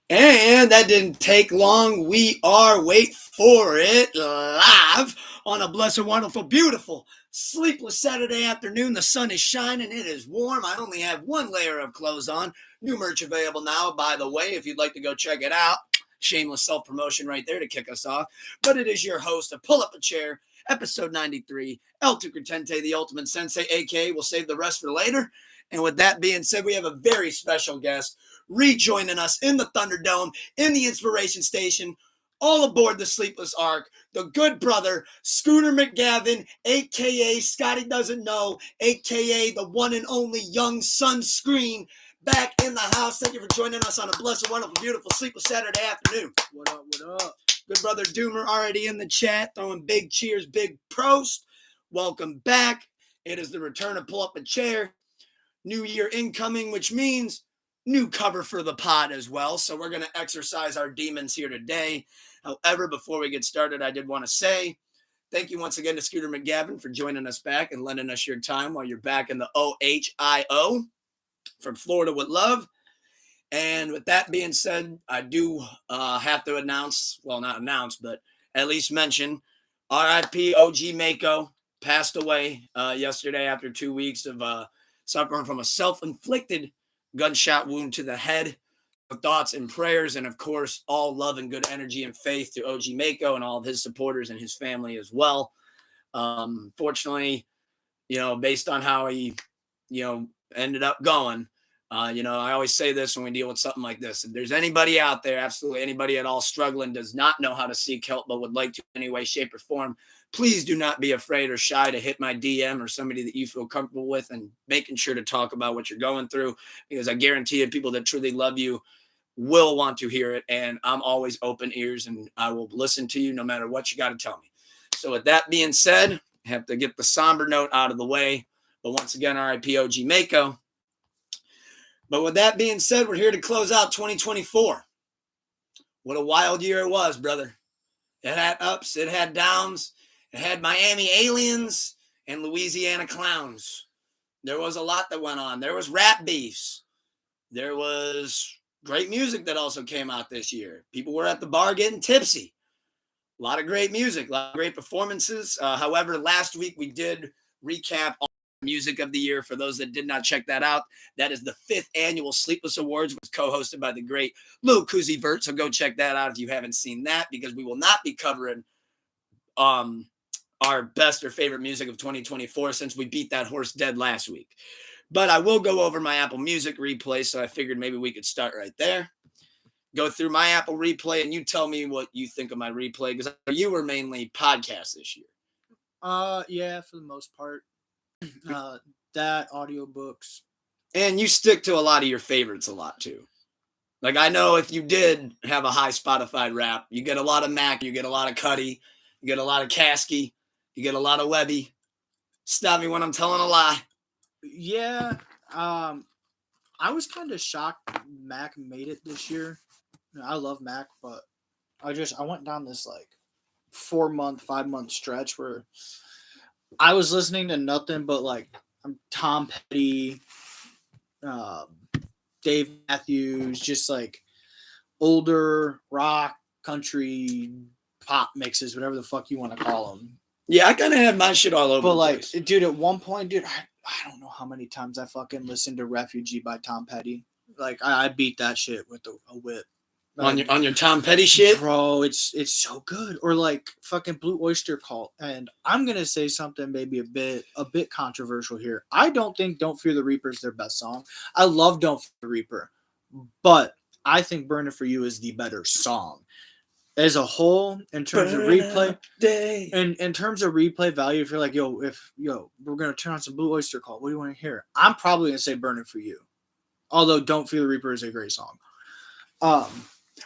And that didn't take long. We are, wait for it, live on a blessed, wonderful, beautiful, sleepless Saturday afternoon. The sun is shining. It is warm. I only have one layer of clothes on. New merch available now, by the way, if you'd like to go check it out. Shameless self-promotion right there to kick us off. But it is your host of Pull Up a Chair, episode 93, El Tucretente, the Ultimate Sensei, a.k.a. We'll save the rest for later. And with that being said, we have a very special guest rejoining us in the Thunderdome, in the Inspiration Station, all aboard the Sleepless Ark, the good brother, Scooter Mcgavin, a.k.a. Scotty Doesn't Know, a.k.a. the one and only Young Sunscreen, back in the house. Thank you for joining us on a blessed, wonderful, beautiful, sleepless Saturday afternoon. What up, what up? Good brother Doomer already in the chat, throwing big cheers, big prost. Welcome back. It is the return of Pull Up a Chair. New year incoming, which means new cover for the pod as well. So we're going to exercise our demons here today. However, before we get started, I did want to say thank you once again to Scooter Mcgavin for joining us back and lending us your time while you're back in the OHIO from Florida with love. And with that being said, I do have to announce, well, not announce, but at least mention RIP OG Mako passed away yesterday after 2 weeks of suffering from a self-inflicted gunshot wound to the head. Thoughts and prayers, and of course, all love and good energy and faith to OG Mako and all of his supporters and his family as well. Fortunately, based on how he, ended up going, I always say this when we deal with something like this. If there's anybody out there, absolutely anybody at all struggling, does not know how to seek help, but would like to in any way, shape, or form, please do not be afraid or shy to hit my DM or somebody that you feel comfortable with, and making sure to talk about what you're going through, because I guarantee you people that truly love you will want to hear it. And I'm always open ears and I will listen to you no matter what you got to tell me. So with that being said, I have to get the somber note out of the way. But once again, RIP OG Mako. But with that being said, we're here to close out 2024. What a wild year it was, brother. It had ups, it had downs. It had Miami aliens and Louisiana clowns. There was a lot that went on. There was rap beefs. There was great music that also came out this year. People were at the bar getting tipsy. A lot of great music, a lot of great performances. However, last week we did recap all the music of the year. For those that did not check that out, that is the 5th annual Sleepless Awards, which was co-hosted by the great Lil Kuzi Vert. So go check that out if you haven't seen that, because we will not be covering our best or favorite music of 2024 since we beat that horse dead last week. But I will go over my Apple Music replay, so I figured maybe we could start right there. Go through my Apple replay, and you tell me what you think of my replay, because you were mainly podcasts this year. Yeah, for the most part. That audiobooks. And you stick to a lot of your favorites a lot, too. Like, I know if you did have a high Spotify rap, you get a lot of Mac, you get a lot of Cuddy, you get a lot of Caskey, you get a lot of Webby. Stop me when I'm telling a lie. Yeah, I was kind of shocked Mac made it this year. I love Mac, but I went down this like 4-month, 5-month stretch where I was listening to nothing but like Tom Petty, Dave Matthews, just like older rock, country, pop mixes, whatever the fuck you want to call them. Yeah, I kind of had my shit all over. But like, dude, at one point, dude, I don't know how many times I fucking listened to "Refugee" by Tom Petty. Like, I beat that shit with a whip. On your Tom Petty shit, bro. It's so good. Or like fucking Blue Oyster Cult. And I'm gonna say something maybe a bit controversial here. I don't think "Don't Fear the Reaper" is their best song. I love "Don't Fear the Reaper," but I think "Burning for You" is the better song. As a whole, in terms of replay, in terms of replay value, if you're like, we're gonna turn on some Blue Oyster Cult, what do you want to hear? I'm probably gonna say "Burning for You," although "Don't Fear the Reaper" is a great song.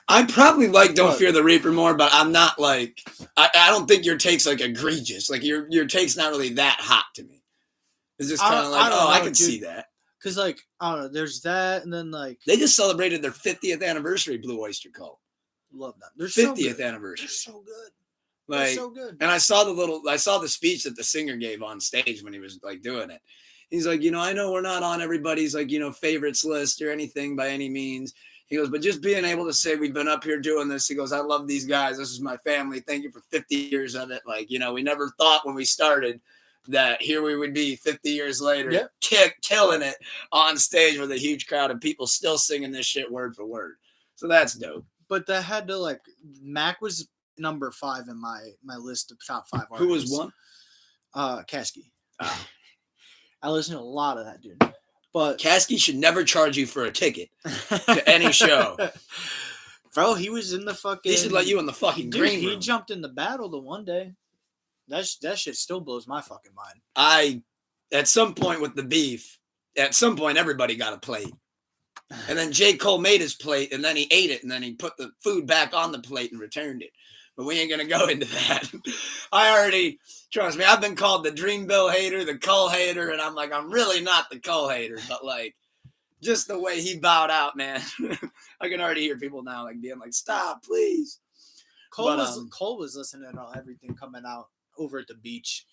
I probably like "Don't Fear the Reaper" more, but I'm not like I don't think your take's like egregious. Like your take's not really that hot to me. It's just kind of like, I can see that. Cause like I don't know, there's that, and then like they just celebrated their 50th anniversary, Blue Oyster Cult. Love them. They're 50th so anniversary. They're so good. Like, they're so good. And I saw the speech that the singer gave on stage when he was like doing it. He's like, I know we're not on everybody's like, favorites list or anything by any means. He goes, but just being able to say we've been up here doing this. He goes, I love these guys. This is my family. Thank you for 50 years of it. Like, we never thought when we started that here we would be 50 years later, killing it on stage with a huge crowd and people still singing this shit word for word. So that's dope. But that had to Mac was number 5 in my list of top 5 artists. Who was one? Kasky. Oh. I listen to a lot of that dude. But Kasky should never charge you for a ticket to any show. Bro, he was in the fucking... He should let you in the fucking green room. He jumped in the battle the one day. That shit still blows my fucking mind. At some point with the beef, at some point everybody got a plate. And then J. Cole made his plate, and then he ate it, and then he put the food back on the plate and returned it. But we ain't going to go into that. Trust me, I've been called the Dream Bill hater, the Cole hater, and I'm like, I'm really not the Cole hater, but just the way he bowed out, man. I can already hear people now being like, stop, please. Cole was listening to everything coming out over at the beach.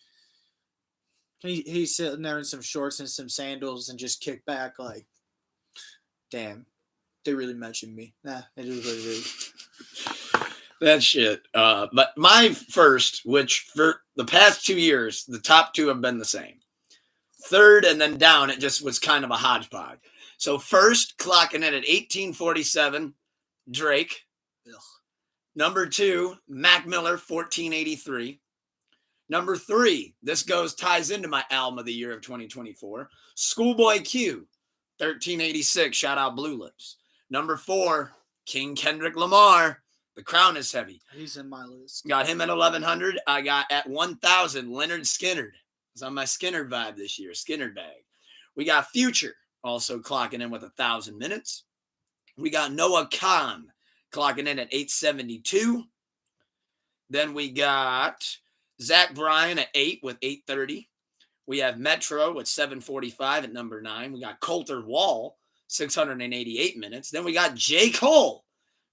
He's sitting there in some shorts and some sandals and just kick back damn, they really mentioned me. Nah, it is what it is. That shit. But my first, which for the past 2 years, the top 2 have been the same. Third and then down, it just was kind of a hodgepodge. So first, clocking in at 1847, Drake. Ugh. Number 2, Mac Miller, 1483. Number 3, this ties into my album of the year of 2024, Schoolboy Q, 1386, shout out Blue Lips. Number 4, King Kendrick Lamar, The Crown is Heavy. He's in my list. Got him at 1100. I got at 1000 Leonard Skinner. It's on my Skinner vibe this year, Skinner bag. We got Future also clocking in with 1,000 minutes. We got Noah Khan clocking in at 872. Then we got Zach Bryan at 8 with 830. We have Metro at 745 at number 9. We got Coulter Wall, 688 minutes. Then we got J. Cole,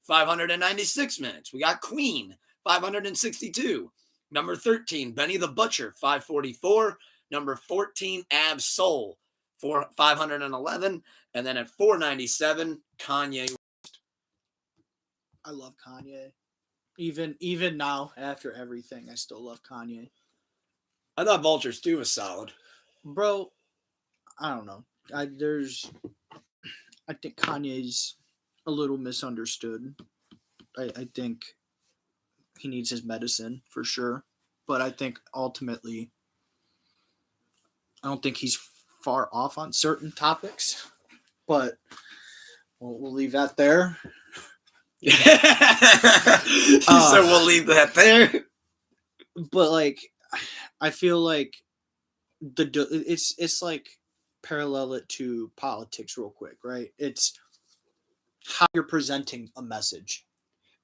596 minutes. We got Queen, 562. Number 13, Benny the Butcher, 544. Number 14, Ab Soul, 511. And then at 497, Kanye West. I love Kanye. Even now, after everything, I still love Kanye. I thought Vultures 2 was solid. Bro, I don't know. I think Kanye's a little misunderstood. I think he needs his medicine for sure. But I think ultimately, I don't think he's far off on certain topics. But we'll leave that there. So we'll leave that there. But I feel like it's parallel it to politics real quick, right? It's how you're presenting a message.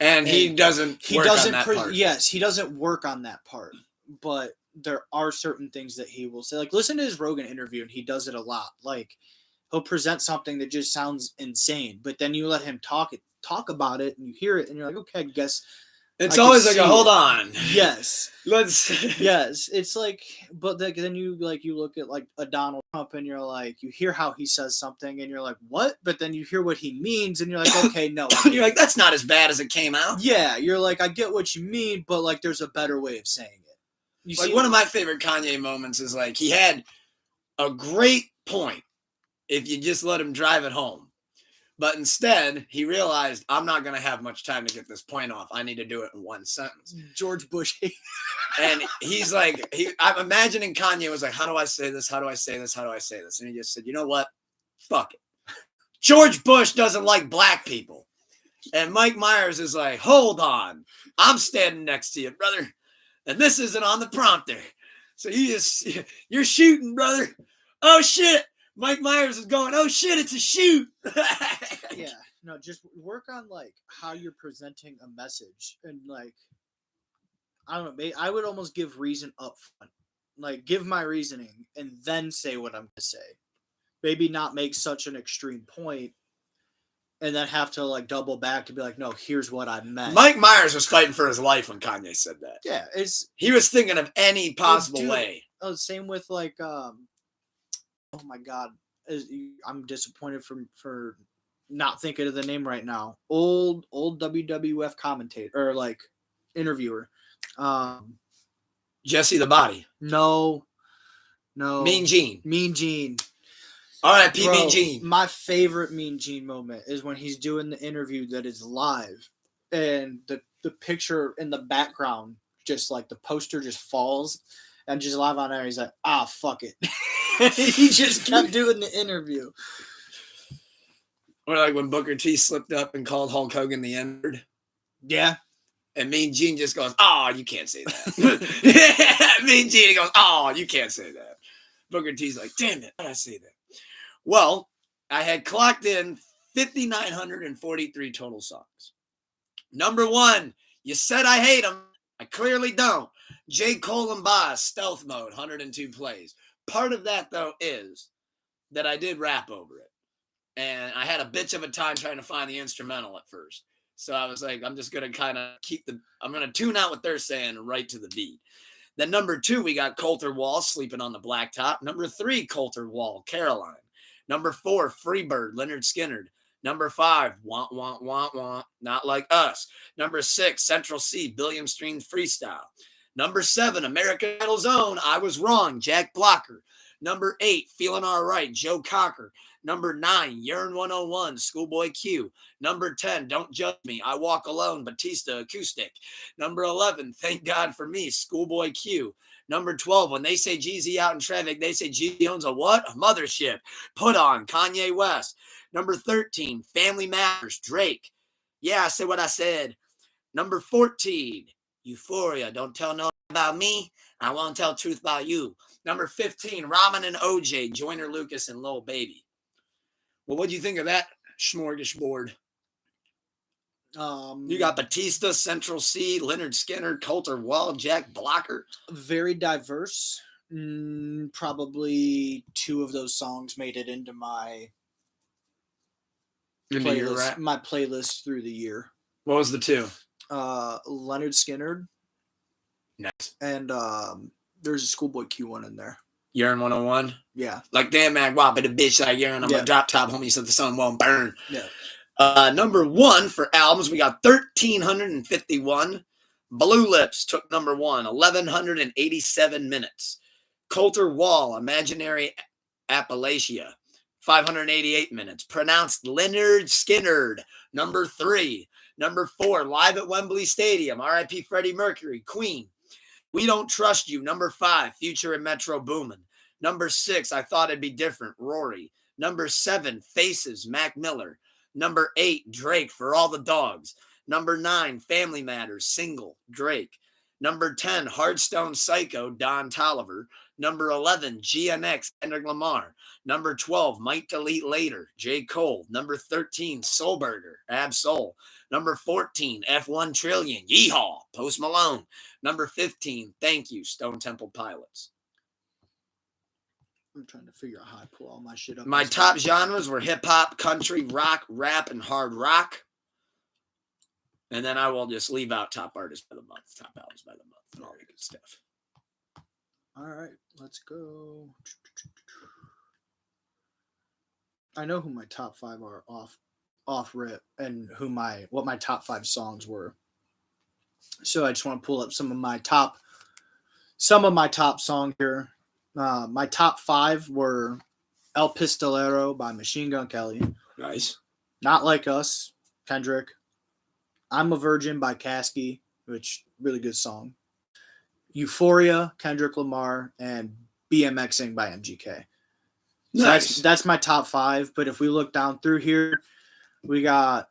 And he doesn't work on that part. Yes, he doesn't work on that part. But there are certain things that he will say. Listen to his Rogan interview, and he does it a lot. He'll present something that just sounds insane, but then you let him talk about it, and you hear it, and you're like, okay, I guess. It's always hold on. Yes. Let's. Yes, it's but then you look at a Donald Trump, and you're like, you hear how he says something, and you're like, what? But then you hear what he means, and you're like, okay, no. You're like, that's not as bad as it came out. Yeah, you're like, I get what you mean, but there's a better way of saying it. You see, one of my favorite Kanye moments is he had a great point if you just let him drive it home. But instead, he realized, I'm not going to have much time to get this point off. I need to do it in one sentence. George Bush. And he's I'm imagining Kanye was like, how do I say this? How do I say this? How do I say this? And he just said, you know what? Fuck it. George Bush doesn't like black people. And Mike Myers is like, hold on. I'm standing next to you, brother. And this isn't on the prompter. So you're shooting, brother. Oh, shit. Mike Myers is going, oh shit, it's a shoot. Yeah, no, just work on how you're presenting a message, and I don't know, I would almost give reason up front, give my reasoning and then say what I'm gonna say. Maybe not make such an extreme point, and then have to double back to be like, no, here's what I meant. Mike Myers was fighting for his life when Kanye said that. Yeah, he was thinking of any possible way. Oh, same with oh my God, I'm disappointed for not thinking of the name right now. Old WWF commentator or like interviewer. Jesse the Body. No. Mean Gene. Mean Gene. R.I.P. Bro, Mean Gene. my favorite Mean Gene moment is when he's doing the interview that is live, and the picture in the background, just like the poster just falls, and just live on air. He's like, fuck it. He just kept doing the interview. Or like when Booker T slipped up and called Hulk Hogan the N-word. Yeah. And Mean Gene just goes, you can't say that. Mean Gene goes, you can't say that. Booker T's like, damn it, how did I say that? Well, I had clocked in 5,943 total songs. Number 1, you said I hate them. I clearly don't. J. Cole and Boss, Stealth Mode, 102 plays. Part of that, though, is that I did rap over it. And I had a bitch of a time trying to find the instrumental at first. So I was like, I'm just going to kind of I'm going to tune out what they're saying right to the beat. Then number 2, we got Coulter Wall, Sleeping on the Blacktop. Number 3, Coulter Wall, Caroline. Number 4, Freebird, Leonard Skinner. Number 5, Want, Want, Want, Want, Not Like Us. Number 6, Central C, Billiam Stream Freestyle. Number 7, American Idol's Own, I Was Wrong, Jack Blocker. Number 8, Feeling Alright, Joe Cocker. Number 9, Yearn 101, Schoolboy Q. Number 10, Don't Judge Me, I Walk Alone, Batista Acoustic. Number 11, Thank God for Me, Schoolboy Q. Number 12, When They Say Jeezy Out in Traffic, They Say G owns a what? A mothership. Put On, Kanye West. Number 13, Family Matters, Drake. Yeah, I said what I said. Number 14, Euphoria, Don't Tell No About Me, I Won't Tell Truth About You. Number 15, Ramen and OJ, Joyner Lucas and Lil Baby. Well, what do you think of that smorgasbord? You got Batista, Central C, Leonard Skinner, Coulter Wall, Jack Blocker. Very diverse. Probably 2 of those songs made it into my playlist. My playlist through the year. What was the 2? Leonard Skinner. Nice. And there's a Schoolboy Q one in there. Yearn 101? Yeah. Like, damn, man, whop it a bitch like Yearn. I'm a drop top homie so the sun won't burn. Yeah. Number 1 for albums, we got 1,351. Blue Lips took number 1, 1,187 minutes. Coulter Wall, Imaginary Appalachia, 588 minutes. Pronounced Leonard Skinner, number 3. Number 4, Live at Wembley Stadium, R.I.P. Freddie Mercury, Queen. We Don't Trust You, number 5, Future and Metro Boomin. Number 6, I Thought It'd Be Different, Rory. Number 7, Faces, Mac Miller. Number 8, Drake, For All the Dogs. Number 9, Family Matters, Single, Drake. Number 10, Hardstone Psycho, Don Toliver. Number 11, GNX, Kendrick Lamar. Number 12, Might Delete Later, J. Cole. Number 13, Soulburger, Ab Soul. Number 14, F1 Trillion, Yeehaw, Post Malone. Number 15, Thank You, Stone Temple Pilots. I'm trying to figure out how I pull all my shit up. My top genres were hip-hop, country, rock, rap, and hard rock. And then I will just leave out top artists by the month, top albums by the month, and all that good stuff. All right, let's go. I know who my top 5 are off rip and what my top 5 songs were. So I just want to pull up some of my top songs here. My top 5 were El Pistolero by Machine Gun Kelly. Nice. Not Like Us, Kendrick. I'm a Virgin by Caskey, which really good song. Euphoria, Kendrick Lamar, and BMXing by MGK. Nice. So that's my top 5. But if we look down through here, we got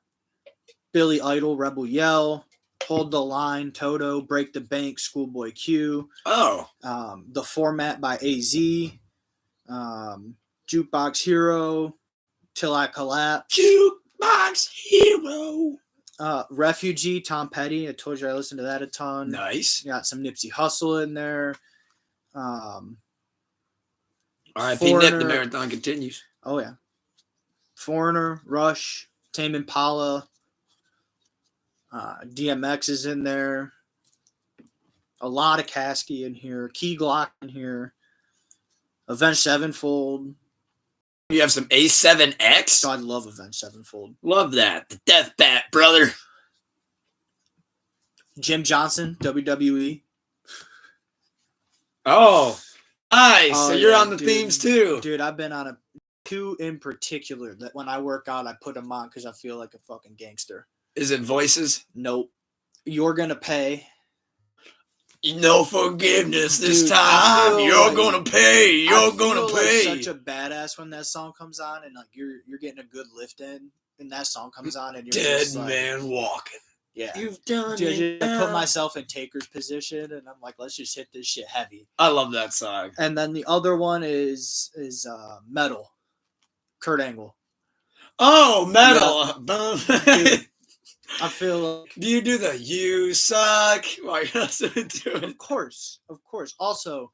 Billy Idol, Rebel Yell, Hold the Line, Toto, Break the Bank, Schoolboy Q. Oh. The Format by AZ. Jukebox Hero, Till I Collapse. Jukebox Hero. Refugee, Tom Petty. I told you I listened to that a ton. Nice. Got some Nipsey Hussle in there. R.I.P. Nip, the marathon continues. Oh, yeah. Foreigner, Rush, Tame Impala. DMX is in there. A lot of Caskey in here. Key Glock in here. Avenged Sevenfold. You have some A7X. God, I love Avenged Sevenfold. Love that. The Death Bat, brother. Jim Johnson, WWE. Oh, nice. Oh, so you're yeah, on the dude. themes too. Dude, I've been on two in particular that when I work out, I put them on because I feel like a fucking gangster. Is it Voices? Nope. You're gonna pay. No forgiveness this Dude, time. You're gonna pay. You're gonna pay. Like such a badass when that song comes on and like you're getting a good lift in, and that song comes on and you're Dead just like, man walking. Yeah, You've done dude, it. I put myself in Taker's position, and I'm like, let's just hit this shit heavy. I love that song. And then the other one is Metal, Kurt Angle. Oh, Metal. Dude, I feel like, do you do the "you suck" while you're listening to it? of course. Also,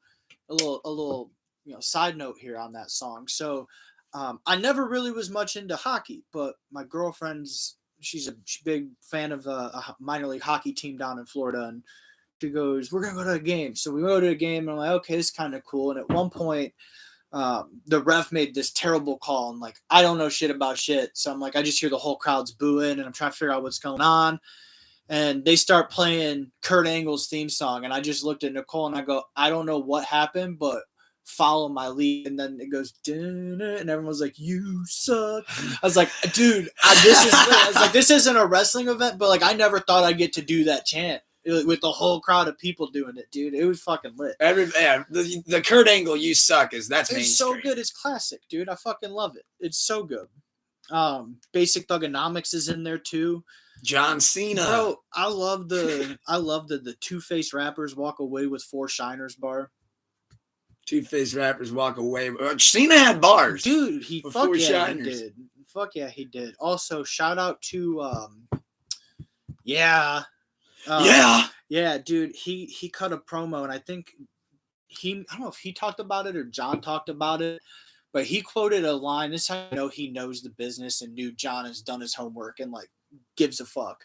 a little side note here on that song. So, I never really was much into hockey, but my girlfriend's she's a big fan of a minor league hockey team down in Florida, and she goes, "We're gonna go to a game." So we go to a game, and I'm like, "Okay, this is kind of cool." And at one point, the ref made this terrible call, and like I don't know shit about shit, so I'm like, I just hear the whole crowd's booing, and I'm trying to figure out what's going on. And they start playing Kurt Angle's theme song, and I just looked at Nicole and I go, "I don't know what happened, but follow my lead." And then it goes, and everyone's like, "You suck." I was like, "Dude, this isn't a wrestling event, but like I never thought I'd get to do that chant with the whole crowd of people doing it, dude. It was fucking lit." The Kurt Angle "You Suck" that's mainstream. It's so good. It's classic, dude. I fucking love it. It's so good. Basic Thugonomics is in there too. John Cena. Bro, I love the two-faced rappers walk away with 4 shiners bar. Two-faced rappers walk away. Cena had bars. Dude, he did. Fuck yeah, he did. Also, shout out to yeah, dude. He cut a promo, and I think I don't know if he talked about it or John talked about it, but he quoted a line. This is how I know he knows the business and knew John has done his homework and like gives a fuck.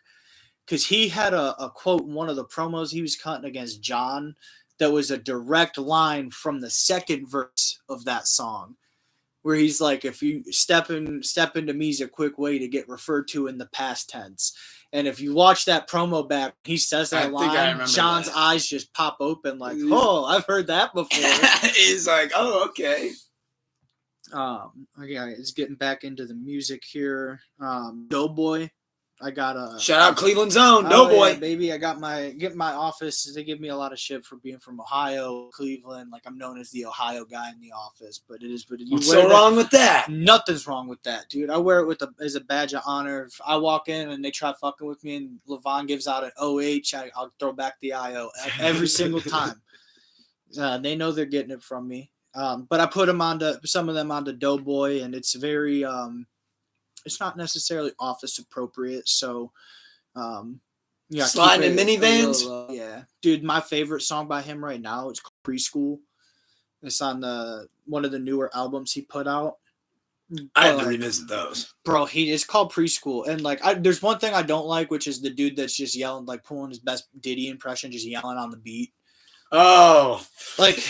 Because he had a quote in one of the promos he was cutting against John that was a direct line from the second verse of that song, where he's like, "If you step into me is a quick way to get referred to in the past tense." And if you watch that promo back, he says that line, John's eyes just pop open like, "Oh, I've heard that before." He's like, "Oh, okay." Okay, it's getting back into the music here. Doughboy. I got a shout out Cleveland's own Doughboy, yeah, baby. I got my office. They give me a lot of shit for being from Ohio, Cleveland. Like I'm known as the Ohio guy in the office, but it is. But what's so wrong with that? Nothing's wrong with that, dude. I wear it as a badge of honor. If I walk in and they try fucking with me, and Levon gives out an OH, I'll throw back the IO every single time. They know they're getting it from me. But I put some of them onto Doughboy, and it's very it's not necessarily office appropriate, so sliding in minivans. Yeah, dude, my favorite song by him right now is called Preschool. It's on one of the newer albums he put out. I have to revisit those, bro. It's called Preschool, and like there's one thing I don't like, which is the dude that's just yelling, like pulling his best Diddy impression, just yelling on the beat. Oh, like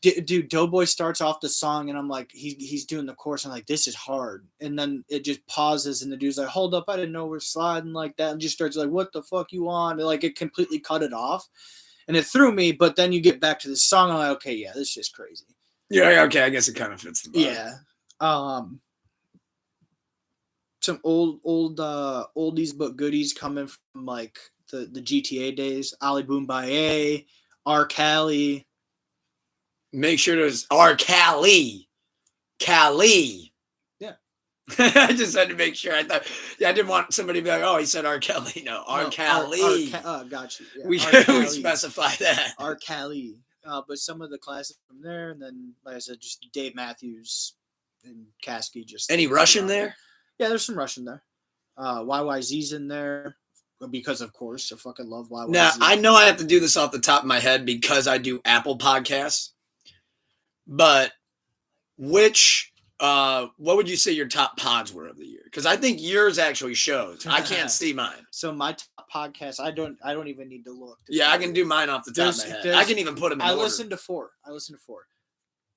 dude, Doughboy starts off the song and I'm like, he's doing the chorus. I'm like, this is hard. And then it just pauses and the dude's like, hold up, I didn't know we're sliding like that. And just starts like, what the fuck you on? And like it completely cut it off. And it threw me, but then you get back to the song. I'm like, okay, yeah, this is just crazy. Yeah, okay, I guess it kind of fits the vibe. Yeah. Some oldies but goodies coming from like the GTA days. Ali Boombaye, R. Cali. Make sure there's R. Cali. Yeah. I just had to make sure. I didn't want somebody to be like, "Oh, he said R. Kelly." No, R. Cali. Got you. Yeah, we specify that. R. Cali. But some of the classics from there, and then like I said, just Dave Matthews and Kasky. Just any Russian there? Yeah, there's some Russian there. YYZ's in there. Because of course, I fucking love YYZ. Now I know I have to do this off the top of my head because I do Apple Podcasts. But what would you say your top pods were of the year? Because I think yours actually shows. I can't see mine. So my top podcast, I don't even need to look. Yeah, I can do mine off the top of my head. I can even put them in order. I listened to four.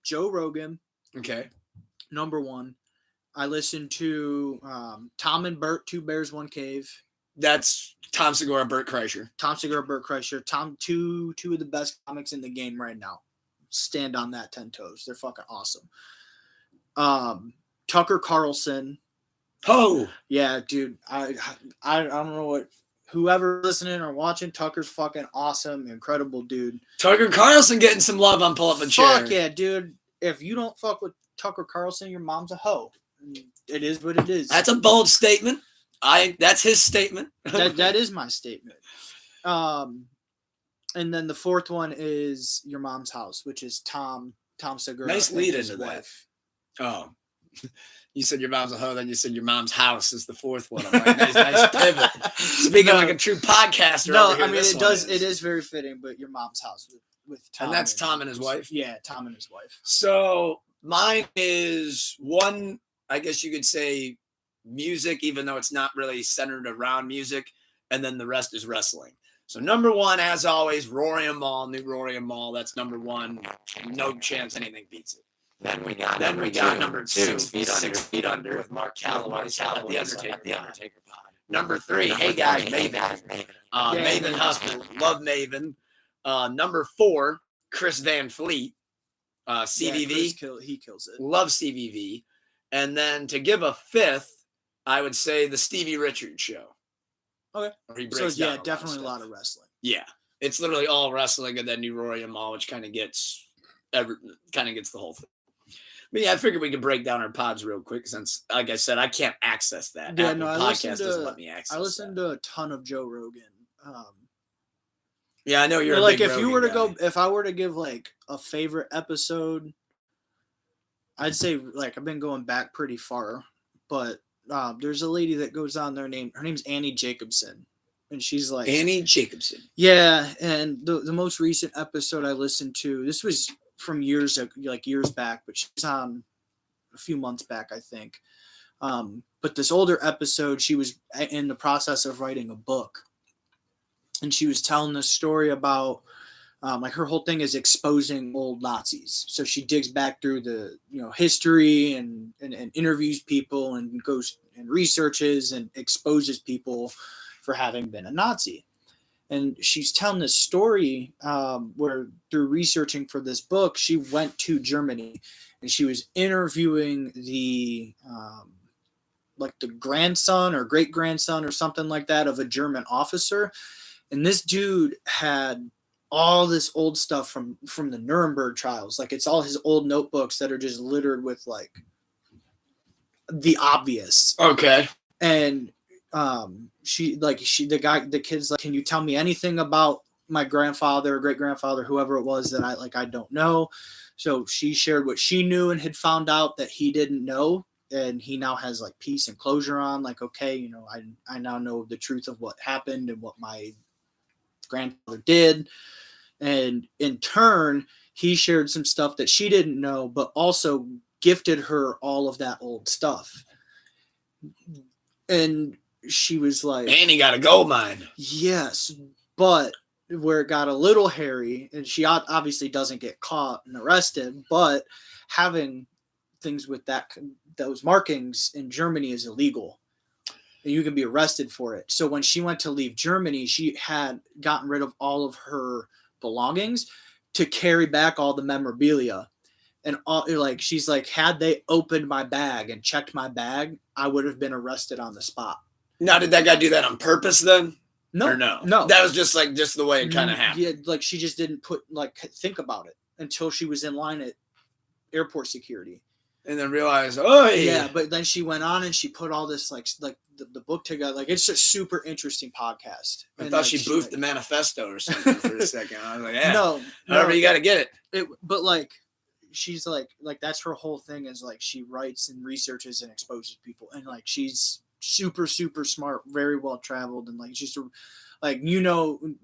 Joe Rogan. Okay. Number one. I listened to Tom and Bert, Two Bears, One Cave. That's Tom Segura, Bert Kreischer. Tom Segura, Bert Kreischer. Two of the best comics in the game right now. Stand on that 10 toes. They're fucking awesome. Tucker Carlson. Oh yeah, dude. I don't know what whoever listening or watching. Tucker's fucking awesome, incredible dude. Tucker Carlson getting some love on Pull Up a Chair. Fuck yeah, dude. If you don't fuck with Tucker Carlson, your mom's a hoe. It is what it is. That's a bold statement. That's his statement. that is my statement. And then the fourth one is Your Mom's House, which is Tom Segura. Nice lead into that. Oh, you said your mom's a hoe, then you said Your Mom's House is the fourth one. I'm like, nice pivot. Speaking like a true podcaster. No, I mean it does. It is very fitting, but Your Mom's House with Tom. And that's Tom and his wife. Yeah, Tom and his wife. So mine is one. I guess you could say music, even though it's not really centered around music, and then the rest is wrestling. So number one, as always, Rory and Maul, new Rory and Maul. That's number one. No chance anything beats it. Then we got number two, 6 Feet Under with Mark Calloway, the Undertaker pod. Number three, Hey Guys, Maven. Maven Hustle, love Maven. Number four, Chris Van Fleet, CVV. Yeah, he kills it. Love CVV. And then to give a fifth, I would say the Stevie Richards show. Okay. So yeah, definitely a lot of wrestling. Yeah, it's literally all wrestling, and then New Rory and Maul, which kind of gets the whole thing. But yeah, I figured we could break down our pods real quick since, like I said, I can't access that. Yeah, Apple Podcast doesn't let me access. I listened to a ton of Joe Rogan. Yeah, I know you're like a big if you were to Rogan go, if I were to give like a favorite episode, I'd say like I've been going back pretty far, but there's a lady that goes on there her name's Annie Jacobson, and she's like Annie Jacobson. Yeah, and the most recent episode I listened to, this was from years back, but she's on a few months back, I think. But this older episode, she was in the process of writing a book, and she was telling this story about like her whole thing is exposing old Nazis. So she digs back through the history and interviews people and goes and researches and exposes people for having been a Nazi. And she's telling this story where through researching for this book, she went to Germany and she was interviewing the like the grandson or great grandson or something like that of a German officer. And this dude had all this old stuff from the Nuremberg trials. Like it's all his old notebooks that are just littered with like the obvious. Okay. And the kid's like, can you tell me anything about my grandfather, great grandfather, whoever it was that I don't know. So she shared what she knew and had found out that he didn't know. And he now has like peace and closure on like, okay, I now know the truth of what happened and what my grandfather did. And in turn, he shared some stuff that she didn't know, but also gifted her all of that old stuff. And she was like, and he got a gold mine. Yes, but where it got a little hairy, and she obviously doesn't get caught and arrested, but having things with those markings in Germany is illegal. And you can be arrested for it. So when she went to leave Germany, she had gotten rid of all of her belongings to carry back all the memorabilia. And she's like, had they opened my bag and checked my bag, I would have been arrested on the spot. Now, did that guy do that on purpose then? No. Or no? No. That was just the way it kind of happened. Yeah, like she just didn't think about it until she was in line at airport security. And then realized, oh yeah. But then she went on and she put all this like the book together. Like it's a super interesting podcast. I thought she boofed the manifesto or something for a second. I was like, yeah, no, however you got to get it. But like she's like that's her whole thing is like she writes and researches and exposes people, and like she's super smart, very well traveled, and like just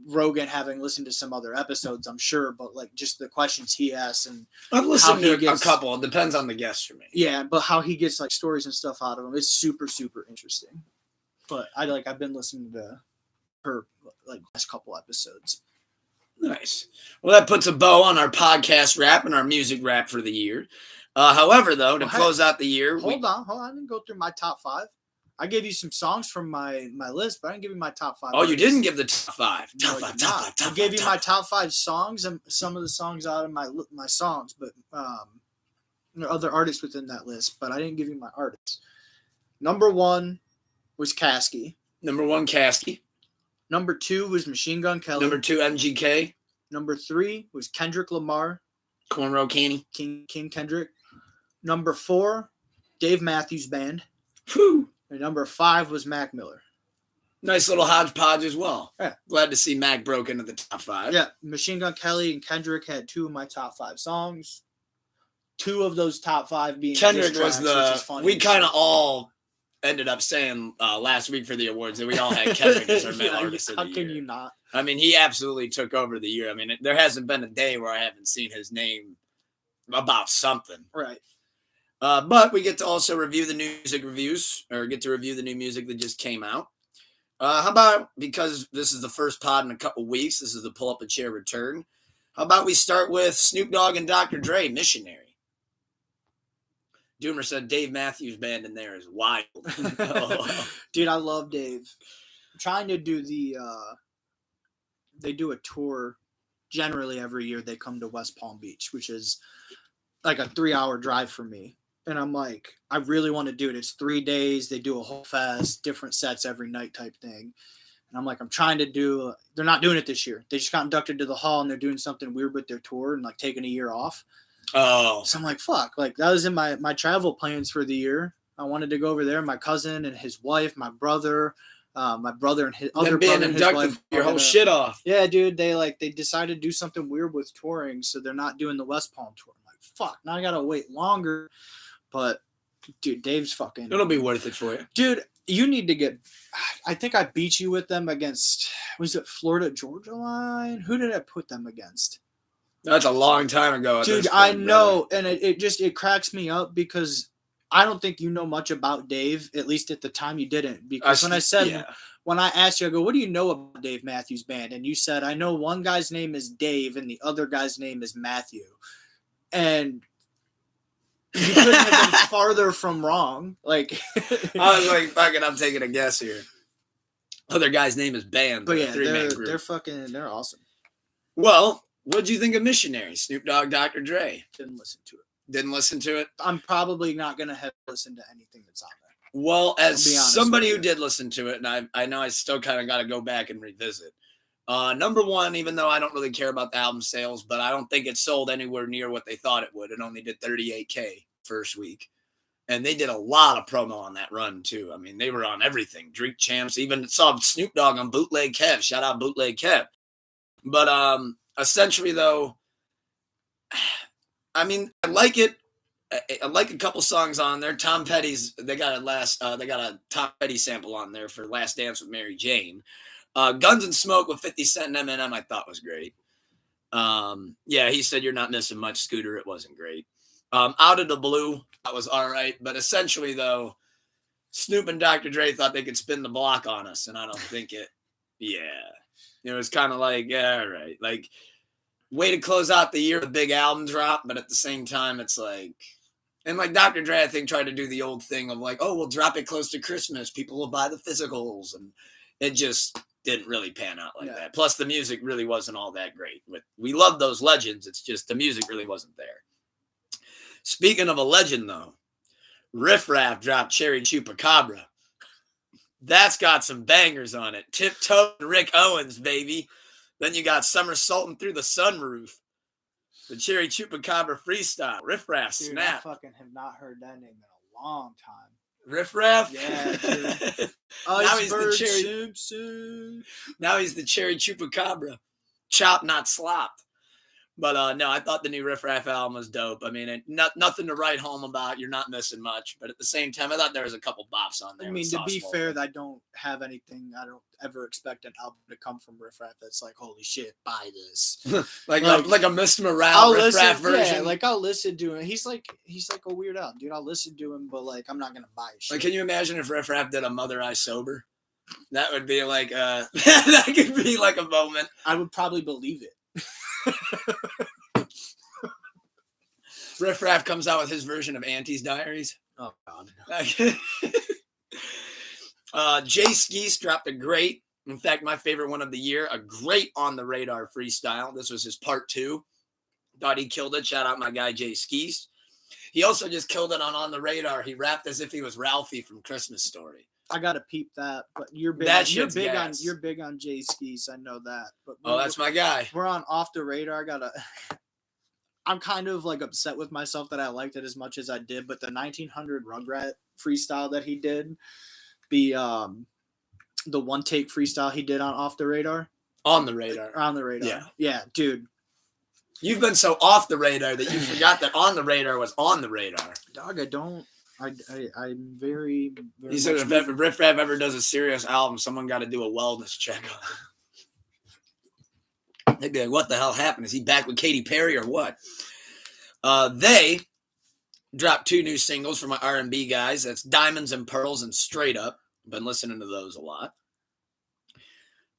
Rogan, having listened to some other episodes, I'm sure, but like just the questions he asks, and I've listened to a couple. It depends on the guest for me. Yeah, but how he gets like stories and stuff out of them, it's super interesting. But I've been listening to her like last couple episodes. Nice. Well, that puts a bow on our podcast wrap and our music wrap for the year. However, though, to close out the year, hold on. I didn't go through my top 5. I gave you some songs from my list, but I didn't give you my top 5. Oh, artists. You didn't give the top 5. Top 5. I gave you my top 5 songs and some of the songs out of my songs, but there are other artists within that list, but I didn't give you my artists. Number 1 was Caskey. Number 1, Caskey. Number 2 was Machine Gun Kelly. Number 2, MGK. Number 3 was Kendrick Lamar. Cornrow Kenny. King Kendrick. Number 4, Dave Matthews Band. Whew. And number 5 was Mac Miller. Nice little hodgepodge as well. Yeah. Glad to see Mac broke into the top 5. Yeah, Machine Gun Kelly and Kendrick had 2 of my top 5 songs. 2 of those top 5 being Kendrick tracks, was we kind of all ended up saying last week for the awards that we all had Kendrick as our male artist of the year. How can you not? I mean, he absolutely took over the year. I mean, there hasn't been a day where I haven't seen his name about something. Right. But we get to also review the music reviews, or get to review the new music that just came out. How about, because this is the first pod in a couple weeks, this is the Pull Up a Chair return. How about we start with Snoop Dogg and Dr. Dre, Missionary. Doomer said Dave Matthews Band in there is wild. Dude, I love Dave. I'm trying to do they do a tour generally every year. They come to West Palm Beach, which is like a 3-hour drive for me. And I'm like, I really want to do it. It's 3 days. They do a whole fest, different sets every night type thing. And I'm like, I'm trying to do, they're not doing it this year. They just got inducted to the hall and they're doing something weird with their tour and like taking a year off. Oh. So I'm like, fuck. Like that was in my travel plans for the year. I wanted to go over there. My cousin and his wife, my brother and his other brother and his wife. Your whole shit off. Yeah, dude. They decided to do something weird with touring. So they're not doing the West Palm tour. I'm like, fuck. Now I got to wait longer. But, dude, Dave's fucking... It'll be worth it for you. Dude, you need to get... I think I beat you with them against... Was it Florida Georgia Line? Who did I put them against? That's a long time ago. Dude, I know. And it cracks me up because I don't think you know much about Dave. At least at the time you didn't. Because when I asked you, I go, what do you know about Dave Matthews Band? And you said, I know one guy's name is Dave and the other guy's name is Matthew. And... You couldn't have been farther from wrong. Like I was like, fucking, I'm taking a guess here. Other guy's name is Band. But yeah, they're awesome. Well, what'd you think of Missionary? Snoop Dogg, Dr. Dre. Didn't listen to it. Didn't listen to it? I'm probably not gonna have to listen to anything that's on there. Well, as somebody who did listen to it, and I know I still kind of got to go back and revisit. Number 1, even though I don't really care about the album sales, but I don't think it sold anywhere near what they thought it would. It only did 38K first week. And they did a lot of promo on that run, too. I mean, they were on everything. Drink Champs, even saw Snoop Dogg on Bootleg Kev. Shout out Bootleg Kev. But essentially, though, I mean, I like it. I like a couple songs on there. Tom Petty's, they got a Tom Petty sample on there for Last Dance with Mary Jane. Guns and Smoke with 50 Cent and Eminem I thought was great. Yeah, he said you're not missing much, Scooter. It wasn't great. Out of the Blue, that was all right. But essentially, though, Snoop and Dr. Dre thought they could spin the block on us, and I don't think it. Yeah. It was kind of like, yeah, all right. Like, way to close out the year with a big album drop, but at the same time, it's like... And like Dr. Dre, I think, tried to do the old thing of like, oh, we'll drop it close to Christmas. People will buy the physicals. And it just... didn't really pan out like that. Plus, the music really wasn't all that great. We love those legends. It's just the music really wasn't there. Speaking of a legend, though, Riff Raff dropped Cherry Chupacabra. That's got some bangers on it. Tiptoe and Rick Owens, baby. Then you got Somersaulting Through the Sunroof. The Cherry Chupacabra freestyle. Riff Raff snap. I fucking have not heard that name in a long time. Riff Raff? Yeah, dude. Now he's the Cherry Simpson. Now he's the Cherry Chupacabra. Chop, not slopped. But no, I thought the new Riff Raff album was dope. I mean, nothing to write home about. You're not missing much. But at the same time, I thought there was a couple bops on there. I mean, to be fair, I don't have anything. I don't ever expect an album to come from Riff Raff that's like, holy shit, buy this. like a Mr. Morale Riff Raff version. Yeah, like I'll listen to him. He's like a weird out dude. I'll listen to him, but like I'm not gonna buy shit. Like, can you imagine if Riff Raff did a Mother I Sober? That would be like that could be like a moment. I would probably believe it. Riff Raff comes out with his version of Auntie's Diaries. Oh God. Jay Skeese dropped a great, in fact, my favorite one of the year, a great On the Radar freestyle. This was his part 2. Thought he killed it. Shout out my guy Jay Skeese. He also just killed it on the Radar. He rapped as if he was Ralphie from Christmas Story. I gotta peep that, but you're big. You're big on Jay Skeese. I know that. But that's my guy. We're on Off the Radar. I'm kind of like upset with myself that I liked it as much as I did, but the 1900 Rugrat freestyle that he did, the one take freestyle he did on Off the Radar. On the Radar. On the Radar. Yeah, dude. You've been so off the radar that you forgot that On the Radar was on the radar. Dog, I'm very, very. He said if Riff Raff ever does a serious album, someone got to do a wellness check. They'd be like, what the hell happened? Is he back with Katy Perry or what? They dropped 2 new singles for my R&B guys. That's Diamonds and Pearls and Straight Up. Been listening to those a lot.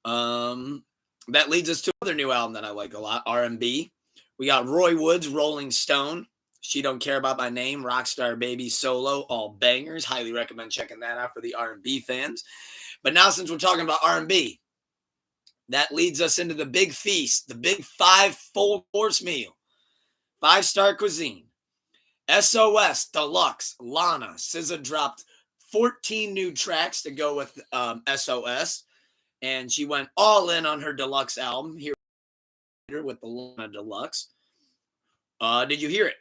That leads us to another new album that I like a lot, R&B. We got Roy Wood's Rolling Stone. She Don't Care About My Name, Rockstar Baby Solo, all bangers. Highly recommend checking that out for the R&B fans. But now since we're talking about R&B, that leads us into the big feast, the big 5 full course meal. 5-star cuisine. SOS Deluxe Lana. SZA dropped 14 new tracks to go with SOS. And she went all in on her deluxe album here with the Lana Deluxe. Did you hear it?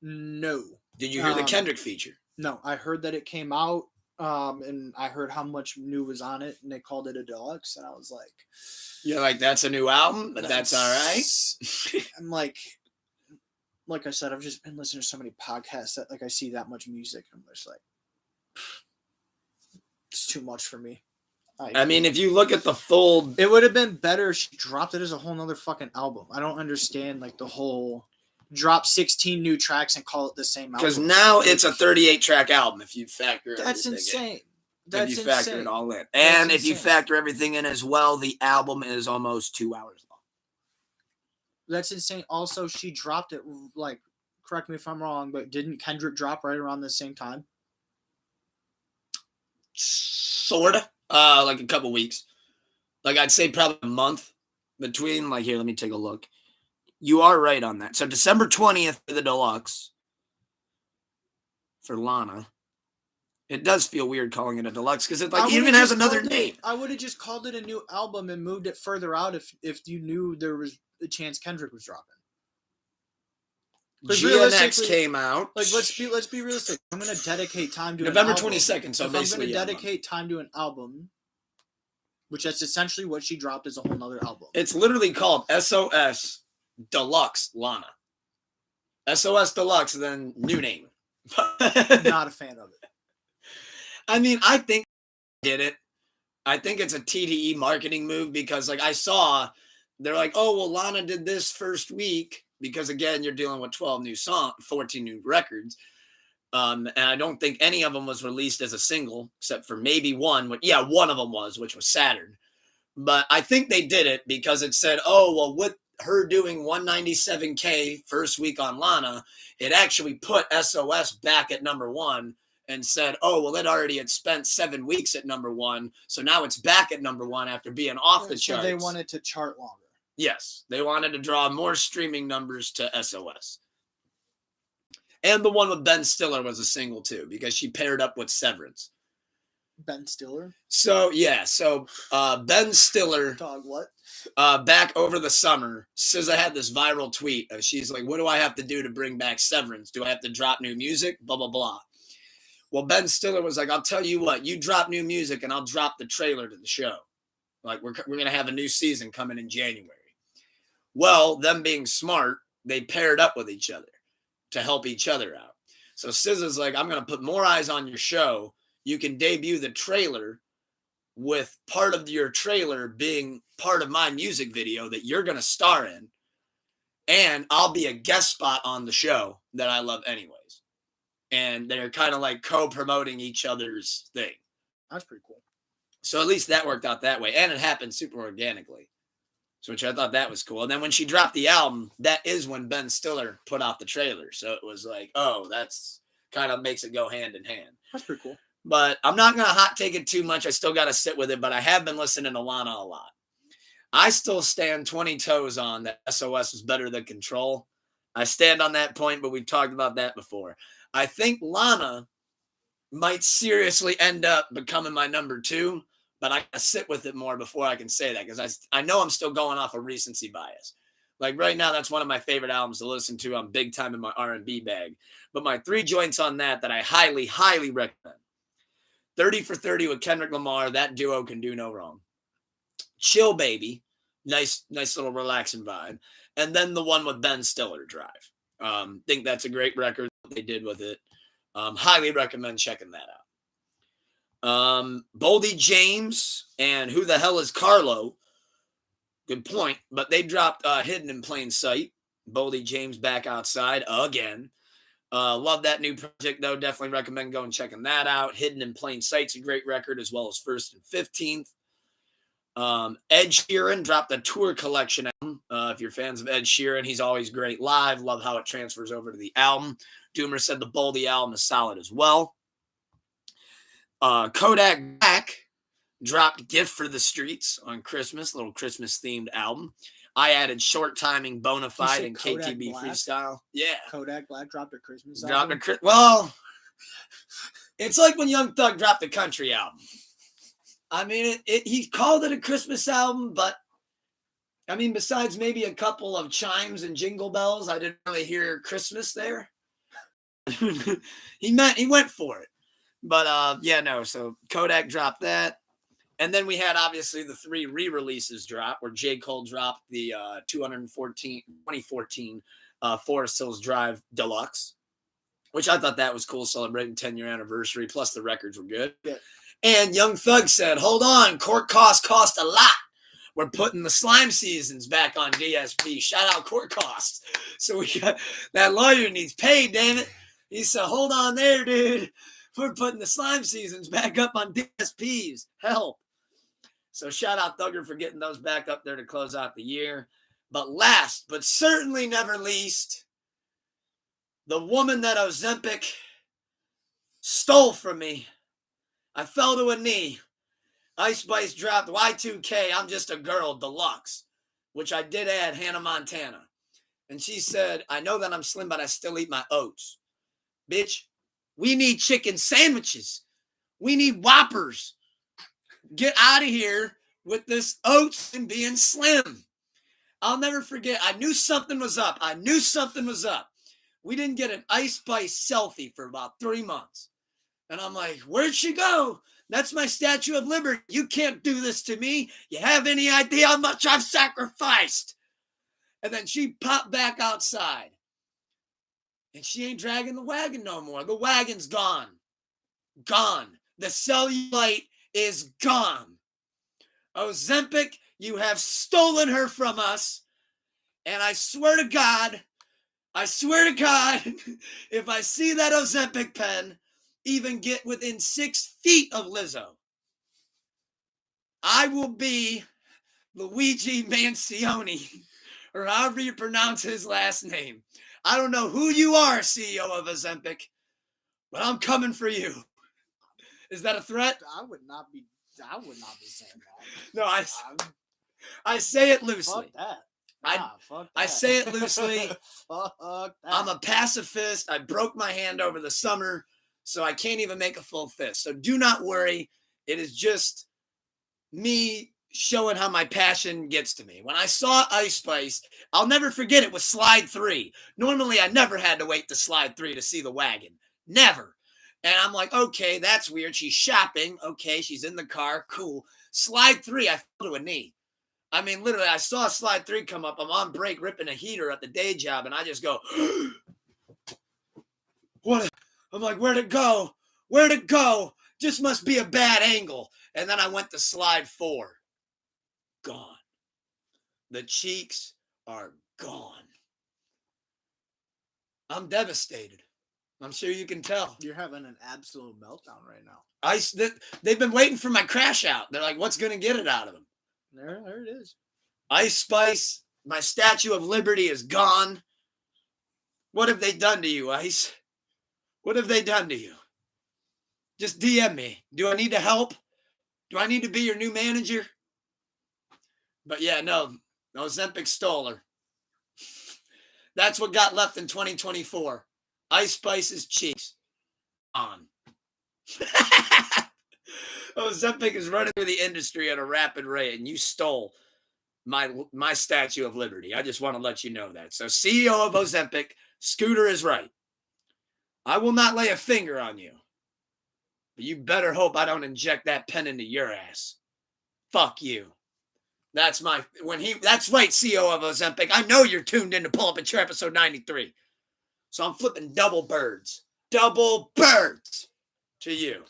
No. Did you hear the Kendrick feature? No, I heard that it came out, and I heard how much new was on it, and they called it a deluxe, and I was like, "You're like, that's a new album, but that's all right." I'm like I said, I've just been listening to so many podcasts that like I see that much music, and I'm just like, it's too much for me. I mean, if you look at the full... It would have been better if she dropped it as a whole nother fucking album. I don't understand, like, the whole drop 16 new tracks and call it the same album. Because now it's a 38-track album if you factor That's insane. That's insane. If you factor it all in. And if you factor everything in as well, the album is almost 2 hours long. That's insane. Also, she dropped it, like, correct me if I'm wrong, but didn't Kendrick drop right around the same time? Sorta. Like a couple weeks. Like I'd say probably a month between, like, here, let me take a look. You are right on that. So December 20th for the deluxe for Lana. It does feel weird calling it a deluxe because it like even has another name. I would have just called it a new album and moved it further out if you knew there was a chance Kendrick was dropping. GNX came out. Like let's be realistic. I'm gonna dedicate time to November an album. 22nd. So if basically, I'm gonna dedicate time to an album, which that's essentially what she dropped as a whole nother album. It's literally called SOS Deluxe Lana. SOS Deluxe, then new name. Not a fan of it. I mean, I think did it. I think it's a TDE marketing move because, like, I saw they're like, oh well, Lana did this first week. Because again, you're dealing with 12 new songs, 14 new records. And I don't think any of them was released as a single, except for maybe one. One of them was, which was Saturn. But I think they did it because it said, oh, well, with her doing 197K first week on Lana, it actually put SOS back at number 1 and said, oh, well, it already had spent 7 weeks at number 1. So now it's back at number 1 after being off the charts. So they wanted to chart longer. Yes, they wanted to draw more streaming numbers to SOS. And the one with Ben Stiller was a single too, because she paired up with Severance. Ben Stiller? So, yeah. So, Ben Stiller. Dog, what? Back over the summer, SZA had this viral tweet. She's like, what do I have to do to bring back Severance? Do I have to drop new music? Blah, blah, blah. Well, Ben Stiller was like, I'll tell you what. You drop new music and I'll drop the trailer to the show. Like, we're going to have a new season coming in January. Well, them being smart, they paired up with each other to help each other out. So SZA's like, I'm going to put more eyes on your show. You can debut the trailer with part of your trailer being part of my music video that you're going to star in. And I'll be a guest spot on the show that I love anyways. And they're kind of like co-promoting each other's thing. That's pretty cool. So at least that worked out that way. And it happened super organically. So which I thought that was cool. And then when she dropped the album, that is when Ben Stiller put out the trailer. So it was like, oh, that's kind of makes it go hand in hand. That's pretty cool. But I'm not going to hot take it too much. I still got to sit with it, but I have been listening to Lana a lot. I still stand 20 toes on that SOS is better than Control. I stand on that point, but we've talked about that before. I think Lana might seriously end up becoming my number 2, but I gotta sit with it more before I can say that because I know I'm still going off a recency bias. Like right now, that's one of my favorite albums to listen to. I'm big time in my R&B bag. But my 3 joints on that I highly, highly recommend. 30 for 30 with Kendrick Lamar. That duo can do no wrong. Chill Baby. Nice little relaxing vibe. And then the one with Ben Stiller, Drive. Think that's a great record. What they did with it. Highly recommend checking that out. Boldy James and Who the Hell is Carlo? Good point. But they dropped Hidden in Plain Sight. Boldy James back outside again. Love that new project, though. Definitely recommend going and checking that out. Hidden in Plain Sight's a great record, as well as First and 15th. Ed Sheeran dropped a tour collection album. If you're fans of Ed Sheeran, he's always great live. Love how it transfers over to the album. Doomer said the Boldy album is solid as well. Kodak Black dropped Gift for the Streets on Christmas, little Christmas themed album. I added Short Timing, Bonafide, and Kodak KTB Black? Freestyle. Yeah. Kodak Black dropped a Christmas album? Well, it's like when Young Thug dropped the country album. I mean, he called it a Christmas album, but I mean, besides maybe a couple of chimes and jingle bells, I didn't really hear Christmas there. He went for it. But yeah, no. So Kodak dropped that. And then we had obviously the 3 re-releases drop where J. Cole dropped the 2014 Forest Hills Drive Deluxe, which I thought that was cool, celebrating 10-year anniversary. Plus the records were good. Yeah. And Young Thug said, hold on, court cost a lot. We're putting the slime seasons back on DSP. Shout out court costs. So we got that lawyer needs paid, damn it. He said, hold on there, dude. We're putting the slime seasons back up on DSPs. Help. So shout out Thugger for getting those back up there to close out the year. But last, but certainly never least, the woman that Ozempic stole from me. I fell to a knee. Ice Spice dropped Y2K, I'm Just a Girl Deluxe, which I did add Hannah Montana. And she said, I know that I'm slim, but I still eat my oats. Bitch, we need chicken sandwiches. We need Whoppers. Get out of here with this oats and being slim. I'll never forget. I knew something was up. We didn't get an Ice Spice selfie for about 3 months. And I'm like, where'd she go? That's my Statue of Liberty. You can't do this to me. You have any idea how much I've sacrificed? And then she popped back outside. And she ain't dragging the wagon no more. The wagon's gone. Gone. The cellulite is gone. Ozempic, you have stolen her from us. And I swear to God, if I see that Ozempic pen even get within 6 feet of Lizzo, I will be Luigi Mansioni, or however you pronounce his last name. I don't know who you are, CEO of Ozempic, but I'm coming for you. Is that a threat? I would not be saying that. No, I say it loosely. Fuck that. Fuck that. I say it loosely. Fuck that. I'm a pacifist. I broke my hand over the summer, so I can't even make a full fist. So do not worry. It is just me showing how my passion gets to me. When I saw Ice Spice, I'll never forget it was slide 3. Normally, I never had to wait to slide 3 to see the wagon. Never. And I'm like, okay, that's weird. She's shopping. Okay, she's in the car. Cool. Slide 3, I fell to a knee. I mean, literally, I saw slide 3 come up. I'm on break ripping a heater at the day job, and I just go, what? I'm like, where'd it go? Where'd it go? Just must be a bad angle. And then I went to slide 4. Gone. The cheeks are gone. I'm devastated. I'm sure you can tell. You're having an absolute meltdown right now. They've been waiting for my crash out. They're like, what's going to get it out of them? There it is. Ice Spice, my Statue of Liberty is gone. What have they done to you, Ice? What have they done to you? Just DM me. Do I need to help? Do I need to be your new manager? But yeah, no Ozempic stole her. That's what got left in 2024. Ice Spice's cheeks. On. Ozempic is running through the industry at a rapid rate, and you stole my Statue of Liberty. I just want to let you know that. So CEO of Ozempic, Scooter is right. I will not lay a finger on you. But you better hope I don't inject that pen into your ass. Fuck you. That's right, CEO of Ozempic. I know you're tuned in to Pull Up a Chair episode 93. So I'm flipping double birds to you.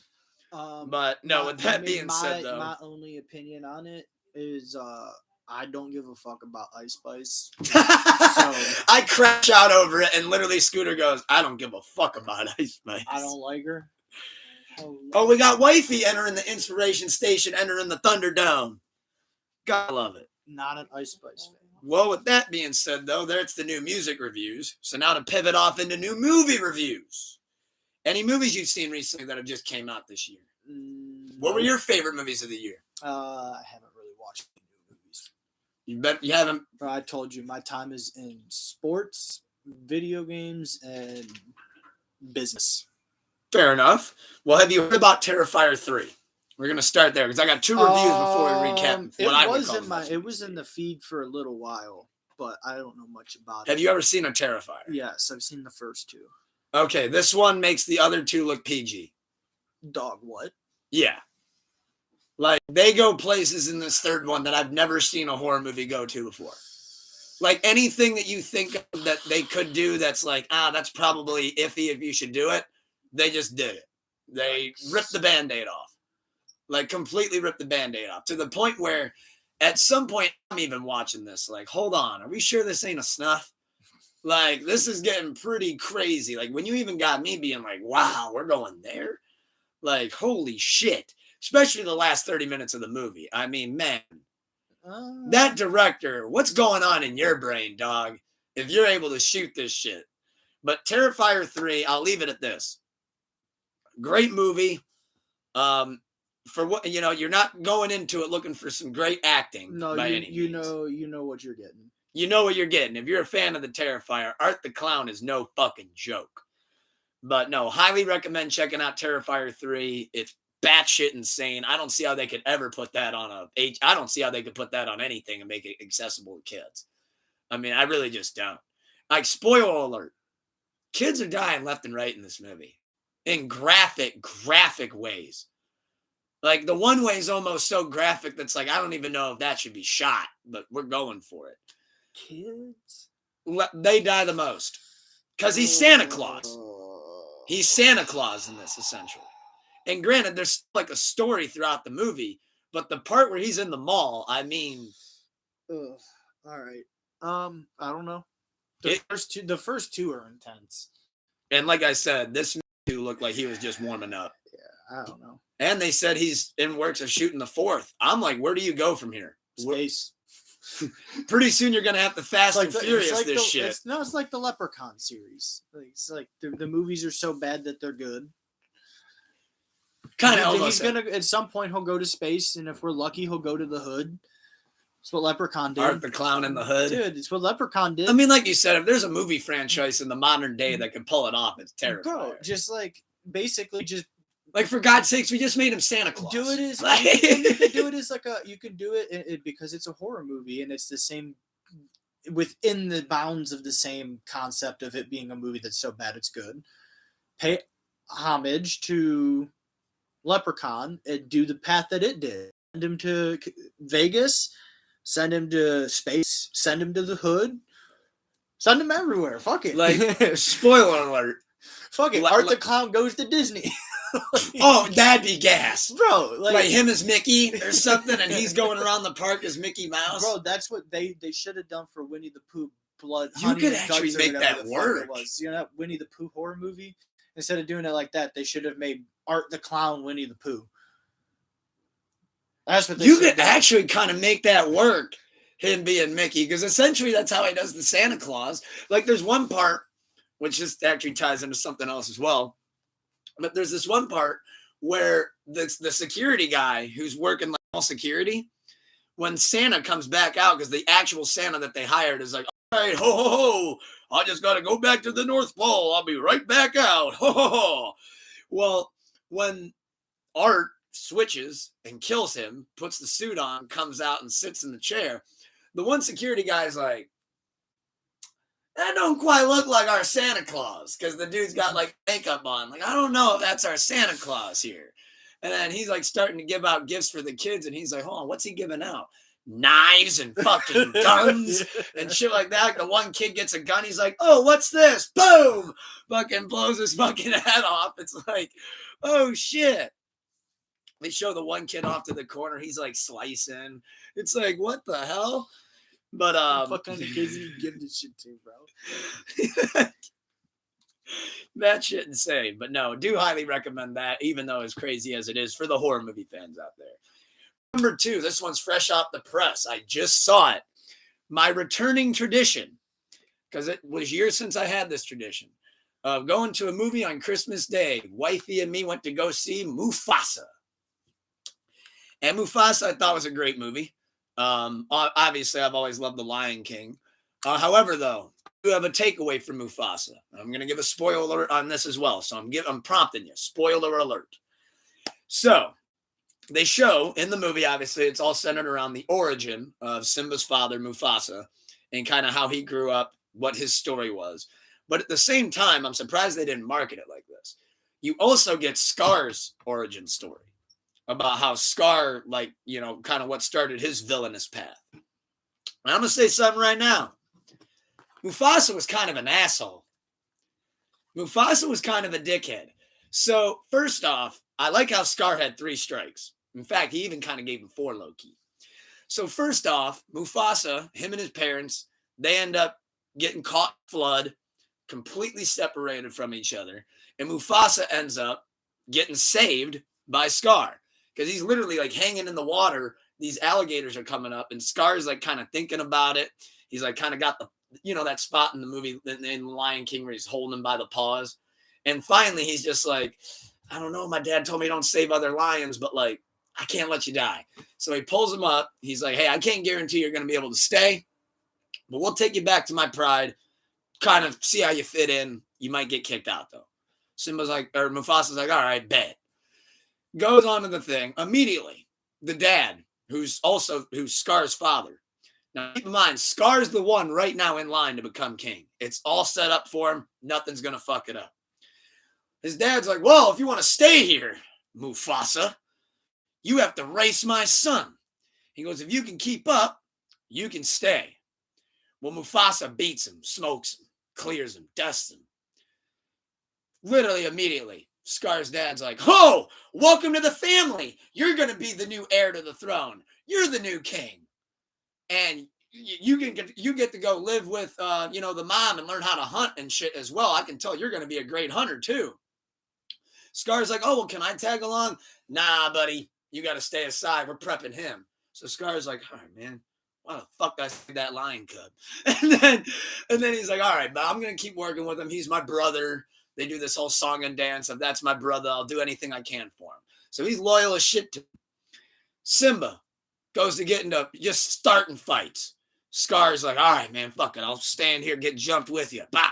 But no, with that being said, though, my only opinion on it is I don't give a fuck about Ice Spice. I crash out over it, and literally Scooter goes, I don't give a fuck about Ice Spice. I don't like her. Oh, we got Wifey entering the Inspiration Station, entering the Thunderdome. Gotta love it. Not an Ice Spice fan. Well, with that being said, though, there's the new music reviews. So now to pivot off into new movie reviews. Any movies you've seen recently that have just came out this year? What were your favorite movies of the year? I haven't really watched any new movies. You bet you haven't. I told you my time is in sports, video games, and business. Fair enough. Well, have you heard about Terrifier 3? We're going to start there because I got 2 reviews before we recap. It was in the feed for a little while, but I don't know much about it. Have you ever seen a Terrifier? Yes, I've seen the first 2. Okay, this one makes the other 2 look PG. Dog, what? Yeah. Like, they go places in this third one that I've never seen a horror movie go to before. Like, anything that you think of that they could do that's like, that's probably iffy if you should do it, they just did it. They ripped the Band-Aid off. Like, completely ripped the Band-Aid off. To the point where, at some point, I'm even watching this. Like, hold on. Are we sure this ain't a snuff? Like, this is getting pretty crazy. Like, when you even got me being like, wow, we're going there? Like, holy shit. Especially the last 30 minutes of the movie. I mean, man. That director, what's going on in your brain, dog? If you're able to shoot this shit. But Terrifier 3, I'll leave it at this. Great movie. For what, you're not going into it looking for some great acting. No, by any you means. know what you're getting. You know what you're getting. If you're a fan of the Terrifier, Art the Clown is no fucking joke. But no, highly recommend checking out Terrifier 3. It's batshit insane. I don't see how they could ever put that on I don't see how they could put that on anything and make it accessible to kids. I mean, I really just don't. Like, spoiler alert. Kids are dying left and right in this movie. In graphic ways. Like, the one way is almost so graphic that's like, I don't even know if that should be shot, but we're going for it. Kids? They die the most. Because he's Santa Claus. He's Santa Claus in this, essentially. And granted, there's like a story throughout the movie, but the part where he's in the mall, I mean... All right. I don't know. The first two are intense. And like I said, this movie looked like he was just warming up. Yeah, I don't know. And they said he's in works of shooting the fourth. I'm like, where do you go from here? Space. Pretty soon you're going to have to Fast and Furious this shit. It's like the Leprechaun series. It's like the movies are so bad that they're good. Kind of almost. He's gonna, at some point, he'll go to space, and if we're lucky, he'll go to the hood. It's what Leprechaun did. Art the Clown in the Hood. Dude, it's what Leprechaun did. I mean, like you said, if there's a movie franchise in the modern day that can pull it off, it's Terrifier. Bro, just like, basically just... Like, for God's sakes, we just made him Santa Claus. Do it as... you can do it as like a... You can do it because it's a horror movie, and it's the same... Within the bounds of the same concept of it being a movie that's so bad it's good. Pay homage to Leprechaun and do the path that it did. Send him to Vegas, send him to space, send him to the hood, send him everywhere. Fuck it. Like, spoiler alert. Fuck it. Art the Clown goes to Disney. Oh, that'd be gas. Bro. Like him as Mickey or something, and he's going around the park as Mickey Mouse. Bro, that's what they should have done for Winnie the Pooh. Blood. You could actually make that work. You know that Winnie the Pooh horror movie? Instead of doing it like that, they should have made Art the Clown Winnie the Pooh. That's what they You could actually kind of make that work. him being Mickey, because essentially that's how he does the Santa Claus. Like there's one part, which just actually ties into something else as well. But there's this one part where the security guy who's working like all security, when Santa comes back out, because the actual Santa that they hired is like, all right, ho, ho, ho, I just got to go back to the North Pole. I'll be right back out. Ho, ho, ho. Well, when Art switches and kills him, puts the suit on, comes out and sits in the chair, the one security guy is like, that don't quite look like our Santa Claus, because the dude's got like makeup on. Like, I don't know if that's our Santa Claus here. And then he's like starting to give out gifts for the kids, and he's like, hold on, what's he giving out? Knives and fucking guns and shit like that. Like the one kid gets a gun, he's like, oh, what's this? Boom! Fucking blows his fucking head off. It's like, oh shit. They show the one kid off to the corner, he's like slicing. It's like, what the hell? But what kind of kids you give this shit to, bro? That shit insane. But no, do highly recommend that, even though as crazy as it is for the horror movie fans out there. Number 2, this one's fresh off the press. I just saw it. My returning tradition, because it was years since I had this tradition, of going to a movie on Christmas Day. Wifey and me went to go see Mufasa. And Mufasa I thought was a great movie. Obviously, I've always loved The Lion King. However, though, I do have a takeaway from Mufasa. I'm going to give a spoiler alert on this as well. So I'm prompting you. Spoiler alert. So they show in the movie, obviously, it's all centered around the origin of Simba's father, Mufasa, and kind of how he grew up, what his story was. But at the same time, I'm surprised they didn't market it like this. You also get Scar's origin story, about how Scar, like, you know, kind of what started his villainous path. And I'm going to say something right now. Mufasa was kind of an asshole. Mufasa was kind of a dickhead. So, first off, I like how Scar had 3 strikes. In fact, he even kind of gave him 4 low-key. So, first off, Mufasa, him and his parents, they end up getting caught in flood, completely separated from each other. And Mufasa ends up getting saved by Scar. Because he's literally like hanging in the water. These alligators are coming up, and Scar's like kind of thinking about it. He's like kind of got the, you know, that spot in the movie in Lion King where he's holding him by the paws. And finally, he's just like, I don't know. My dad told me don't save other lions, but like, I can't let you die. So he pulls him up. He's like, hey, I can't guarantee you're going to be able to stay, but we'll take you back to my pride. Kind of see how you fit in. You might get kicked out though. Mufasa's like, all right, bet. Goes on to the thing. Immediately, the dad, who's Scar's father. Now, keep in mind, Scar's the one right now in line to become king. It's all set up for him. Nothing's going to fuck it up. His dad's like, well, if you want to stay here, Mufasa, you have to race my son. He goes, if you can keep up, you can stay. Well, Mufasa beats him, smokes him, clears him, dusts him. Literally immediately. Scar's dad's like, oh, welcome to the family. You're going to be the new heir to the throne. You're the new king. And you get to go live with, the mom and learn how to hunt and shit as well. I can tell you're going to be a great hunter too. Scar's like, oh, well, can I tag along? Nah, buddy, you got to stay aside. We're prepping him. So Scar's like, all right, man, why the fuck did I say that lion cub? And then he's like, all right, but I'm going to keep working with him. He's my brother. They do this whole song and dance of that's my brother. I'll do anything I can for him. So he's loyal as shit to him. Simba goes to get into just starting fights. Scar's like, all right, man, fuck it. I'll stand here, get jumped with you. Bah!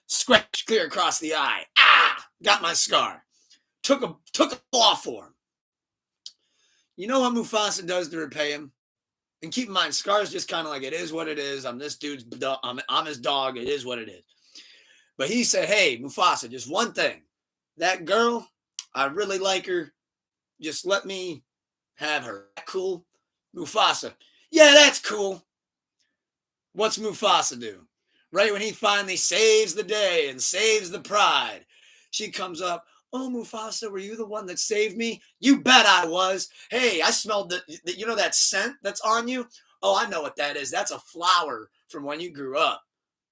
Scratch clear across the eye. Ah! Got my scar. Took a claw for him. You know what Mufasa does to repay him? And keep in mind, Scar's just kind of like, it is what it is. I'm this dude's, I'm his dog. It is what it is. But he said, hey, Mufasa, just one thing. That girl, I really like her. Just let me have her. Cool? Mufasa, yeah, that's cool. What's Mufasa do? Right when he finally saves the day and saves the pride, she comes up, oh, Mufasa, were you the one that saved me? You bet I was. Hey, I smelled that scent that's on you? Oh, I know what that is. That's a flower from when you grew up.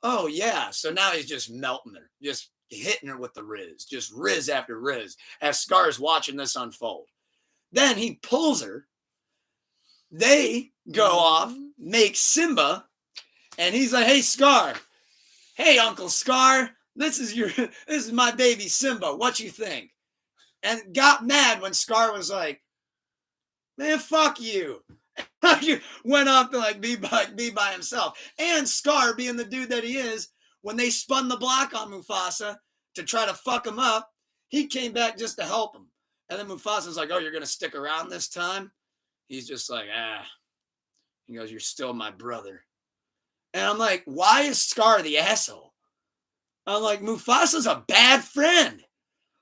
Oh, yeah. So now he's just melting her, just hitting her with the Riz, just Riz after Riz, as Scar's watching this unfold. Then he pulls her. They go off, make Simba, and he's like, "Hey, Scar. Hey, Uncle Scar. This is my baby Simba. What you think?" And got mad when Scar was like, "Man, fuck you." Went off to like be by himself. And Scar, being the dude that he is, when they spun the block on Mufasa to try to fuck him up, he came back just to help him. And then Mufasa's like, "Oh, you're gonna stick around this time?" He's just like, He goes, "You're still my brother." And I'm like, why is Scar the asshole? I'm like, Mufasa's a bad friend.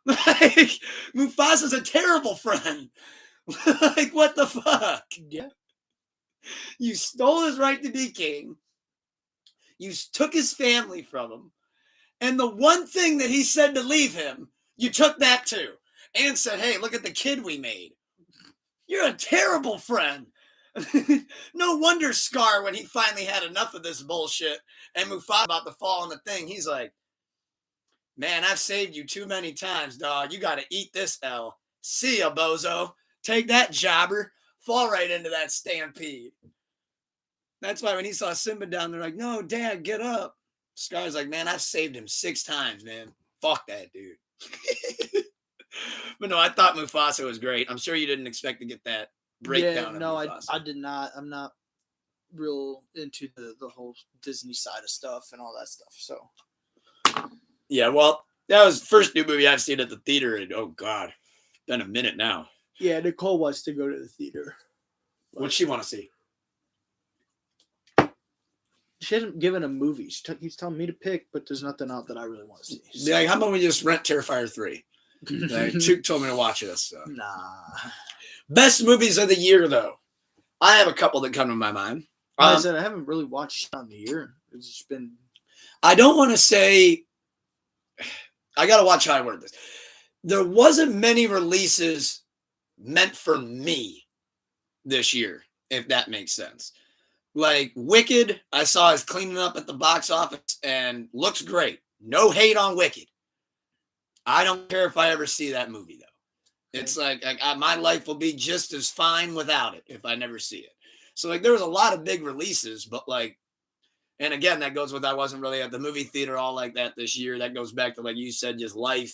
Like, Mufasa's a terrible friend. Like, what the fuck? Yeah. You stole his right to be king. You took his family from him. And the one thing that he said to leave him, you took that too. And said, "Hey, look at the kid we made." You're a terrible friend. No wonder Scar, when he finally had enough of this bullshit and Mufasa about to fall on the thing, he's like, "Man, I've saved you too many times, dog. You got to eat this L. See ya, bozo. Take that, jobber. Fall right into that stampede." That's why when he saw Simba down there, like, "No, Dad, get up." Scar's like, "Man, I've saved him 6 times, man. Fuck that dude." But no, I thought Mufasa was great. I'm sure you didn't expect to get that breakdown. No, of Mufasa. I did not. I'm not real into the whole Disney side of stuff and all that stuff. So yeah, well, that was the first new movie I've seen at the theater, and oh god, been a minute now. Yeah, Nicole wants to go to the theater. What's she want to see? She hasn't given a movie. She keeps telling me to pick, but there's nothing out that I really want to see. So. Like, how about we just rent Terrifier 3? Chuck told me to watch this. So. Nah. Best movies of the year, though. I have a couple that come to my mind. I said I haven't really watched on the year. It's just been. I don't want to say. I got to watch how I word this. There wasn't many releases meant for me this year, if that makes sense. Like Wicked, I saw is cleaning up at the box office and looks great. No hate on Wicked. I don't care if I ever see that movie, though. It's like my life will be just as fine without it if I never see it. So like there was a lot of big releases, but like, and again, that goes with I wasn't really at the movie theater all like that this year. That goes back to, like you said, just life.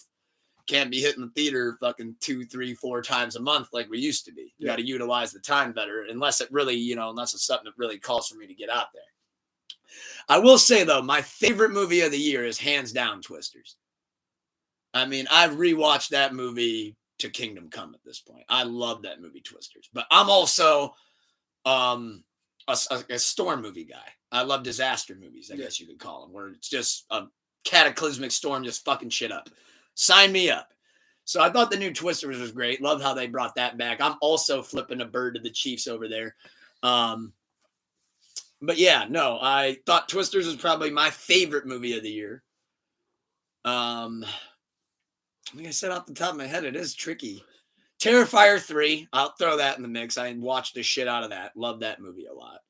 Can't be hitting the theater fucking 2, 3, 4 times a month like we used to be. You got to utilize the time better, unless it really, unless it's something that really calls for me to get out there. I will say, though, my favorite movie of the year is hands down Twisters. I mean, I've rewatched that movie to Kingdom Come at this point. I love that movie, Twisters. But I'm also a storm movie guy. I love disaster movies, I guess you could call them, where it's just a cataclysmic storm just fucking shit up. Sign me up. So I thought the new Twisters was great. Love how they brought that back. I'm also flipping a bird to the Chiefs over there. But yeah, no, I thought Twisters was probably my favorite movie of the year. Like I said off the top of my head, it is tricky. Terrifier 3, I'll throw that in the mix. I watched the shit out of that. Love that movie a lot.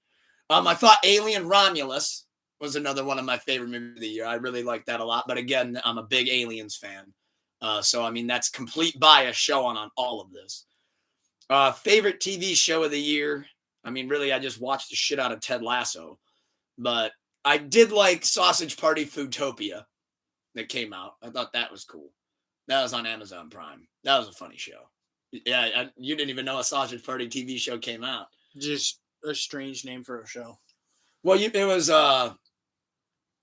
I thought Alien Romulus was another one of my favorite movies of the year. I really like that a lot. But again, I'm a big Aliens fan. So, I mean, that's complete bias showing on all of this. Favorite TV show of the year. I mean, really, I just watched the shit out of Ted Lasso. But I did like Sausage Party Foodtopia that came out. I thought that was cool. That was on Amazon Prime. That was a funny show. Yeah, you didn't even know a Sausage Party TV show came out. Just a strange name for a show. Well, it was,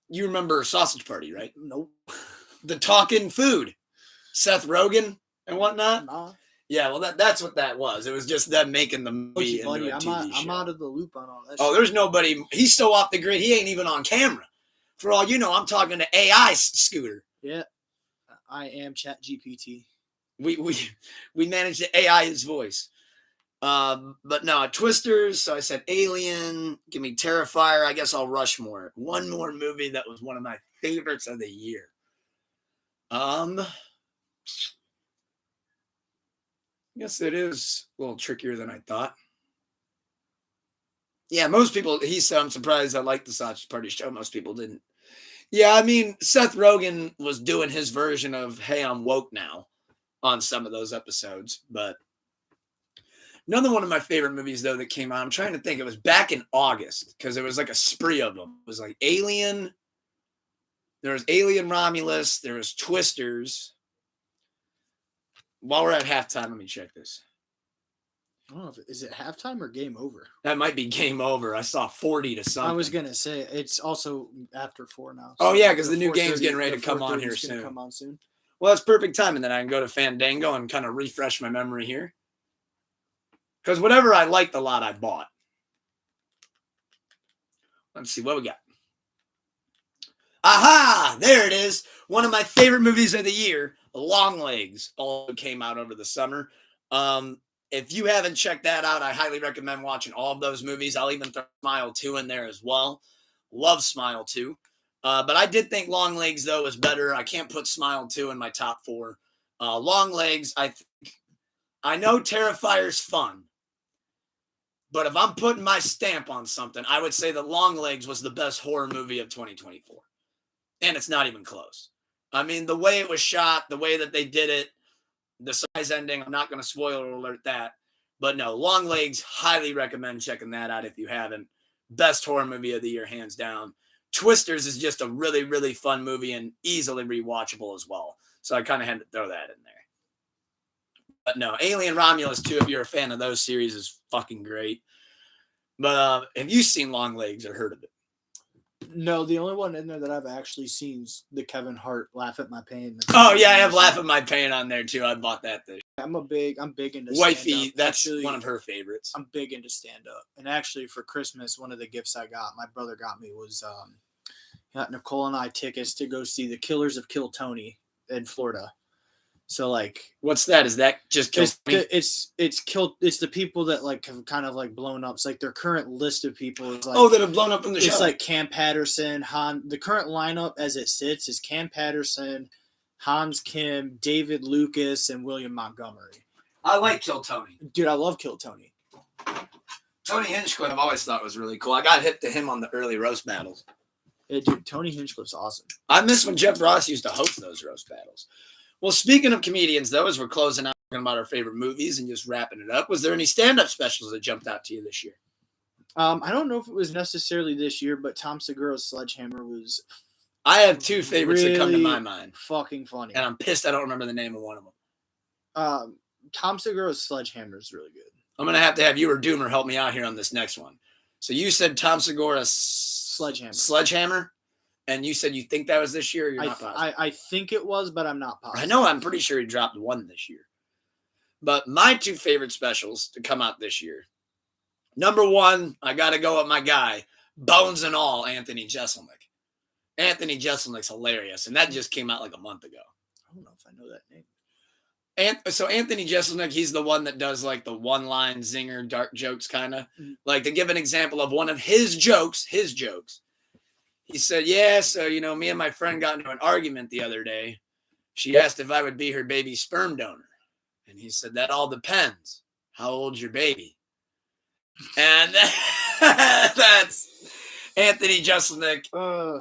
you remember Sausage Party, right? Nope. The talking food. Seth Rogen and whatnot. Nah. Yeah, well, that's what that was. It was just them making the movie into a TV show. I'm out of the loop on all that shit. There's nobody. He's so off the grid, he ain't even on camera. For all you know, I'm talking to AI Scooter. Yeah, I am ChatGPT. We managed to AI his voice. But no, Twisters. So I said Alien. Give me Terrifier. I guess I'll Rushmore. One more movie that was one of my favorites of the year. I guess it is a little trickier than I thought. Yeah, most people, he said, I'm surprised I liked the Sausage Party show. Most people didn't. Yeah, I mean, Seth Rogen was doing his version of, hey, I'm woke now on some of those episodes. But Another one of my favorite movies, though, that came out, I'm trying to think. It was back in August because it was like a spree of them. It was like Alien. There was Alien Romulus. There was Twisters. While we're at halftime, let me check this. I don't know is it halftime or game over? That might be game over. I saw 40 to something. I was gonna say it's also after 4 now. So yeah, because the new game's getting ready to come on here soon. Come on soon. Well, that's perfect timing. Then I can go to Fandango and kind of refresh my memory here. Because whatever I liked a lot, I bought. Let's see what we got. Aha! There it is. One of my favorite movies of the year, Longlegs, also came out over the summer. If you haven't checked that out, I highly recommend watching all of those movies. I'll even throw Smile 2 in there as well. Love Smile 2. But I did think Longlegs, though, was better. I can't put Smile 2 in my top 4. Longlegs, I know Terrifier's fun. But if I'm putting my stamp on something, I would say that Longlegs was the best horror movie of 2024. And it's not even close. I mean, the way it was shot, the way that they did it, the surprise ending, I'm not going to spoiler alert that. But no, Longlegs, highly recommend checking that out if you haven't. Best horror movie of the year, hands down. Twisters is just a really, really fun movie and easily rewatchable as well. So I kind of had to throw that in there. But no, Alien Romulus 2, if you're a fan of those series, is fucking great. But have you seen Longlegs or heard of it? No, the only one in there that I've actually seen is the Kevin Hart Laugh at My Pain. Oh yeah, I have Laugh at My Pain on there too. I bought that thing. I'm big into Wifey, that's actually, one of her favorites. I'm big into stand-up. And actually for Christmas, one of the gifts I got, my brother got me was got Nicole and I tickets to go see the Killers of Kill Tony in Florida. So like, what's that? Is that just Kill Tony? It's the people that like have kind of like blown up. It's like their current list of people is like that have blown up in the show. It's like Cam Patterson, the current lineup as it sits is Cam Patterson, Hans Kim, David Lucas, and William Montgomery. I like Kill Tony. Dude, I love Kill Tony. Tony Hinchcliffe I've always thought was really cool. I got hip to him on the early roast battles. Yeah, dude, Tony Hinchcliffe's awesome. I miss when Jeff Ross used to host those roast battles. Well, speaking of comedians, though, as we're closing out talking about our favorite movies and just wrapping it up, was there any stand-up specials that jumped out to you this year? I don't know if it was necessarily this year, but Tom Segura's Sledgehammer was. I have two favorites that come to my mind. Fucking funny. And I'm pissed I don't remember the name of one of them. Tom Segura's Sledgehammer is really good. I'm going to have you or Doomer help me out here on this next one. So you said Tom Segura's Sledgehammer? And you said you think that was this year or you're not positive? I think it was, but I'm not positive. I know I'm pretty sure he dropped one this year. But my two favorite specials to come out this year. Number one, I got to go with my guy, Bones and All, Anthony Jeselnik. Anthony Jeselnik's hilarious, and that just came out like a month ago. I don't know if I know that name. And so Anthony Jeselnik, he's the one that does like the one-line zinger, dark jokes kind of. Mm-hmm. Like to give an example of one of his jokes. He said, yeah, so, me and my friend got into an argument the other day. She asked if I would be her baby's sperm donor. And he said, that all depends. How old's your baby? And that's Anthony Jeselnik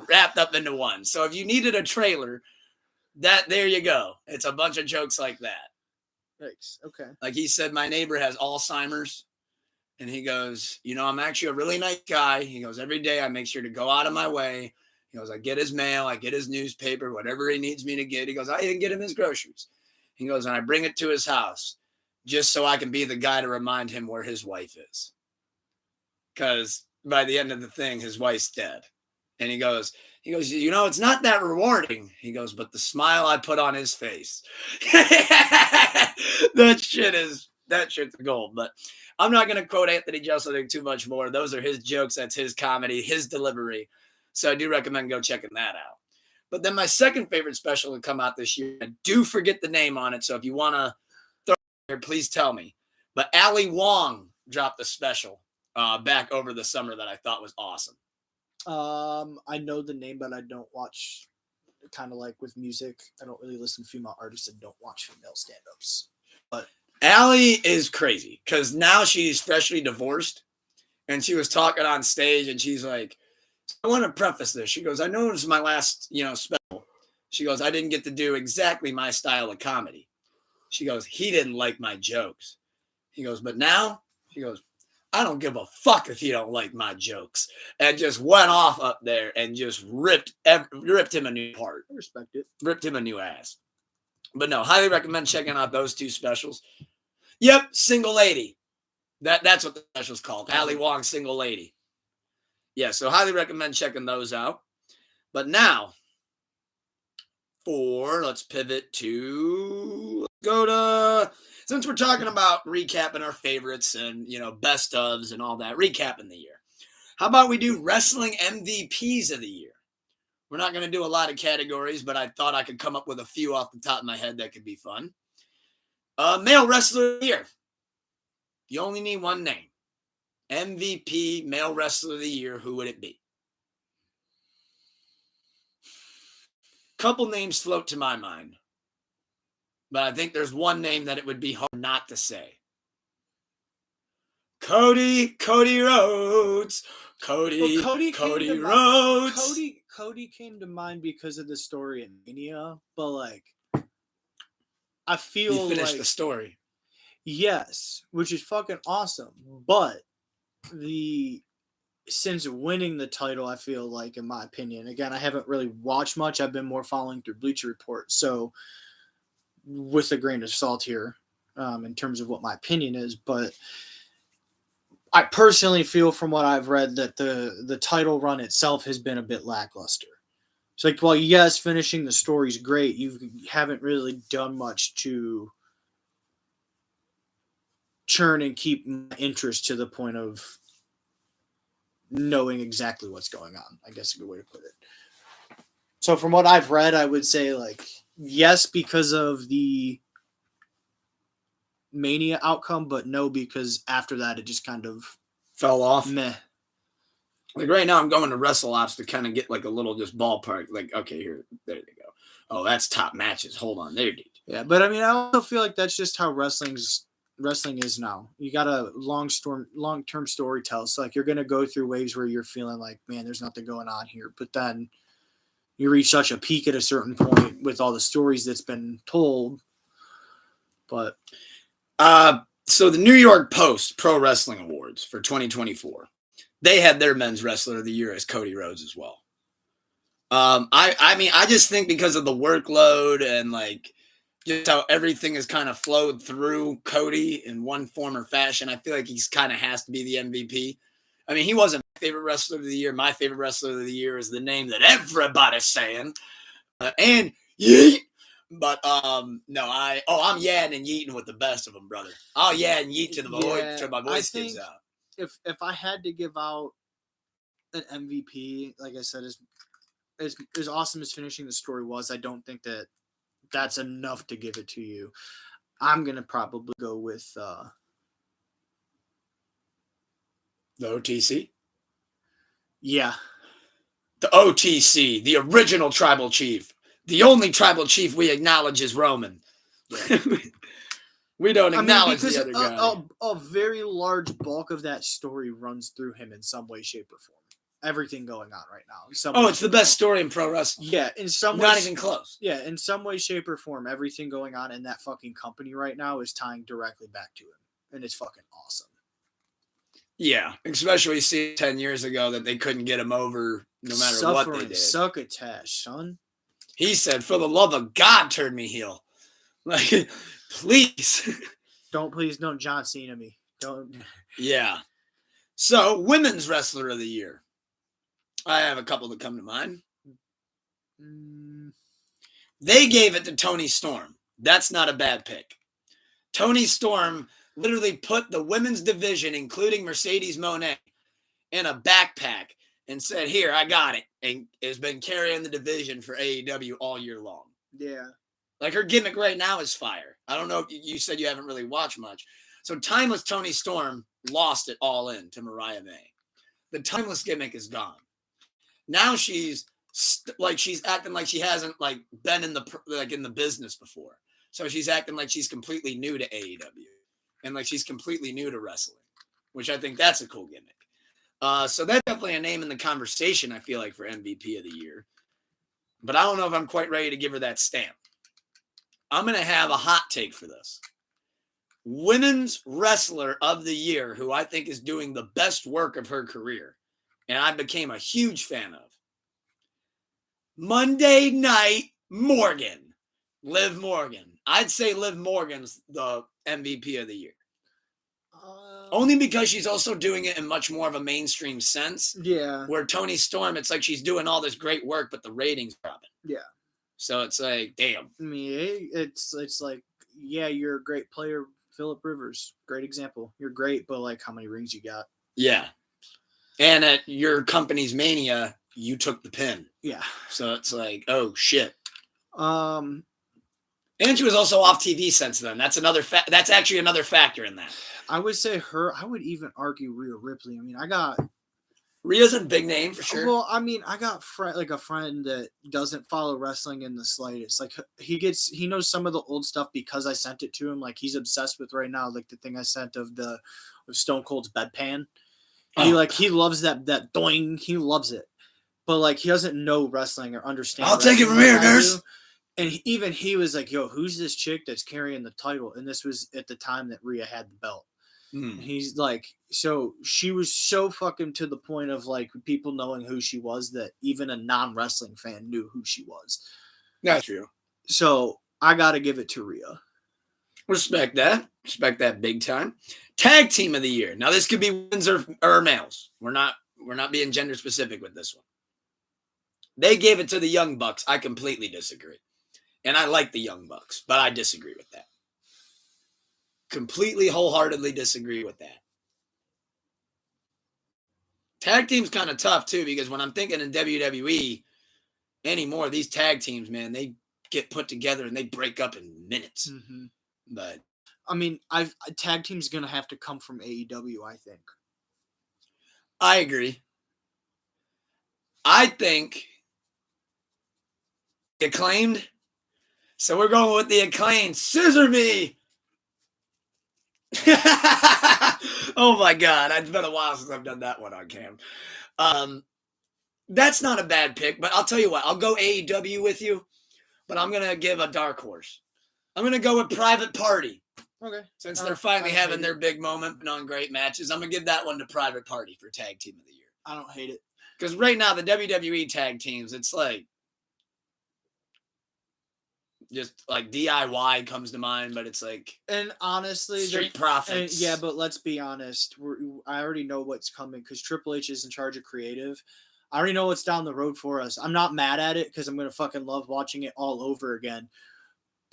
wrapped up into one. So if you needed a trailer, there you go. It's a bunch of jokes like that. Thanks. Okay. Like he said, my neighbor has Alzheimer's. And he goes, I'm actually a really nice guy. He goes, every day I make sure to go out of my way. He goes, I get his mail, I get his newspaper, whatever he needs me to get. He goes, I even get him his groceries. He goes, and I bring it to his house just so I can be the guy to remind him where his wife is. Because by the end of the thing, his wife's dead. And he goes, it's not that rewarding. He goes, but the smile I put on his face. That shit's gold. But I'm not going to quote Anthony Jeselnik too much more. Those are his jokes. That's his comedy, his delivery. So I do recommend go checking that out. But then my second favorite special to come out this year, I do forget the name on it. So if you want to throw it here, please tell me. But Ali Wong dropped a special back over the summer that I thought was awesome. I know the name, but I don't watch, kind of like with music. I don't really listen to female artists and don't watch female stand-ups. But Allie is crazy because now she's freshly divorced and she was talking on stage and she's like, I want to preface this. She goes, I know it was my last, special. She goes, I didn't get to do exactly my style of comedy. She goes, he didn't like my jokes. He goes, but now, he goes, I don't give a fuck if you don't like my jokes. And just went off up there and just ripped him a new part. I respect it. Ripped him a new ass. But no, highly recommend checking out those two specials. Yep, Single Lady. That's what the special's called. Ali Wong, Single Lady. Yeah, so highly recommend checking those out. But now, let's pivot to, since we're talking about recapping our favorites and, best ofs and all that, recapping the year. How about we do wrestling MVPs of the year? We're not going to do a lot of categories, but I thought I could come up with a few off the top of my head that could be fun. Male wrestler of the year. You only need one name. MVP, male wrestler of the year, who would it be? Couple names float to my mind. But I think there's one name that it would be hard not to say. Cody Rhodes. Cody Rhodes. Cody came to mind because of the story in Mania, but I feel he finished the story. Yes, which is fucking awesome. But since winning the title, I feel like, in my opinion, again, I haven't really watched much. I've been more following through Bleacher Report, so with a grain of salt here, in terms of what my opinion is, but I personally feel from what I've read that the title run itself has been a bit lackluster. It's while yes, finishing the story's great, you haven't really done much to churn and keep my interest to the point of knowing exactly what's going on, I guess a good way to put it. So from what I've read, I would say yes, because of the Mania outcome, but no, because after that it just kind of fell off. Meh. Right now I'm going to WrestleOps to kind of get a little just ballpark. Okay, there they go. Oh, that's top matches. Hold on there, dude. Yeah, but I also feel like that's just how wrestling is now. You got a long-term story tell. So you're going to go through waves where you're feeling man, there's nothing going on here. But then you reach such a peak at a certain point with all the stories that's been told. But so the New York Post Pro Wrestling Awards for 2024, they had their men's wrestler of the year as Cody Rhodes as well. I just think because of the workload and just how everything has kind of flowed through Cody in one form or fashion, I feel like he's kind of has to be the MVP. He wasn't my favorite wrestler of the year. My favorite wrestler of the year is the name that everybody's saying. And Yeet. But I'm yadding and yeeting with the best of them, brother. I'll yad and yeet to my voice gives out. If I had to give out an MVP, like I said, as awesome as finishing the story was, I don't think that's enough to give it to you. I'm gonna probably go with the OTC. Yeah, the OTC, the original tribal chief, the only tribal chief we acknowledge is Roman. Yeah. We don't acknowledge the other guy. A very large bulk of that story runs through him in some way, shape, or form. Everything going on right now. It's the best story in pro wrestling. Yeah, in some not even close. Yeah, in some way, shape, or form, everything going on in that fucking company right now is tying directly back to him, and it's fucking awesome. Yeah, especially seeing 10 years ago that they couldn't get him over no matter what they did. Succotash, son. He said, "For the love of God, turn me heel." Please. Don't John Cena me. Don't. Yeah. So, women's wrestler of the year. I have a couple that come to mind. They gave it to Toni Storm. That's not a bad pick. Toni Storm literally put the women's division, including Mercedes Moné, in a backpack and said, "Here, I got it," and has been carrying the division for AEW all year long. Yeah. Her gimmick right now is fire. I don't know if you said you haven't really watched much. So Timeless Toni Storm lost it all in to Mariah May. The Timeless gimmick is gone. Now she's acting like she hasn't been in the business before. So she's acting like she's completely new to AEW and she's completely new to wrestling, which I think that's a cool gimmick. So that's definitely a name in the conversation, I feel like, for MVP of the year. But I don't know if I'm quite ready to give her that stamp. I'm going to have a hot take for this. women's wrestler of the year, who I think is doing the best work of her career, and I became a huge fan of. Monday Night Morgan. Liv Morgan. I'd say Liv Morgan's the MVP of the year. Only because she's also doing it in much more of a mainstream sense. Yeah. Where Toni Storm, it's like she's doing all this great work, but the ratings dropping. Yeah. So it's like, damn. I mean, it's like, yeah, you're a great player, Phillip Rivers. Great example. You're great, but like, how many rings you got? Yeah. And at your company's Mania, you took the pin. Yeah. So it's like, oh shit. And she was also off TV since then. That's that's actually another factor in that. I would say her. I would even argue Rhea Ripley. I mean, Rhea's a big name for sure. Well, I mean, I got a friend that doesn't follow wrestling in the slightest. Like he knows some of the old stuff because I sent it to him. Like he's obsessed with right now, like the thing I sent of Stone Cold's bedpan. He loves that doing. He loves it, but like he doesn't know wrestling or understand. I'll take it from here, nurse. And even he was like, "Yo, who's this chick that's carrying the title?" And this was at the time that Rhea had the belt. He's like, so she was so fucking to the point of like people knowing who she was that even a non-wrestling fan knew who she was. That's true. So I got to give it to Rhea. Respect that. Respect that big time. Tag team of the year. Now this could be women's or males. We're not being gender specific with this one. They gave it to the Young Bucks. I completely disagree. And I like the Young Bucks, but I disagree with that. Completely, wholeheartedly disagree with that. Tag team's kind of tough, too, because when I'm thinking in WWE anymore, these tag teams, man, they get put together and they break up in minutes. Mm-hmm. But, I mean, tag team's going to have to come from AEW, I think. I agree. I think Acclaimed. So we're going with the Acclaimed. Scissor me! Oh my god, it's been a while since I've done that one on cam. That's not a bad pick, but I'll tell you what, I'll go AEW with you, but I'm gonna give a dark horse. I'm gonna go with Private Party. Okay. Since they're finally having their big moment and on great matches, I'm gonna give that one to Private Party for tag team of the year. I don't hate it. Because right now the WWE tag teams, it's like just like DIY comes to mind, but it's like, and honestly, Street Profits. Yeah, but let's be honest. I already know what's coming because Triple H is in charge of creative. I already know what's down the road for us. I'm not mad at it because I'm going to fucking love watching it all over again.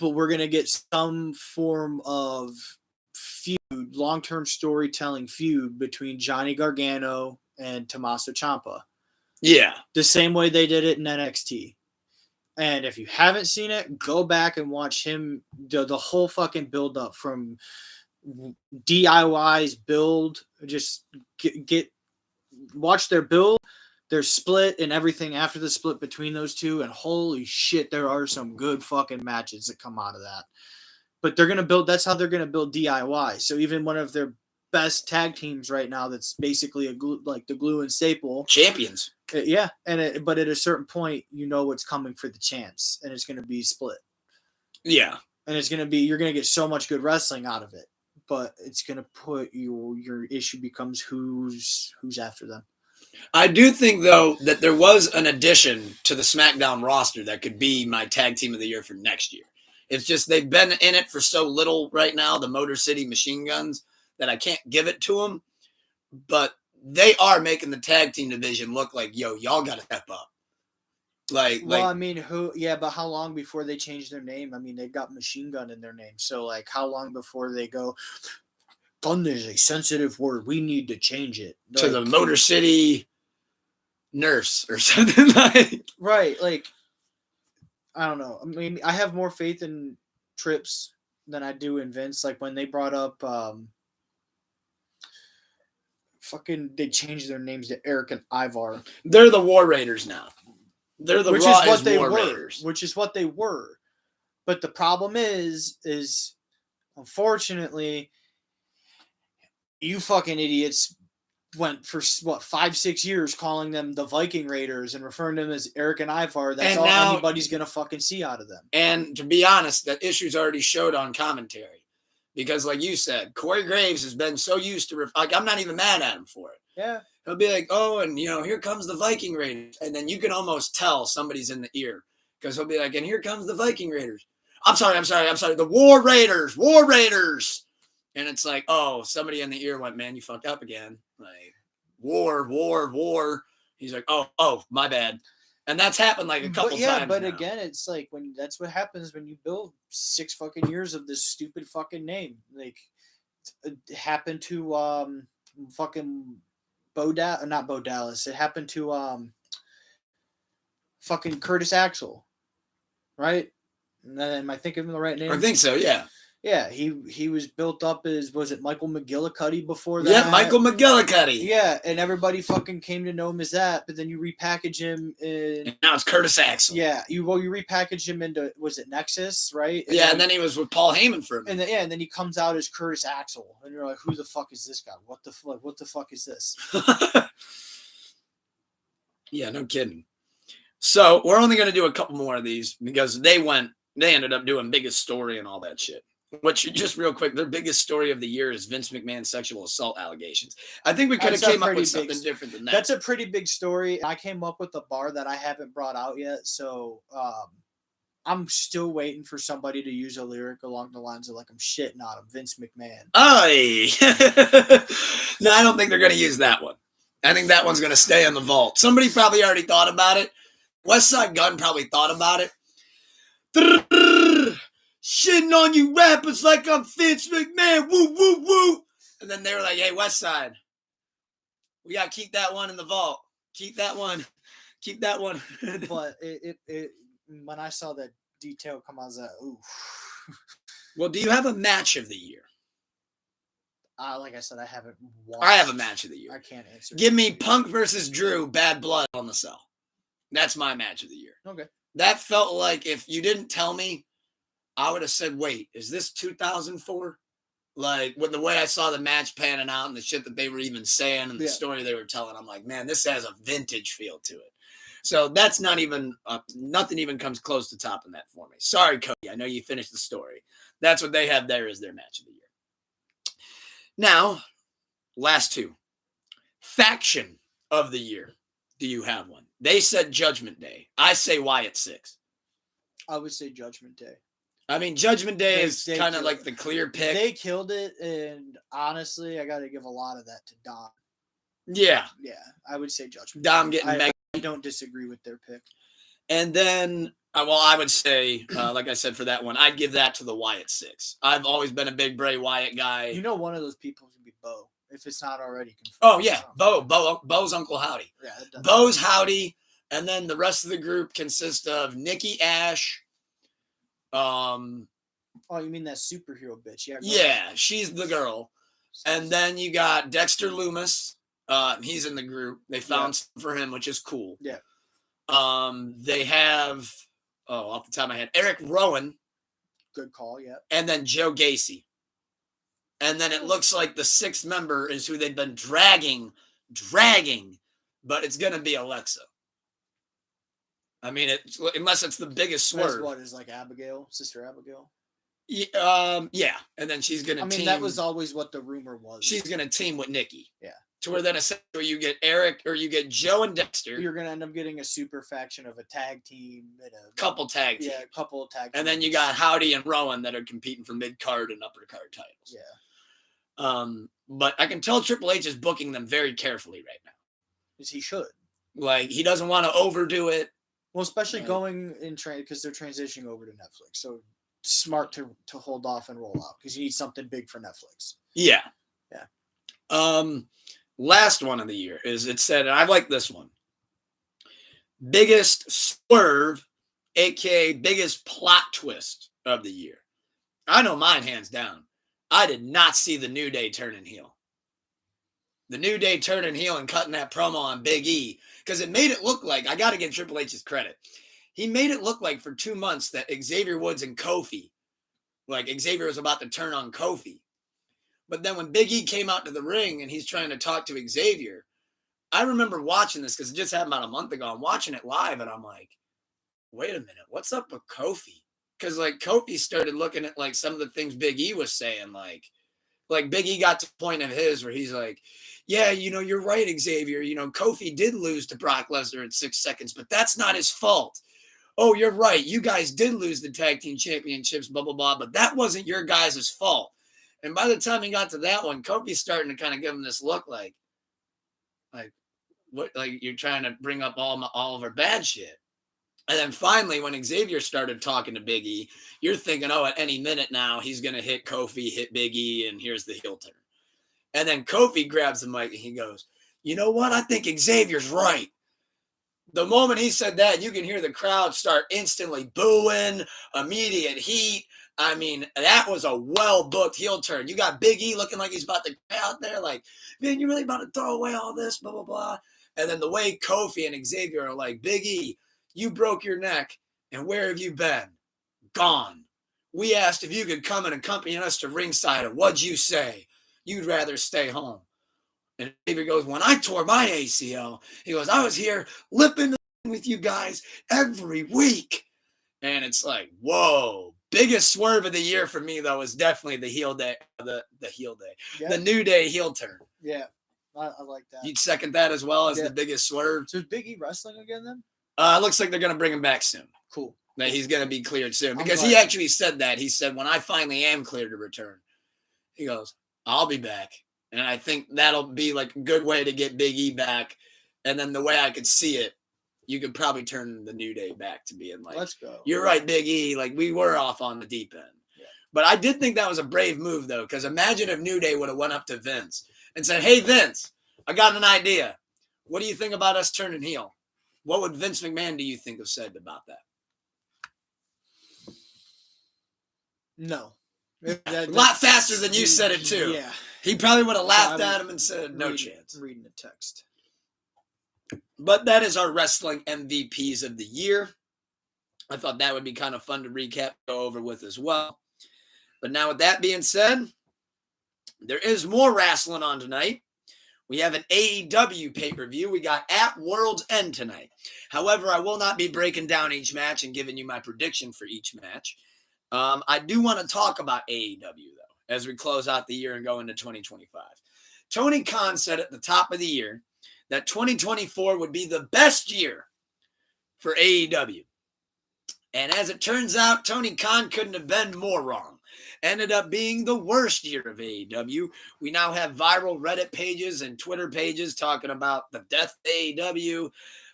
But we're going to get some form of feud, long-term storytelling feud between Johnny Gargano and Tommaso Ciampa. Yeah. The same way they did it in NXT. And if you haven't seen it, go back and watch him, the whole fucking build up from DIY's build. Just watch their build, their split, and everything after the split between those two. And holy shit, there are some good fucking matches that come out of that. But they're going to build, that's how they're going to build DIY. So even one of their best tag teams right now that's basically like the glue and staple. Champions. Yeah, but at a certain point, you know what's coming for the chance, and it's going to be split. Yeah, and it's going to be, you're going to get so much good wrestling out of it, but it's going to put your issue becomes who's after them. I do think though that there was an addition to the SmackDown roster that could be my tag team of the year for next year. It's just they've been in it for so little right now, the Motor City Machine Guns, that I can't give it to them, but they are making the tag team division look like, yo, y'all got to step up. I mean, but how long before they change their name? I mean, they've got Machine Gun in their name. So, like, how long before they go, gun is a sensitive word. We need to change it. To the Motor City Nurse or something like. Right. Like, I don't know. I mean, I have more faith in Trips than I do in Vince. Like, when they brought up, they changed their names to Eric and Ivar. They're the War Raiders now. They're the Which Raw is what they War were. Raiders. Which is what they were. But the problem is unfortunately, you fucking idiots went for 5-6 years calling them the Viking Raiders and referring to them as Eric and Ivar. That's all anybody's gonna fucking see out of them. And to be honest, that issue's already showed on commentary. Because like you said, Corey Graves has been so used to, like, I'm not even mad at him for it. Yeah. He'll be like, oh, and here comes the Viking Raiders. And then you can almost tell somebody's in the ear. Because he'll be like, and here comes the Viking Raiders. I'm sorry. The War Raiders. And it's like, oh, somebody in the ear went, man, you fucked up again. Like, war. He's like, oh, my bad. And that's happened like a couple times. But now. Again, it's like that's what happens when you build 6 fucking years of this stupid fucking name. Like, it happened to fucking not Bo Dallas. It happened to fucking Curtis Axel, right? Am I thinking of the right name? I think so, yeah. Yeah, he was built up as, was it Michael McGillicuddy before that? Yeah, Michael McGillicuddy. Yeah, and everybody fucking came to know him as that, but then you repackage him in... And now it's Curtis Axel. Yeah, you repackage him into, was it Nexus, right? And then he was with Paul Heyman for a minute. And then he comes out as Curtis Axel, and you're like, who the fuck is this guy? What the fuck is this? Yeah, no kidding. So we're only going to do a couple more of these because they ended up doing biggest story and all that shit. Which, just real quick, their biggest story of the year is Vince McMahon's sexual assault allegations. I think we could have came up with something different than that. That's a pretty big story. I came up with a bar that I haven't brought out yet, so I'm still waiting for somebody to use a lyric along the lines of, like, I'm shitting on him, Vince McMahon. No, I don't think they're going to use that one. I think that one's going to stay in the vault. Somebody probably already thought about it. West Side Gun probably thought about it. Shitting on you rappers like I'm Vince McMahon, woo. And then they were like, hey, West Side, we got to keep that one in the vault. Keep that one. But it when I saw that detail come out, I was like, ooh. Well, do you have a match of the year? Like I said, I haven't watched. I have a match of the year. I can't answer. Give me Punk versus Drew, Bad Blood on the Cell. That's my match of the year. Okay. That felt like, if you didn't tell me, I would have said, wait, is this 2004? Like, with the way I saw the match panning out and the shit that they were even saying and the story they were telling, I'm like, man, this has a vintage feel to it. So that's not even, nothing even comes close to topping that for me. Sorry, Cody. I know you finished the story. That's what they have there as their match of the year. Now, last two. Faction of the year. Do you have one? They said Judgment Day. I say Wyatt 6. I would say Judgment Day. I mean, Judgment Day is kind of like the clear pick. They killed it, and honestly, I got to give a lot of that to Dom. Yeah. Yeah, I would say Judgment Dom Day. getting I don't disagree with their pick. And then, I would say, like I said for that one, I'd give that to the Wyatt 6. I've always been a big Bray Wyatt guy. One of those people is going to be Bo, if it's not already confirmed. Oh, yeah, Bo's Uncle Howdy. Yeah, Bo's Howdy, and then the rest of the group consists of Nikki Ash. Oh, you mean that superhero bitch? Yeah, she's the girl. And then you got Dexter Loomis. He's in the group. They found something for him, which is cool. Yeah. They have, off the top of my head, Eric Rowan. Good call, yeah. And then Joe Gacy. And then it looks like the 6th member is who they've been dragging, but it's going to be Alexa. I mean, unless it's the biggest swerve. That's what is like Abigail, Sister Abigail. Yeah, and then she's gonna. Team, that was always what the rumor was. She's gonna team with Nikki. Yeah. To where then essentially you get Eric or you get Joe and Dexter. You're gonna end up getting a super faction of a tag team and a couple tag teams. Yeah, a couple of tag teams. And then you got Howdy and Rowan that are competing for mid card and upper card titles. Yeah. But I can tell Triple H is booking them very carefully right now. Because he should. Like, he doesn't want to overdo it. Well, especially going in because they're transitioning over to Netflix. So smart to hold off and roll out because you need something big for Netflix. Yeah. Yeah. Last one of the year is, it said, and I like this one. Biggest swerve, aka biggest plot twist of the year. I know mine hands down. I did not see the New Day turning heel. The New Day turning heel and cutting that promo on Big E. Because it made it look like, I got to give Triple H's credit. He made it look like for 2 months that Xavier Woods and Kofi, like Xavier was about to turn on Kofi. But then when Big E came out to the ring and he's trying to talk to Xavier, I remember watching this because it just happened about a month ago. I'm watching it live and I'm like, wait a minute, what's up with Kofi? because like Kofi started looking at like some of the things Big E was saying, like Big E got to the point of his where he's like, yeah, you're right, Xavier. Kofi did lose to Brock Lesnar in 6 seconds, but that's not his fault. Oh, you're right. You guys did lose the tag team championships, blah, blah, blah, but that wasn't your guys' fault. And by the time he got to that one, Kofi's starting to kind of give him this look like what, like you're trying to bring up all of our bad shit. And then finally, when Xavier started talking to Big E, you're thinking, oh, at any minute now, he's going to hit Kofi, hit Big E, and here's the heel turn. And then Kofi grabs the mic and he goes, you know what? I think Xavier's right. The moment he said that, you can hear the crowd start instantly booing, immediate heat. I mean, that was a well-booked heel turn. You got Big E looking like he's about to get out there like, man, you really about to throw away all this, blah, blah, blah. And then the way Kofi and Xavier are like, Big E, you broke your neck, and where have you been? Gone. We asked if you could come and accompany us to ringside, and what'd you say? You'd rather stay home. And Xavier goes, when I tore my ACL, he goes, I was here lipping with you guys every week. And it's like, whoa. Biggest swerve of the year for me, though, is definitely the heel day, the heel day, yeah. The New Day heel turn. Yeah, I like that. You'd second that as well as the biggest swerve. So is Big E wrestling again then? Looks like they're going to bring him back soon. Cool. That he's going to be cleared soon. Because he actually said that. He said, when I finally am cleared to return, he goes, I'll be back. And I think that'll be like a good way to get Big E back. And then the way I could see it, you could probably turn the New Day back to being like, let's go. You're right, Big E. Like, we were off on the deep end. Yeah. But I did think that was a brave move, though, because imagine if New Day would have went up to Vince and said, hey, Vince, I got an idea. What do you think about us turning heel? What would Vince McMahon, do you think, have said about that? No. A lot faster than you said it, too. Yeah. He probably would have laughed at him and said, no chance. Reading the text. But that is our wrestling MVPs of the year. I thought that would be kind of fun to recap, go over with as well. But now with that being said, there is more wrestling on tonight. We have an AEW pay-per-view. We got At World's End tonight. However, I will not be breaking down each match and giving you my prediction for each match. I do want to talk about AEW, though, as we close out the year and go into 2025. Tony Khan said at the top of the year that 2024 would be the best year for AEW. And as it turns out, Tony Khan couldn't have been more wrong. Ended up being the worst year of AEW. We now have viral Reddit pages and Twitter pages talking about the death of AEW,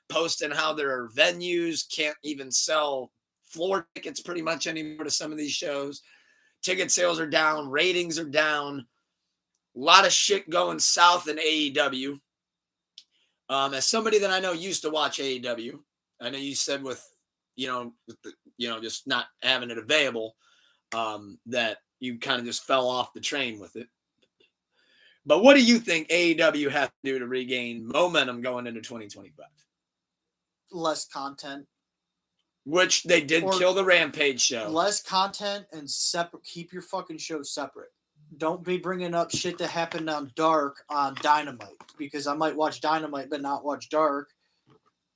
posting how their venues can't even sell floor tickets pretty much anymore to some of these shows. Ticket sales are down. Ratings are down. A lot of shit going south in AEW. As somebody that I know used to watch AEW, I know you said with just not having it available, that you kind of just fell off the train with it. But what do you think AEW has to do to regain momentum going into 2025? Less content. Which they did kill the Rampage show. Less content and separate. Keep your fucking show separate. Don't be bringing up shit that happened on Dark on Dynamite, because I might watch Dynamite but not watch Dark,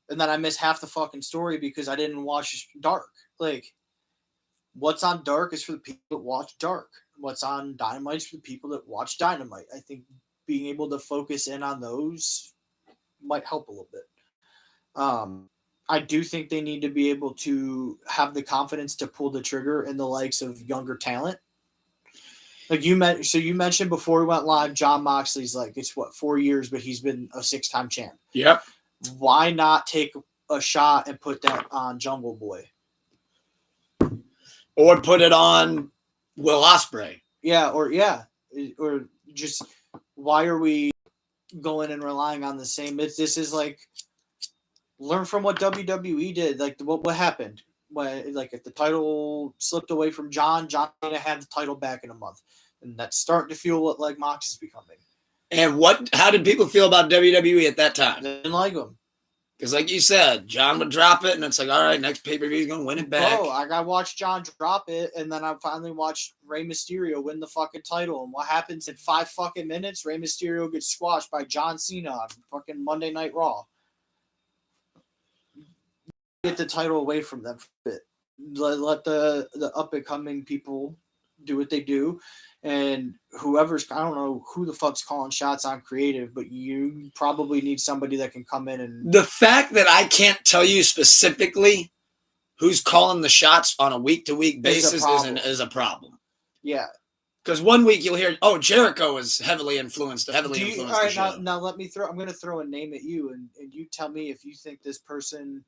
and then I miss half the fucking story because I didn't watch Dark. Like, what's on Dark is for the people that watch Dark. What's on Dynamite is for the people that watch Dynamite. I think being able to focus in on those might help a little bit. I do think they need to be able to have the confidence to pull the trigger in the likes of younger talent. Like you mentioned before we went live, Jon Moxley's like, it's 4 years, but he's been a 6-time champ. Yep. Why not take a shot and put that on Jungle Boy? Or put it on Will Ospreay. Yeah, or just why are we going and relying on the same? This is like, learn from what WWE did. Like what happened when, like, if the title slipped away from John gonna have the title back in a month, and that's starting to feel like Mox is becoming. And how did people feel about WWE at that time? They didn't like him. Because like you said, John would drop it, and it's like, all right, next pay-per-view is going to win it back. Oh, I watched John drop it, and then I finally watched Rey Mysterio win the fucking title. And what happens in 5 fucking minutes? Rey Mysterio gets squashed by John Cena on fucking Monday Night Raw. Get the title away from them for a bit. let the up and coming people do what they do, and whoever's, I don't know who the fuck's calling shots on creative, but you probably need somebody that can come in and. The fact that I can't tell you specifically who's calling the shots on a week-to-week basis is a problem. Yeah. Because one week you'll hear, oh, Jericho is heavily influenced. All right, now let me throw. I'm going to throw a name at you, and you tell me if you think this person.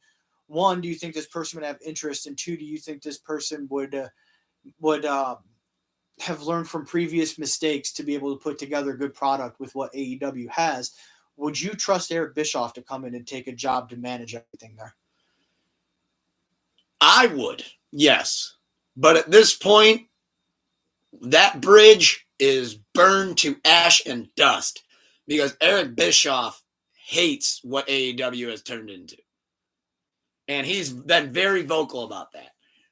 One, do you think this person would have interest? And two, do you think this person would have learned from previous mistakes to be able to put together a good product with what AEW has? Would you trust Eric Bischoff to come in and take a job to manage everything there? I would, yes. But at this point, that bridge is burned to ash and dust because Eric Bischoff hates what AEW has turned into. And he's been very vocal about that.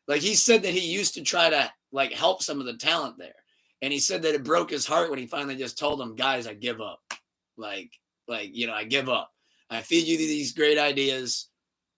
Like, he said that he used to try to, like, help some of the talent there. And he said that it broke his heart when he finally just told them, guys, I give up. I give up. I feed you these great ideas.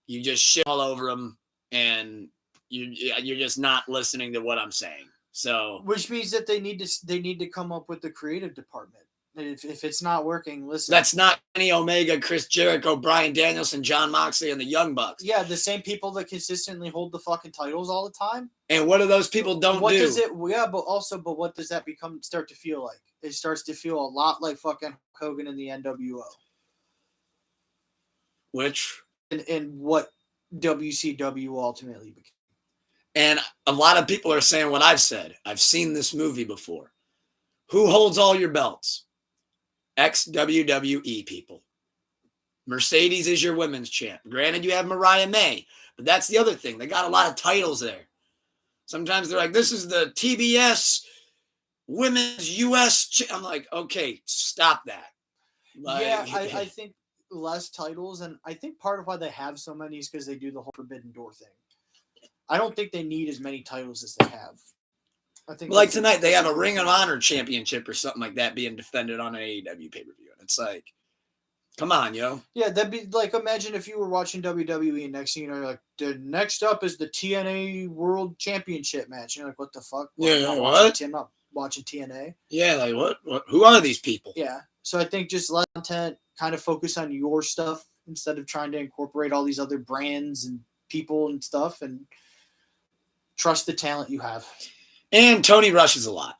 You just shit all over them. And you're just not listening to what I'm saying. So, which means that they need to come up with the creative department. If it's not working, listen. That's not Kenny Omega, Chris Jericho, Bryan Danielson, John Moxley, and the Young Bucks. Yeah, the same people that consistently hold the fucking titles all the time. And what do those people don't what do? Does it? Yeah, but what does that start to feel like? It starts to feel a lot like fucking Hogan in the NWO. Which? And what WCW ultimately became. And a lot of people are saying what I've said. I've seen this movie before. Who holds all your belts? Ex-WWE people. Mercedes is your women's champ. Granted, you have Mariah May, but that's the other thing. They got a lot of titles there. Sometimes they're like, this is the TBS Women's US. I'm like, okay, stop that. I think less titles, and I think part of why they have so many is because they do the whole Forbidden Door thing. I don't think they need as many titles as they have. I think like tonight, they have a Ring of Honor championship or something like that being defended on an AEW pay-per-view. And it's like, come on, yo. Yeah, that'd be like, imagine if you were watching WWE and next thing you know, you're like, the next up is the TNA World Championship match. And you're like, what the fuck? I'm not watching TNA. Yeah, like what? Who are these people? Yeah. So I think just let content, kind of focus on your stuff instead of trying to incorporate all these other brands and people and stuff, and trust the talent you have. And Tony rushes a lot.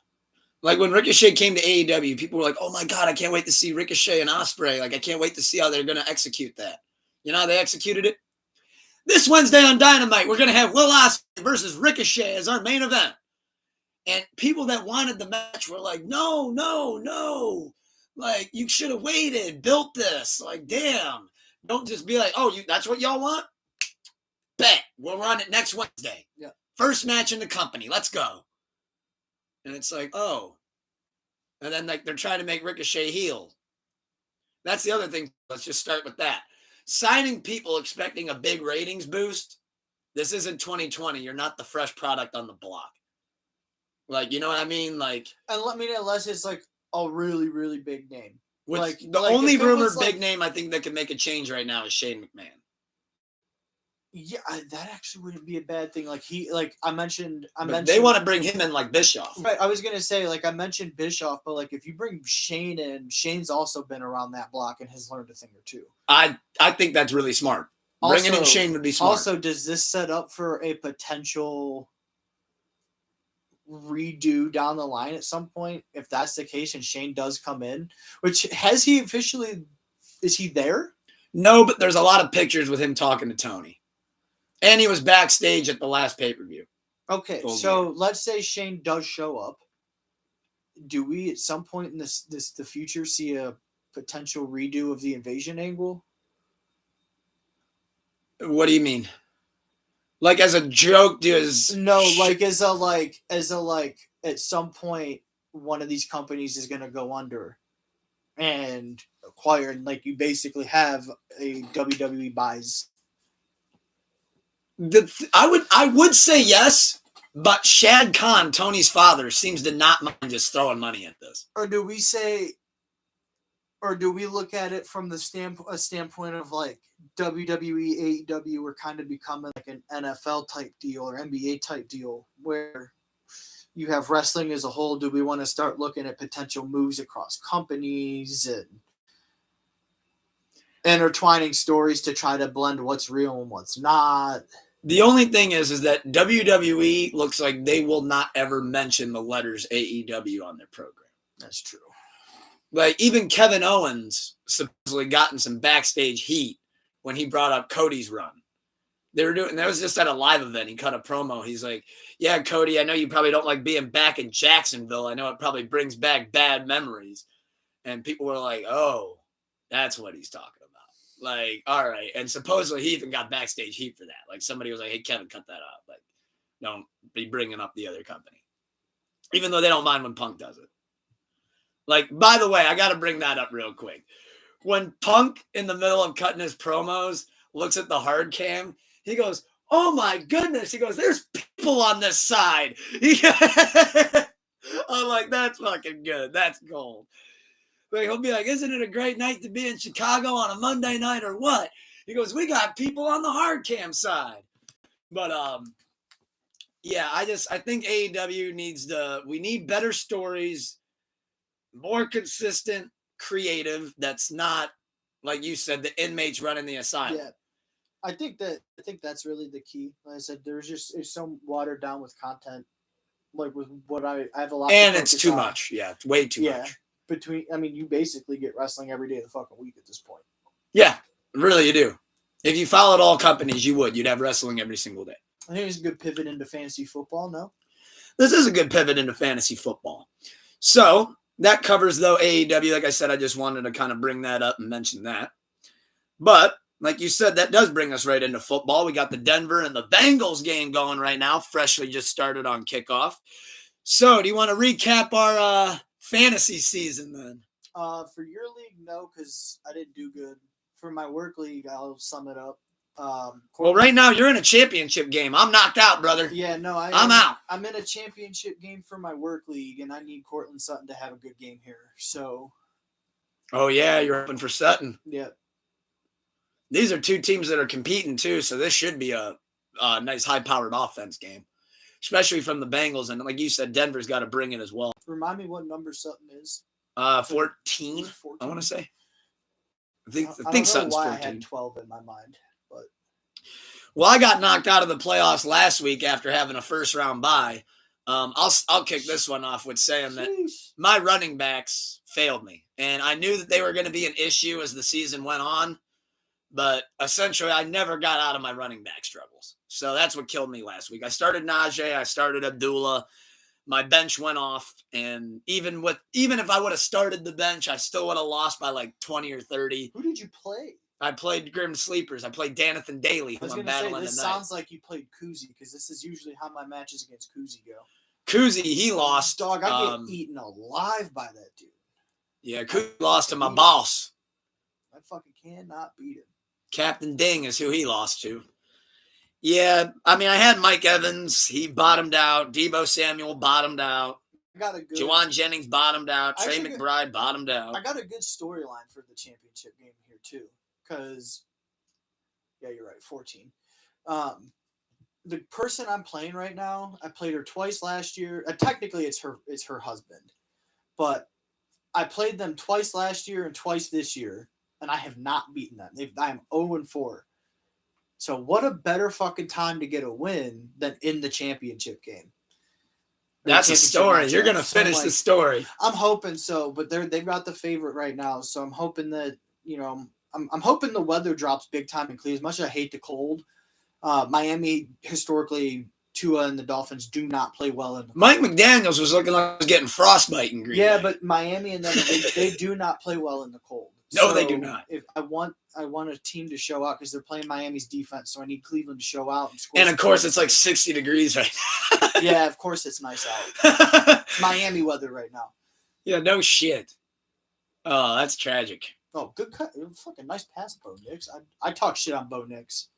Like when Ricochet came to AEW, people were like, oh my God, I can't wait to see Ricochet and Ospreay. Like, I can't wait to see how they're going to execute that. You know how they executed it? This Wednesday on Dynamite, we're going to have Will Ospreay versus Ricochet as our main event. And people that wanted the match were like, no. Like, you should have waited, built this. Like, damn. Don't just be like, oh, that's what y'all want? Bet. We'll run it next Wednesday. Yeah. First match in the company. Let's go. And it's like, oh. And then like they're trying to make Ricochet heel. That's the other thing. Let's just start with that. Signing people expecting a big ratings boost. This isn't 2020. You're not the fresh product on the block. Like, you know what I mean? Like, and let me know, unless it's like a really, really big name. Like the only rumored big name I think that could make a change right now is Shane McMahon. Yeah, that actually wouldn't be a bad thing. Like I mentioned, they want to bring him in like Bischoff. Right. I was gonna say, like, I mentioned Bischoff, but like if you bring Shane in, Shane's also been around that block and has learned a thing or two. I think that's really smart. Bringing in Shane would be smart. Also, does this set up for a potential redo down the line at some point? If that's the case and Shane does come in, which is he there? No, but there's a lot of pictures with him talking to Tony. And he was backstage at the last pay-per-view. Okay, so let's say Shane does show up. Do we at some point in the future see a potential redo of the invasion angle? What do you mean? Like as a joke, No, like as a at some point one of these companies is gonna go under and acquire, and like you basically have a WWE buys. I would say yes, but Shad Khan, Tony's father, seems to not mind just throwing money at this. Or do we say Or do we look at it from the standpoint of like WWE, AEW were kind of becoming like an NFL type deal or NBA type deal where you have wrestling as a whole? Do we want to start looking at potential moves across companies and intertwining stories to try to blend what's real and what's not? The only thing is that WWE looks like they will not ever mention the letters AEW on their program. That's true. Like, even Kevin Owens supposedly gotten some backstage heat when he brought up Cody's run. They were doing, that was just at a live event. He cut a promo. He's like, yeah, Cody, I know you probably don't like being back in Jacksonville. I know it probably brings back bad memories. And people were like, oh, that's what he's talking about. Like, all right. And supposedly he even got backstage heat for that. Like, somebody was like, hey, Kevin, cut that out. Like, don't be bringing up the other company. Even though they don't mind when Punk does it. Like, by the way, I got to bring that up real quick. When Punk, in the middle of cutting his promos, looks at the hard cam, he goes, oh my goodness. He goes, there's people on this side. I'm like, that's fucking good. That's gold. Like, he'll be like, isn't it a great night to be in Chicago on a Monday night or what? He goes, we got people on the hard cam side. But, yeah, I think AEW we need better stories, more consistent, creative. That's not, like you said, the inmates running the asylum. Yeah. I think that's really the key. Like I said, it's so watered down with content. Like with what I have a lot. And it's too much. Yeah, it's way too much. You basically get wrestling every day of the fucking week at this point. Yeah, really you do. If you followed all companies, you'd have wrestling every single day. I think it's a good pivot into fantasy football, no? This is a good pivot into fantasy football. So that covers, though, AEW. Like I said, I just wanted to kind of bring that up and mention that. But like you said, that does bring us right into football. We got the Denver and the Bengals game going right now, freshly just started on kickoff. So do you want to recap our fantasy season then? For your league, no, because I didn't do good. For my work league, I'll sum it up. Well, right now you're in a championship game. I'm knocked out, brother. Yeah, no, I'm out. I'm in a championship game for my work league, and I need Cortland Sutton to have a good game here. So. Oh yeah, you're hoping for Sutton. Yeah. These are two teams that are competing too, so this should be a nice high-powered offense game, especially from the Bengals. And like you said, Denver's got to bring it as well. Remind me what number Sutton is. 14. I want to say. I think Sutton's 14. I had 12 in my mind, but. Well, I got knocked out of the playoffs last week after having a first-round bye. I'll kick this one off with saying that my running backs failed me, and I knew that they were going to be an issue as the season went on. But essentially, I never got out of my running back struggles. So that's what killed me last week. I started Najee. I started Abdullah. My bench went off. And even if I would have started the bench, I still would have lost by like 20 or 30. Who did you play? I played Grim Sleepers. I played Danathan Daly, who I'm battling tonight. This sounds like you played Kuzi, because this is usually how my matches against Kuzi go. Kuzi, he lost. Dog, I get eaten alive by that dude. Yeah, Kuzi lost to my boss. I fucking cannot beat him. Captain Ding is who he lost to. Yeah, I mean, I had Mike Evans. He bottomed out. Deebo Samuel bottomed out. Juwan Jennings bottomed out. Trey McBride bottomed out. I got a good storyline for the championship game here, too. Because, yeah, you're right, 14. The person I'm playing right now, I played her twice last year. Technically, it's her husband. But I played them twice last year and twice this year. And I have not beaten them. I am 0-4. So what a better fucking time to get a win than in the championship game. That's a story. You're going to finish the story. I'm hoping so, but they've got the favorite right now. So I'm hoping that, I'm hoping the weather drops big time in Cleveland. As much as I hate the cold, Miami, historically, Tua and the Dolphins do not play well in the cold. Mike McDaniels was looking like he was getting frostbite in Green Bay. But Miami and them, they do not play well in the cold. No, they do not. If I want a team to show out because they're playing Miami's defense, so I need Cleveland to show out and score. And of course, it's like 60 degrees right now. Yeah, of course it's nice out. It's Miami weather right now. Yeah, no shit. Oh, that's tragic. Oh, good cut. Fucking nice pass, Bo Nix. I talk shit on Bo Nix.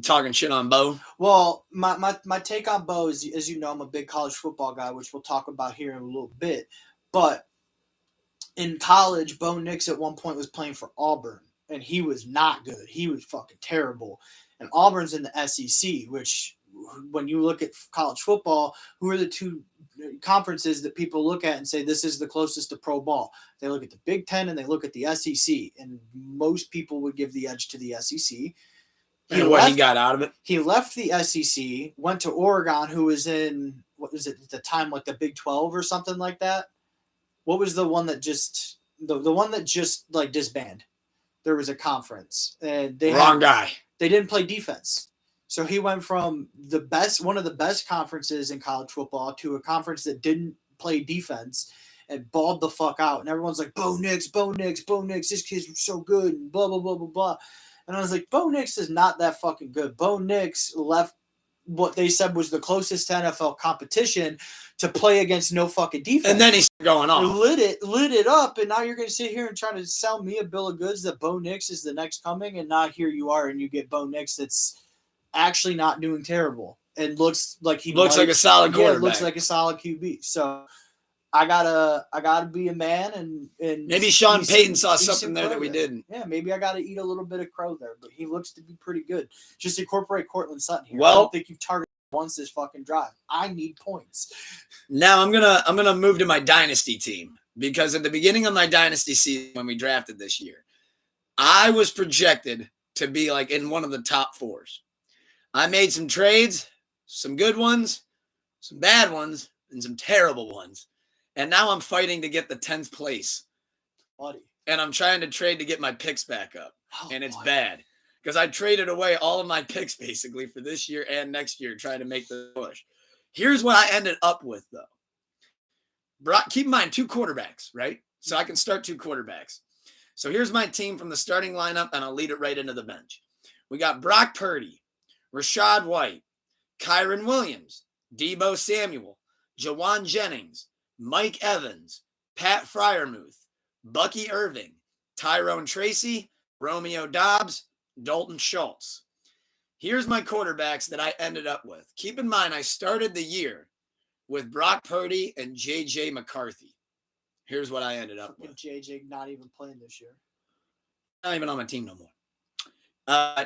Talking shit on Bo? Well, my take on Bo is, as you know, I'm a big college football guy, which we'll talk about here in a little bit. But in college, Bo Nix at one point was playing for Auburn, and he was not good. He was fucking terrible. And Auburn's in the SEC, which, when you look at college football, who are the two conferences that people look at and say this is the closest to pro ball? They look at the Big Ten and they look at the SEC, and most people would give the edge to the SEC. He got out of it? He left the SEC, went to Oregon, who was in, what was it at the time, like the Big 12 or something like that? What was the one that just the one that just like disbanded? There was a conference, and guy. They didn't play defense, so he went from one of the best conferences in college football to a conference that didn't play defense and balled the fuck out. And everyone's like, Bo Nix, this kid's so good, and blah blah blah blah blah. And I was like, Bo Nix is not that fucking good. Bo Nix left what they said was the closest to NFL competition to play against no fucking defense. And then he's going off. Lit it up, and now you're going to sit here and try to sell me a bill of goods that Bo Nix is the next coming, and now here you are, and you get Bo Nix that's actually not doing terrible and looks like like a solid quarterback. Yeah, looks like a solid QB. So I gotta be a man and maybe Sean Payton saw something there that we didn't. Yeah, maybe I gotta eat a little bit of crow there, but he looks to be pretty good. Just incorporate Cortland Sutton here. Well, I don't think you've targeted once this fucking drive. I need points. Now I'm gonna move to my dynasty team, because at the beginning of my dynasty season when we drafted this year, I was projected to be like in one of the top fours. I made some trades, some good ones, some bad ones, and some terrible ones. And now I'm fighting to get the 10th place. Buddy. And I'm trying to trade to get my picks back up. And it's bad. Because I traded away all of my picks basically for this year and next year trying to make the push. Here's what I ended up with, though. Keep in mind, 2 quarterbacks, right? So I can start 2 quarterbacks. So here's my team from the starting lineup, and I'll lead it right into the bench. We got Brock Purdy, Rashad White, Kyron Williams, Deebo Samuel, Jawan Jennings, Mike Evans, Pat Freiermuth, Bucky Irving, Tyrone Tracy, Romeo Dobbs, Dalton Schultz. Here's my quarterbacks that I ended up with. Keep in mind, I started the year with Brock Purdy and J.J. McCarthy. Here's what I ended up with. J.J. not even playing this year. Not even on my team no more.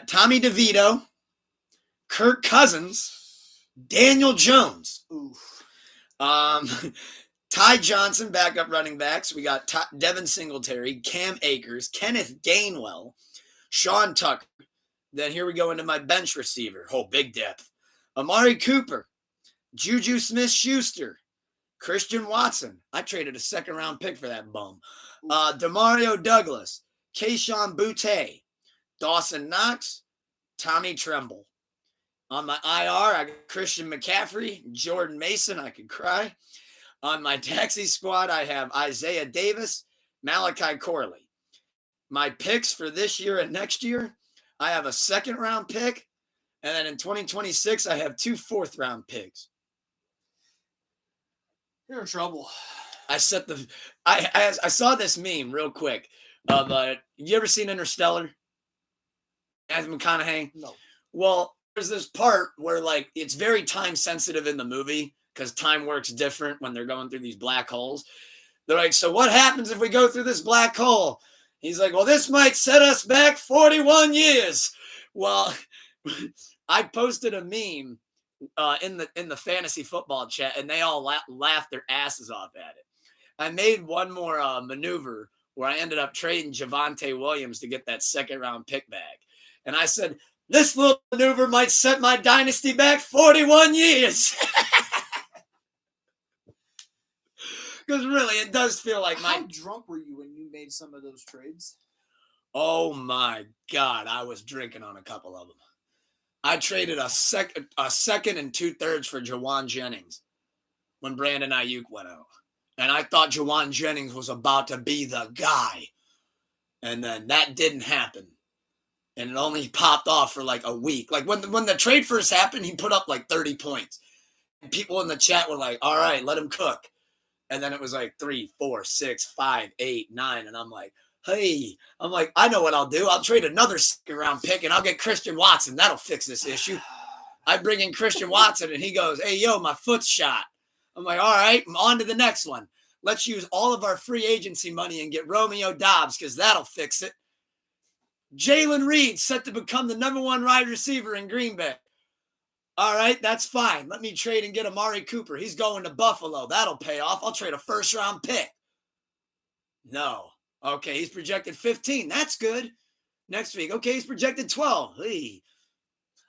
Tommy DeVito, Kirk Cousins, Daniel Jones. Oof. Ty Johnson, backup running backs. We got Devin Singletary, Cam Akers, Kenneth Gainwell, Sean Tucker. Then here we go into my bench receiver. Oh, big depth. Amari Cooper, Juju Smith-Schuster, Christian Watson. I traded a second-round pick for that bum. Demario Douglas, Keyshawn Boutte, Dawson Knox, Tommy Tremble. On my IR, I got Christian McCaffrey, Jordan Mason. I could cry. On my taxi squad, I have Isaiah Davis, Malachi Corley. My picks for this year and next year, I have a second-round pick, and then in 2026, I have 2 fourth-round picks. You're in trouble. I saw this meme real quick of you ever seen Interstellar? Matthew McConaughey? No. Well, there's this part where like it's very time sensitive in the movie because time works different when they're going through these black holes. They're like, so what happens if we go through this black hole? He's like, well, this might set us back 41 years. Well, I posted a meme in the fantasy football chat, and they all laughed their asses off at it. I made one more maneuver where I ended up trading Javonte Williams to get that second-round pick back. And I said, this little maneuver might set my dynasty back 41 years. Because really, it does feel like How drunk were you when you made some of those trades? Oh, my God. I was drinking on a couple of them. I traded a second and 2/3 for Jawan Jennings when Brandon Ayuk went out. And I thought Jawan Jennings was about to be the guy. And then that didn't happen. And it only popped off for like a week. Like when the trade first happened, he put up like 30 points. And people in the chat were like, all right, let him cook. And then it was like 3, 4, 6, 5, 8, 9. And I'm like, hey, I know what I'll do. I'll trade another second-round pick, and I'll get Christian Watson. That'll fix this issue. I bring in Christian Watson, and he goes, hey, yo, my foot's shot. I'm like, all right, I'm on to the next one. Let's use all of our free agency money and get Romeo Doubs because that'll fix it. Jalen Reed set to become the number 1 wide receiver in Green Bay. All right, that's fine. Let me trade and get Amari Cooper. He's going to Buffalo. That'll pay off. I'll trade a first-round pick. No. Okay, he's projected 15. That's good. Next week, okay, he's projected 12. Hey.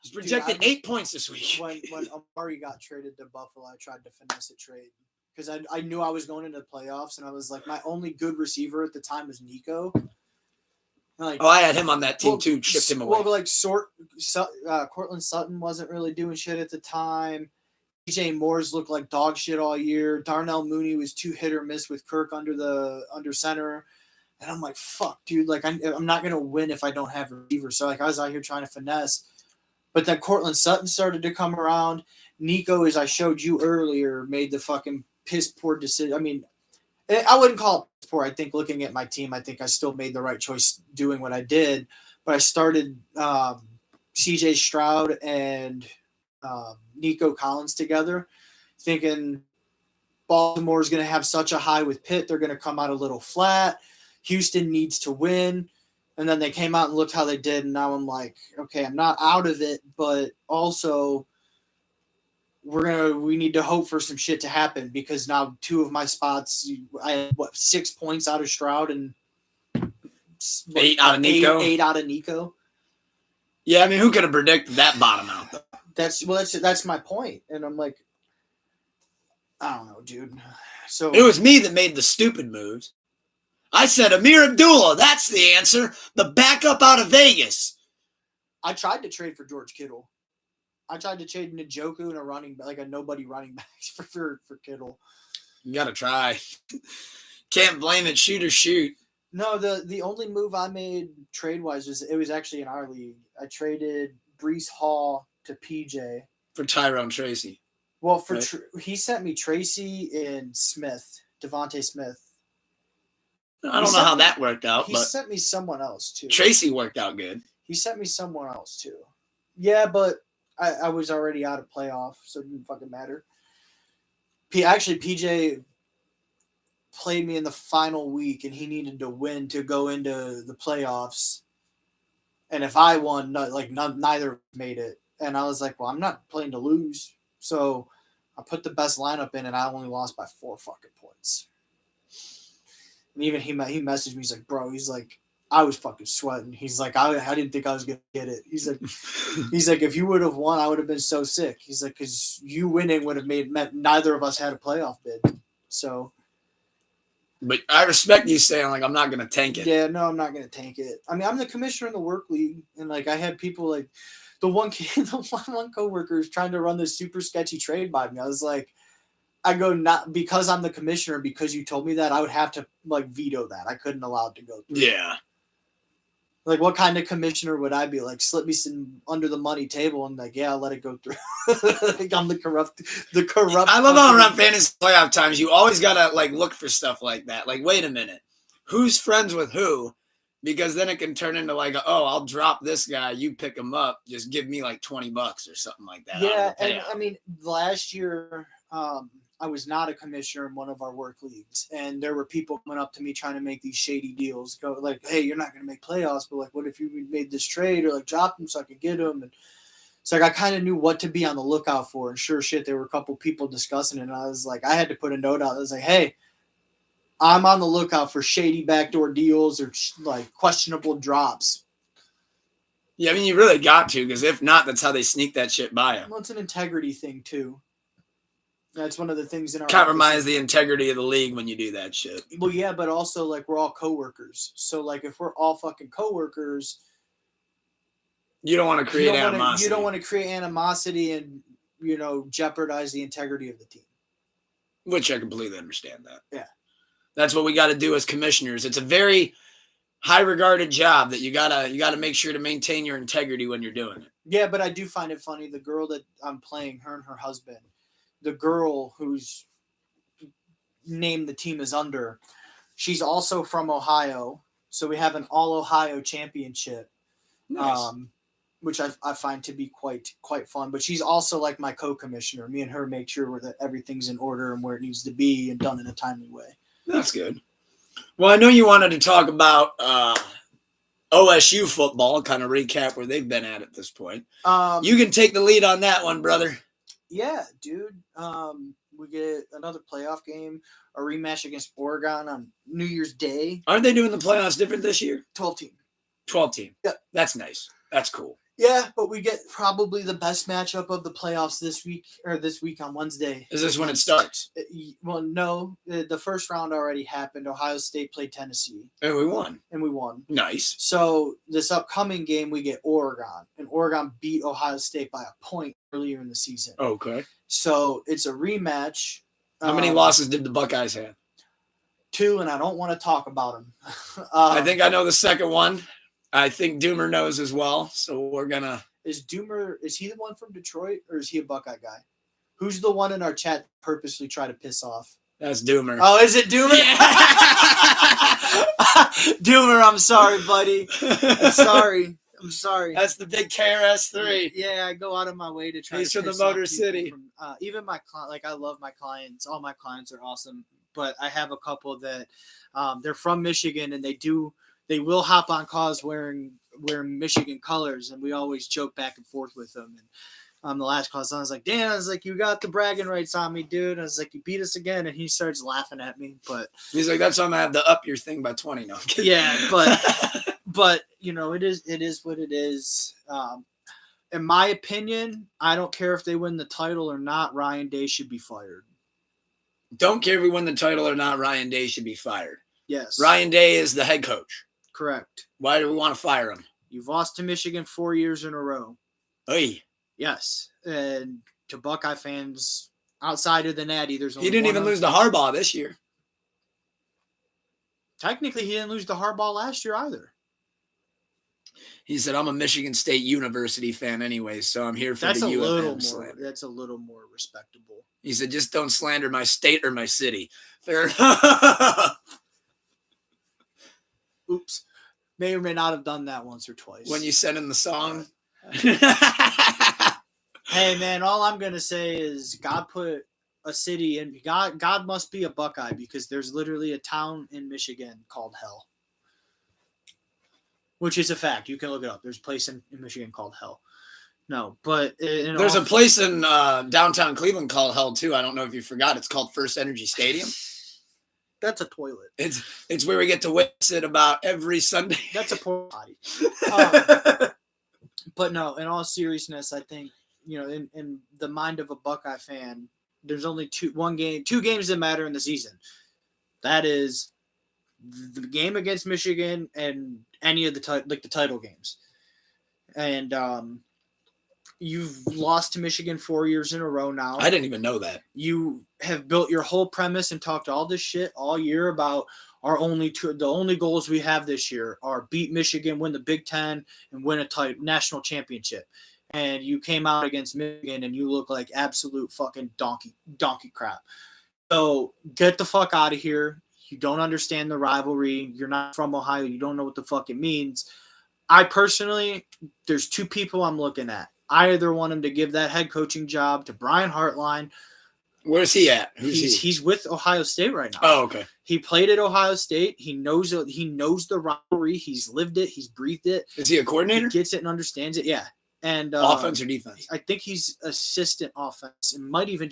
He's projected 8 points this week. When Amari got traded to Buffalo, I tried to finesse a trade because I knew I was going into the playoffs, and I was like, my only good receiver at the time was Nico. Like, I had him on that team too. Shipped him away. Well, like Cortland Sutton wasn't really doing shit at the time. DJ Moore's looked like dog shit all year. Darnell Mooney was too hit or miss with Kirk under center. And I'm like, fuck, dude. Like, I'm not going to win if I don't have a receiver. So, like, I was out here trying to finesse. But then Cortland Sutton started to come around. Nico, as I showed you earlier, made the fucking piss poor decision. I mean, I wouldn't call it piss poor. I think looking at my team, I think I still made the right choice doing what I did. But I started CJ Stroud and Nico Collins together, thinking Baltimore's going to have such a high with Pitt. They're going to come out a little flat. Houston needs to win. And then they came out and looked how they did. And now I'm like, okay, I'm not out of it, but also we need to hope for some shit to happen because now 2 of my spots, I had 6 points out of Stroud and 8 out of Nico. 8 out of Nico. Yeah, I mean, who could have predicted that bottom out though? That's my point. And I'm like, I don't know, dude. So it was me that made the stupid moves. I said Amir Abdullah. That's the answer. The backup out of Vegas. I tried to trade for George Kittle. I tried to trade Njoku and a nobody running back for Kittle. You got to try. Can't blame it. Shoot or shoot. No, the only move I made trade-wise was actually in our league. I traded Breece Hall to PJ. For Tyrone Tracy. Well, he sent me Tracy and Devontae Smith. I don't know how that worked out. He sent me someone else, too. Tracy worked out good. He sent me someone else, too. Yeah, but I was already out of playoff, so it didn't fucking matter. Actually, PJ played me in the final week, and he needed to win to go into the playoffs. And if I won, neither made it. And I was like, well, I'm not playing to lose. So I put the best lineup in, and I only lost by 4 fucking points. And even he messaged me. He's like, bro, he's like, I was fucking sweating. He's like, I didn't think I was going to get it. He's like, if you would have won, I would have been so sick. He's like, because you winning would have meant neither of us had a playoff bid. So. But I respect you saying, like, I'm not going to tank it. Yeah, no, I'm not going to tank it. I mean, I'm the commissioner in the work league. And, like, I had people, like, the one coworker is trying to run this super sketchy trade by me. I was like, I go, not because I'm the commissioner, because you told me that, I would have to, like, veto that. I couldn't allow it to go through. Yeah. Like, what kind of commissioner would I be? Like, slip me some under the money table and, like, yeah, I'll let it go through. Like, I'm the corrupt. I love how around fantasy playoff times, you always got to, like, look for stuff like that. Like, wait a minute. Who's friends with who? Because then it can turn into, like, I'll drop this guy. You pick him up. Just give me, like, $20 or something like that. Yeah, and, I mean, last year I was not a commissioner in one of our work leagues, and there were people coming up to me trying to make these shady deals. Go like, hey, you're not going to make playoffs, but like, what if you made this trade or like dropped them so I could get them? And so like, I kind of knew what to be on the lookout for. And sure shit, there were a couple people discussing it, and I was like, I had to put a note out. I was like, hey, I'm on the lookout for shady backdoor deals or like questionable drops. Yeah, I mean, you really got to, because if not, that's how they sneak that shit by you. Well, it's an integrity thing too. That's one of the things in our compromise the integrity of the league when you do that shit. Well, yeah, but also like we're all coworkers. So like if we're all fucking coworkers, you don't want to create animosity. You don't want to create animosity and jeopardize the integrity of the team. Which I completely understand that. Yeah, that's what we got to do as commissioners. It's a very high regarded job that you gotta make sure to maintain your integrity when you're doing it. Yeah, but I do find it funny. The girl that I'm playing, her and her husband. The girl who's named the team is under, she's also from Ohio. So we have an all-Ohio championship, nice. Which I find to be quite fun. But she's also like my co-commissioner. Me and her make sure that everything's in order and where it needs to be and done in a timely way. That's good. Well, I know you wanted to talk about OSU football, kind of recap where they've been at this point. You can take the lead on that one, brother. Yeah, dude. We get another playoff game, a rematch against Oregon on New Year's Day. Aren't they doing the playoffs different this year? 12-team. 12-team. Yeah. That's nice. That's cool. Yeah, but we get probably the best matchup of the playoffs this week on Wednesday. Is this when it starts? Well, no. The first round already happened. Ohio State played Tennessee. And we won. Nice. So this upcoming game, we get Oregon. And Oregon beat Ohio State by a point earlier in the season. Okay. So it's a rematch. How many losses did the Buckeyes have? 2, and I don't want to talk about them. I think I know the second one. I think Doomer knows as well, so we're gonna. Is he the one from Detroit, or is he a Buckeye guy? Who's the one in our chat purposely try to piss off? That's Doomer. Oh, is it Doomer? Yeah. Doomer, I'm sorry, buddy. I'm sorry. That's the big KRS-3. Yeah, I go out of my way to try. He's to from the Motor City. Even my I love my clients. All my clients are awesome, but I have a couple that they're from Michigan, and they will hop on calls wearing Michigan colors, and we always joke back and forth with them. And on the last call, I was like, "Dan," I was like, "You got the bragging rights on me, dude." I was like, "You beat us again," and he starts laughing at me. But he's like, "That's why I'm gonna have to up your thing by 20 now." Yeah, but it is what it is. In my opinion, I don't care if they win the title or not. Ryan Day should be fired. Don't care if we win the title or not. Ryan Day should be fired. Yes. Ryan Day is the head coach. Correct. Why do we want to fire him? You've lost to Michigan 4 years in a row. Oy. Yes. And to Buckeye fans, outside of the Natty, there's only he didn't even lose to Harbaugh this year. Technically, he didn't lose to Harbaugh last year either. He said, "I'm a Michigan State University fan anyway, so I'm here for the UFM slander." That's a little more respectable. He said, "Just don't slander my state or my city." Fair enough. Oops. May or may not have done that once or twice. When you sent in the song. Hey, man, all I'm going to say is God put a city in. God must be a Buckeye, because there's literally a town in Michigan called Hell. Which is a fact. You can look it up. There's a place in Michigan called Hell. No, but... There's a place in downtown Cleveland called Hell, too. I don't know if you forgot. It's called First Energy Stadium. That's a toilet. It's where we get to witness it about every Sunday. That's a poor body. But no, in all seriousness, I think, in the mind of a Buckeye fan, there's only two games that matter in the season. That is the game against Michigan and any of the title games. And you've lost to Michigan 4 years in a row now. I didn't even know that. You have built your whole premise and talked all this shit all year about the only goals we have this year are beat Michigan, win the Big Ten, and win a national championship. And you came out against Michigan and you look like absolute fucking donkey crap. So get the fuck out of here. You don't understand the rivalry. You're not from Ohio. You don't know what the fuck it means. I personally, there's two people I'm looking at. I either want him to give that head coaching job to Brian Hartline. Where's he at? He's with Ohio State right now. Oh, okay. He played at Ohio State. He knows the rivalry. He's lived it. He's breathed it. Is he a coordinator? He gets it and understands it. Yeah. And offense or defense? I think he's assistant offense. It might even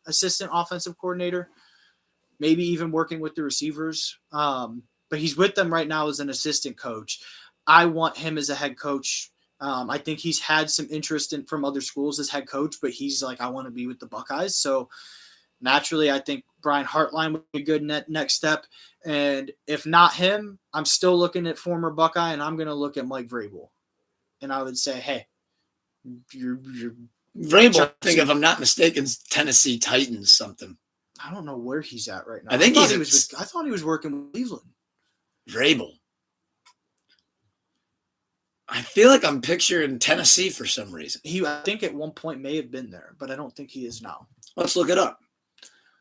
assistant offensive coordinator. Maybe even working with the receivers. But he's with them right now as an assistant coach. I want him as a head coach. I think he's had some interest from other schools as head coach, but he's like, I want to be with the Buckeyes. So naturally, I think Brian Hartline would be a good next step. And if not him, I'm still looking at former Buckeye, and I'm going to look at Mike Vrabel. And I would say, hey, you're Vrabel, I think if I'm not mistaken, Tennessee Titans something. I don't know where he's at right now. I thought he was working with Cleveland. Vrabel. I feel like I'm picturing Tennessee for some reason. I think at one point may have been there, but I don't think he is now. Let's look it up.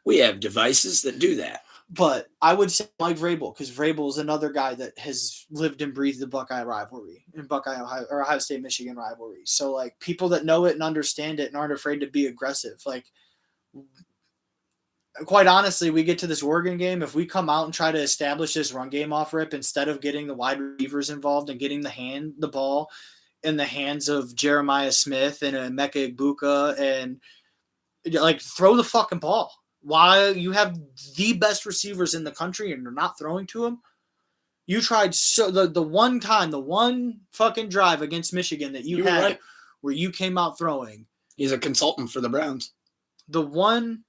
We have devices that do that. But I would say Mike Vrabel, because Vrabel is another guy that has lived and breathed the Buckeye rivalry and Ohio State Michigan rivalry. So like people that know it and understand it and aren't afraid to be aggressive. Like quite honestly, we get to this Oregon game. If we come out and try to establish this run game off rip instead of getting the wide receivers involved and getting the ball in the hands of Jeremiah Smith and Emeka Egbuka and like throw the fucking ball. Why you have the best receivers in the country and you're not throwing to them? You tried the one fucking drive against Michigan that you had right, where you came out throwing. He's a consultant for the Browns. The one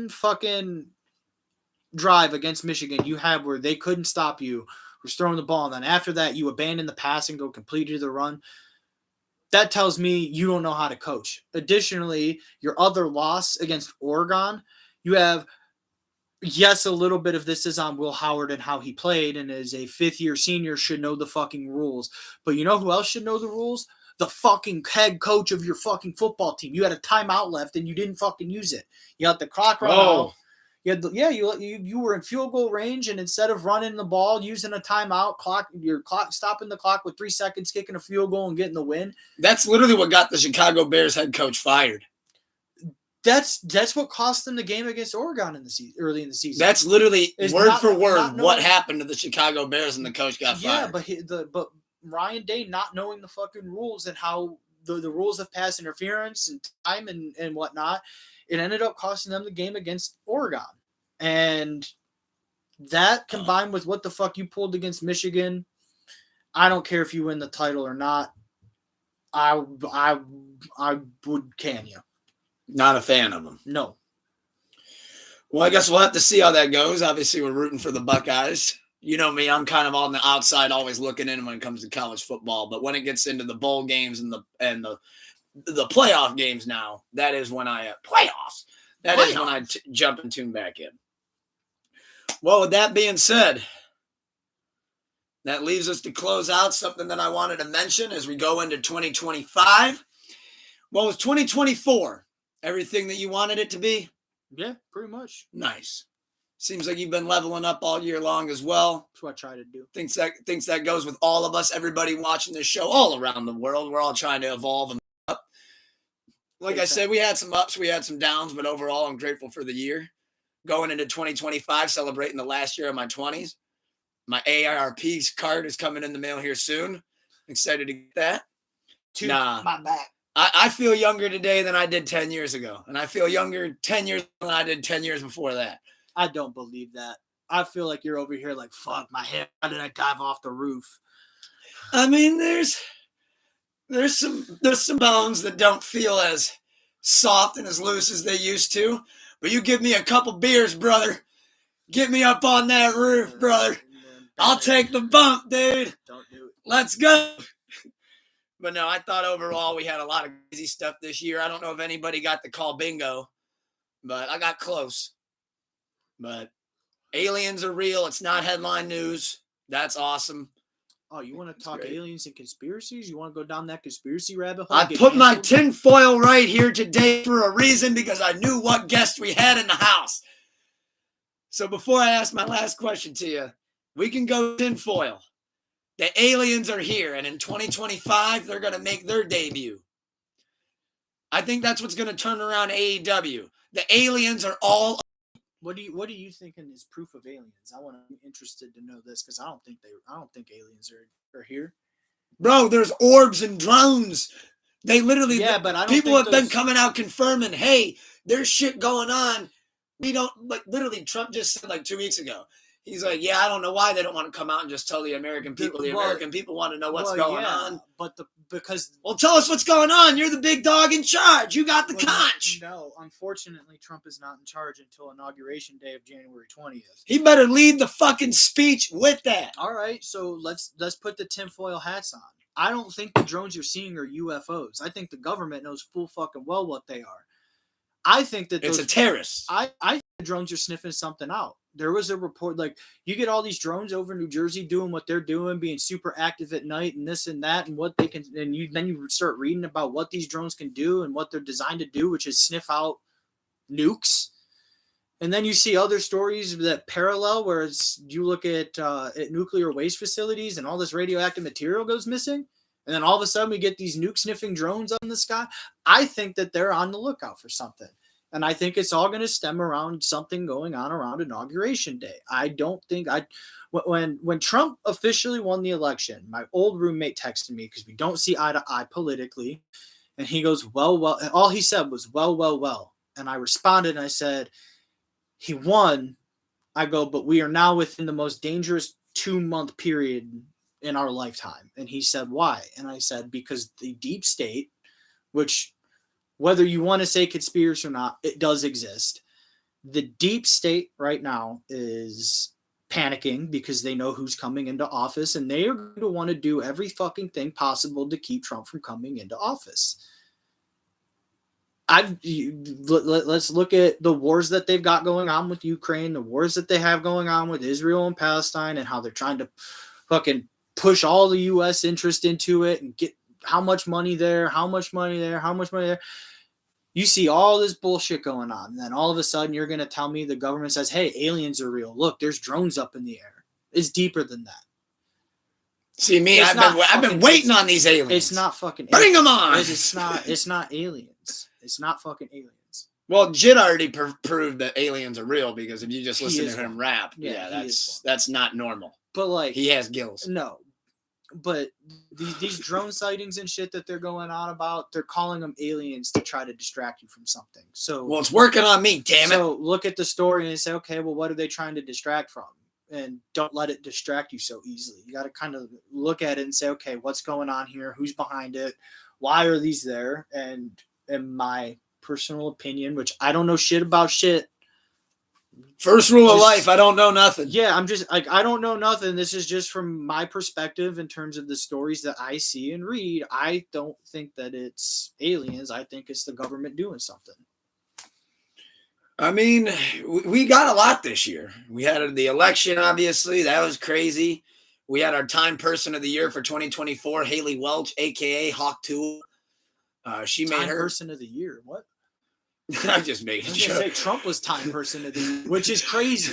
fucking drive against Michigan you had where they couldn't stop you was throwing the ball, and then after that you abandon the pass and go completely to the run. That tells me you don't know how to coach. Additionally, your other loss against Oregon, you have, yes, a little bit of this is on Will Howard and how he played, and as a fifth-year senior should know the fucking rules. But you know who else should know the rules? The fucking head coach of your fucking football team. You had a timeout left and you didn't fucking use it. You let the clock run out. You were in field goal range, and instead of running the ball, using a timeout, stopping the clock with 3 seconds, kicking a field goal and getting the win. That's literally what got the Chicago Bears head coach fired. That's what cost them the game against Oregon early in the season. That's literally word for word what happened to the Chicago Bears, and the coach got fired. Yeah, but Ryan Day not knowing the fucking rules and how the rules of pass interference and time and whatnot, it ended up costing them the game against Oregon. And that combined with what the fuck you pulled against Michigan, I don't care if you win the title or not. I would can you. Not a fan of them. No. Well, I guess we'll have to see how that goes. Obviously, we're rooting for the Buckeyes. You know me, I'm kind of on the outside, always looking in when it comes to college football. But when it gets into the bowl games and the playoff games now, that is when I playoffs. That is when I jump and tune back in. Well, with that being said, that leaves us to close out something that I wanted to mention as we go into 2025. Well, it's 2024. Everything that you wanted it to be? Yeah, pretty much. Nice. Seems like you've been leveling up all year long as well. That's what I try to do. Thinks that goes with all of us, everybody watching this show all around the world. We're all trying to evolve and up. Like I said, we had some ups, we had some downs, but overall, I'm grateful for the year. Going into 2025, celebrating the last year of my 20s. My AARP card is coming in the mail here soon. Excited to get that. My back. I feel younger today than I did 10 years ago. And I feel younger 10 years than I did 10 years before that. I don't believe that. I feel like you're over here like, fuck, my head. How did I dive off the roof? I mean, there's some bones that don't feel as soft and as loose as they used to. But you give me a couple beers, brother. Get me up on that roof, brother. I'll take the bump, dude. Don't do it. Let's go. But no, I thought overall we had a lot of crazy stuff this year. I don't know if anybody got the call bingo, but I got close. But aliens are real. It's not headline news. That's awesome. Oh, you want to talk aliens and conspiracies? You want to go down that conspiracy rabbit hole? I put my tinfoil right here today for a reason, because I knew what guest we had in the house. So before I ask my last question to you, we can go tinfoil. The aliens are here, and in 2025, they're going to make their debut. I think that's what's going to turn around AEW. The aliens are all... What do you think is proof of aliens? I'm interested to know this, because I don't think aliens are here. Bro, there's orbs and drones. They literally... Yeah, but I don't people have been coming out confirming, hey, there's shit going on. We don't... Like, literally, Trump just said, like, 2 weeks ago, he's like, yeah, I don't know why they don't want to come out and just tell the American people. American people want to know what's going on. But well, tell us what's going on. You're the big dog in charge. You got the conch. No, unfortunately, Trump is not in charge until Inauguration Day of January 20th. He better lead the fucking speech with that. All right, so let's put the tinfoil hats on. I don't think the drones you're seeing are UFOs. I think the government knows full fucking well what they are. I think that it's a terrorist. I think the drones are sniffing something out. There was a report, like, you get all these drones over New Jersey doing what they're doing, being super active at night and this and that, and what they can, and then you start reading about what these drones can do and what they're designed to do, which is sniff out nukes. And then you see other stories that parallel, where you look at nuclear waste facilities and all this radioactive material goes missing. And then all of a sudden we get these nuke sniffing drones up in the sky. I think that they're on the lookout for something. And I think it's all going to stem around something going on around Inauguration Day. I don't think when Trump officially won the election, my old roommate texted me because we don't see eye to eye politically. And he goes, well. And all he said was, well. And I responded and I said, he won. I go, but we are now within the most dangerous 2-month period in our lifetime. And he said, why? And I said, because the deep state, which whether you want to say conspiracy or not, it does exist. The deep state right now is panicking because they know who's coming into office, and they are going to want to do every fucking thing possible to keep Trump from coming into office. Let's look at the wars that they've got going on with Ukraine, the wars that they have going on with Israel and Palestine, and how they're trying to fucking push all the U.S. interest into it and get how much money there. You see all this bullshit going on, and then all of a sudden you're going to tell me the government says, hey, aliens are real. Look, there's drones up in the air. It's deeper than that. See me, I've been waiting on these aliens. It's not fucking aliens. Bring them on. It's not aliens. It's not fucking aliens. Well, Jid already proved that aliens are real because if you just listen to him rap, that's not normal. But like he has gills. No. But these drone sightings and shit that they're going on about, they're calling them aliens to try to distract you from something. So well, it's working on me, damn it. So look at the story and say, okay, well, what are they trying to distract from? And don't let it distract you so easily. You got to kind of look at it and say, okay, what's going on here? Who's behind it? Why are these there? And in my personal opinion, which I don't know shit about shit. First rule of life, I don't know nothing. Yeah, I'm just like, I don't know nothing. This is just from my perspective in terms of the stories that I see and read. I don't think that it's aliens. I think it's the government doing something. I mean, we got a lot this year. We had the election, obviously. That was crazy. We had our Time Person of the Year for 2024, Haley Welch, a.k.a. Hawk Tool. She made her Person of the Year. What? I'm just making sure. Say Trump was Time Person of the Year, which is crazy.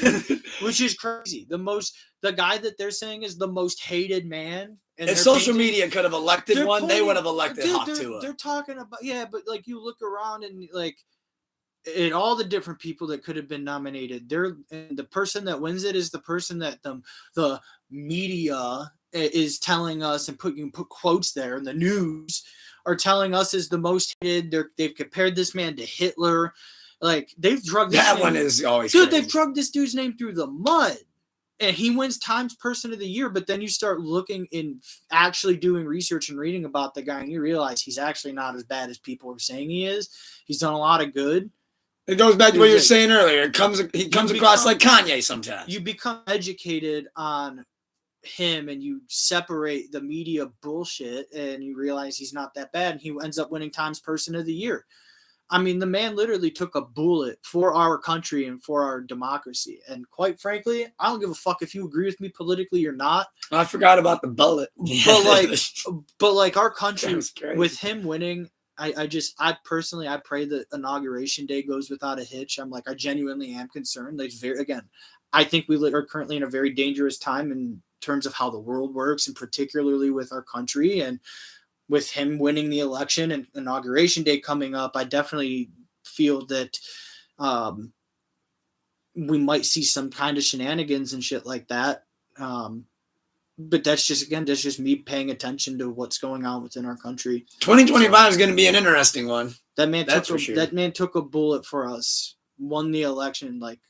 The guy that they're saying is the most hated man. If social media could have elected one, they would have elected Hawk Tool. They're talking about, but like you look around and like and all the different people that could have been nominated, and the person that wins it is the person that the media is telling us, and you can put quotes there, and the news are telling us is the most hated. They've compared this man to Hitler. Like, they've drugged this one is always dude. crazy. They've drugged this dude's name through the mud, and he wins Times Person of the Year. But then you start looking and actually doing research and reading about the guy, and you realize he's actually not as bad as people are saying he is. He's done a lot of good. It goes back to what you were saying earlier. He comes across like Kanye sometimes. You become educated on him, and you separate the media bullshit, and you realize he's not that bad, and he ends up winning Times Person of the Year. I mean, the man literally took a bullet for our country and for our democracy. And quite frankly, I don't give a fuck if you agree with me politically or not. I forgot about the bullet. But like our country, with him winning, I personally pray that Inauguration Day goes without a hitch. I genuinely am concerned. I think we are currently in a very dangerous time in terms of how the world works, and particularly with our country. And with him winning the election and Inauguration Day coming up, I definitely feel that we might see some kind of shenanigans and shit like that. But that's just me paying attention to what's going on within our country. 2025 is going to be an interesting one. That man took a bullet for us, won the election. Like,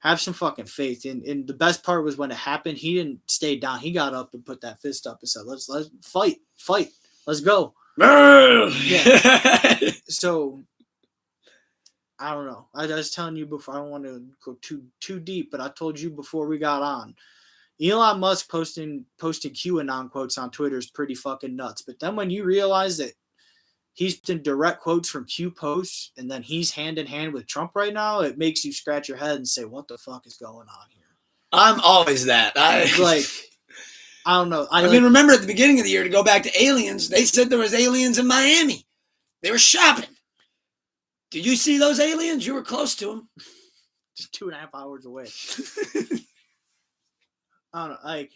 have some fucking faith. And the best part was when it happened, he didn't stay down. He got up and put that fist up and said, let's fight. Let's go. Yeah. So, I don't know. I was telling you before, I don't want to go too deep, but I told you before we got on, Elon Musk posting QAnon quotes on Twitter is pretty fucking nuts. But then when you realize that he's in direct quotes from Q posts, and then he's hand in hand with Trump right now, it makes you scratch your head and say, what the fuck is going on here? I'm always that. I don't know. I mean, remember at the beginning of the year, to go back to aliens, they said there was aliens in Miami. They were shopping. Did you see those aliens? You were close to them. Just 2.5 hours away. I don't know.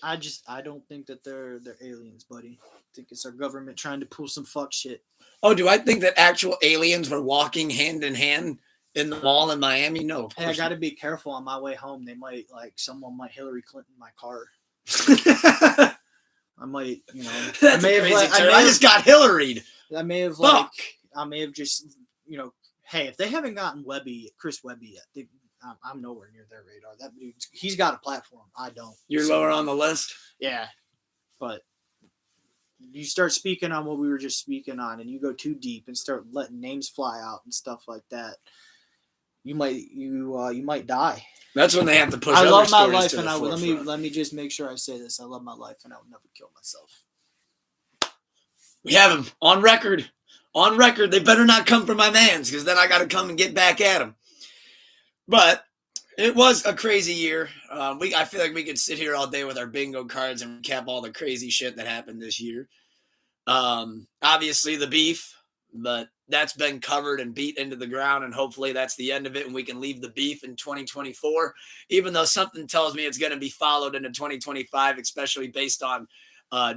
I don't think that they're aliens, buddy. I think it's our government trying to pull some fuck shit. Oh, do I think that actual aliens were walking hand in hand in the mall in Miami? No, of Hey, I course got to be careful on my way home. They might someone might Hillary Clinton my car. not. I might, That's a crazy term. I just got Hillaried. I may have Fuck. I may have just, hey, if they haven't gotten Chris Webby yet, I'm nowhere near their radar. That dude, he's got a platform. I don't. You're lower on the list? Yeah. But you start speaking on what we were just speaking on, and you go too deep and start letting names fly out and stuff like that, you might die. That's when they have to push. I love my stories life, to and the let me just make sure I say this. I love my life, and I would never kill myself. We have him on record. On record, they better not come for my mans, because then I got to come and get back at him. But it was a crazy year. I feel like we could sit here all day with our bingo cards and recap all the crazy shit that happened this year. Obviously the beef, but that's been covered and beat into the ground, and hopefully that's the end of it, and we can leave the beef in 2024, even though something tells me it's going to be followed into 2025, especially based on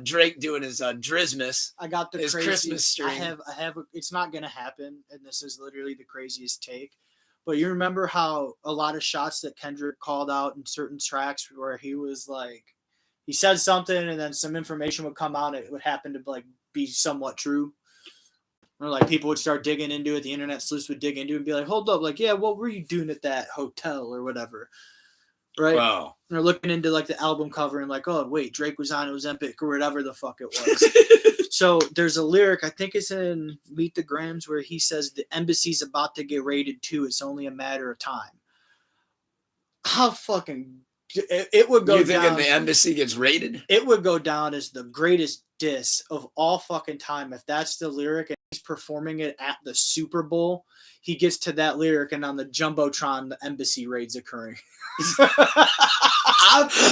Drake doing his Drizmas. I got his Christmas stream. I have. It's not going to happen, and this is literally the craziest take. But you remember how a lot of shots that Kendrick called out in certain tracks where he was like, he said something and then some information would come out and it would happen to like be somewhat true. Or like people would start digging into it. The internet sleuths would dig into it and be like, hold up. Like, yeah, what were you doing at that hotel or whatever? Right. Wow. And they're looking into like the album cover and like, oh, wait, Drake was on Ozempic or whatever the fuck it was. So there's a lyric, I think it's in Meet the Grams, where he says the embassy's about to get raided too. It's only a matter of time. How fucking it would go down. You think the embassy gets raided? It would go down as the greatest diss of all fucking time if that's the lyric and he's performing it at the Super Bowl. He gets to that lyric and on the Jumbotron, the embassy raid's occurring.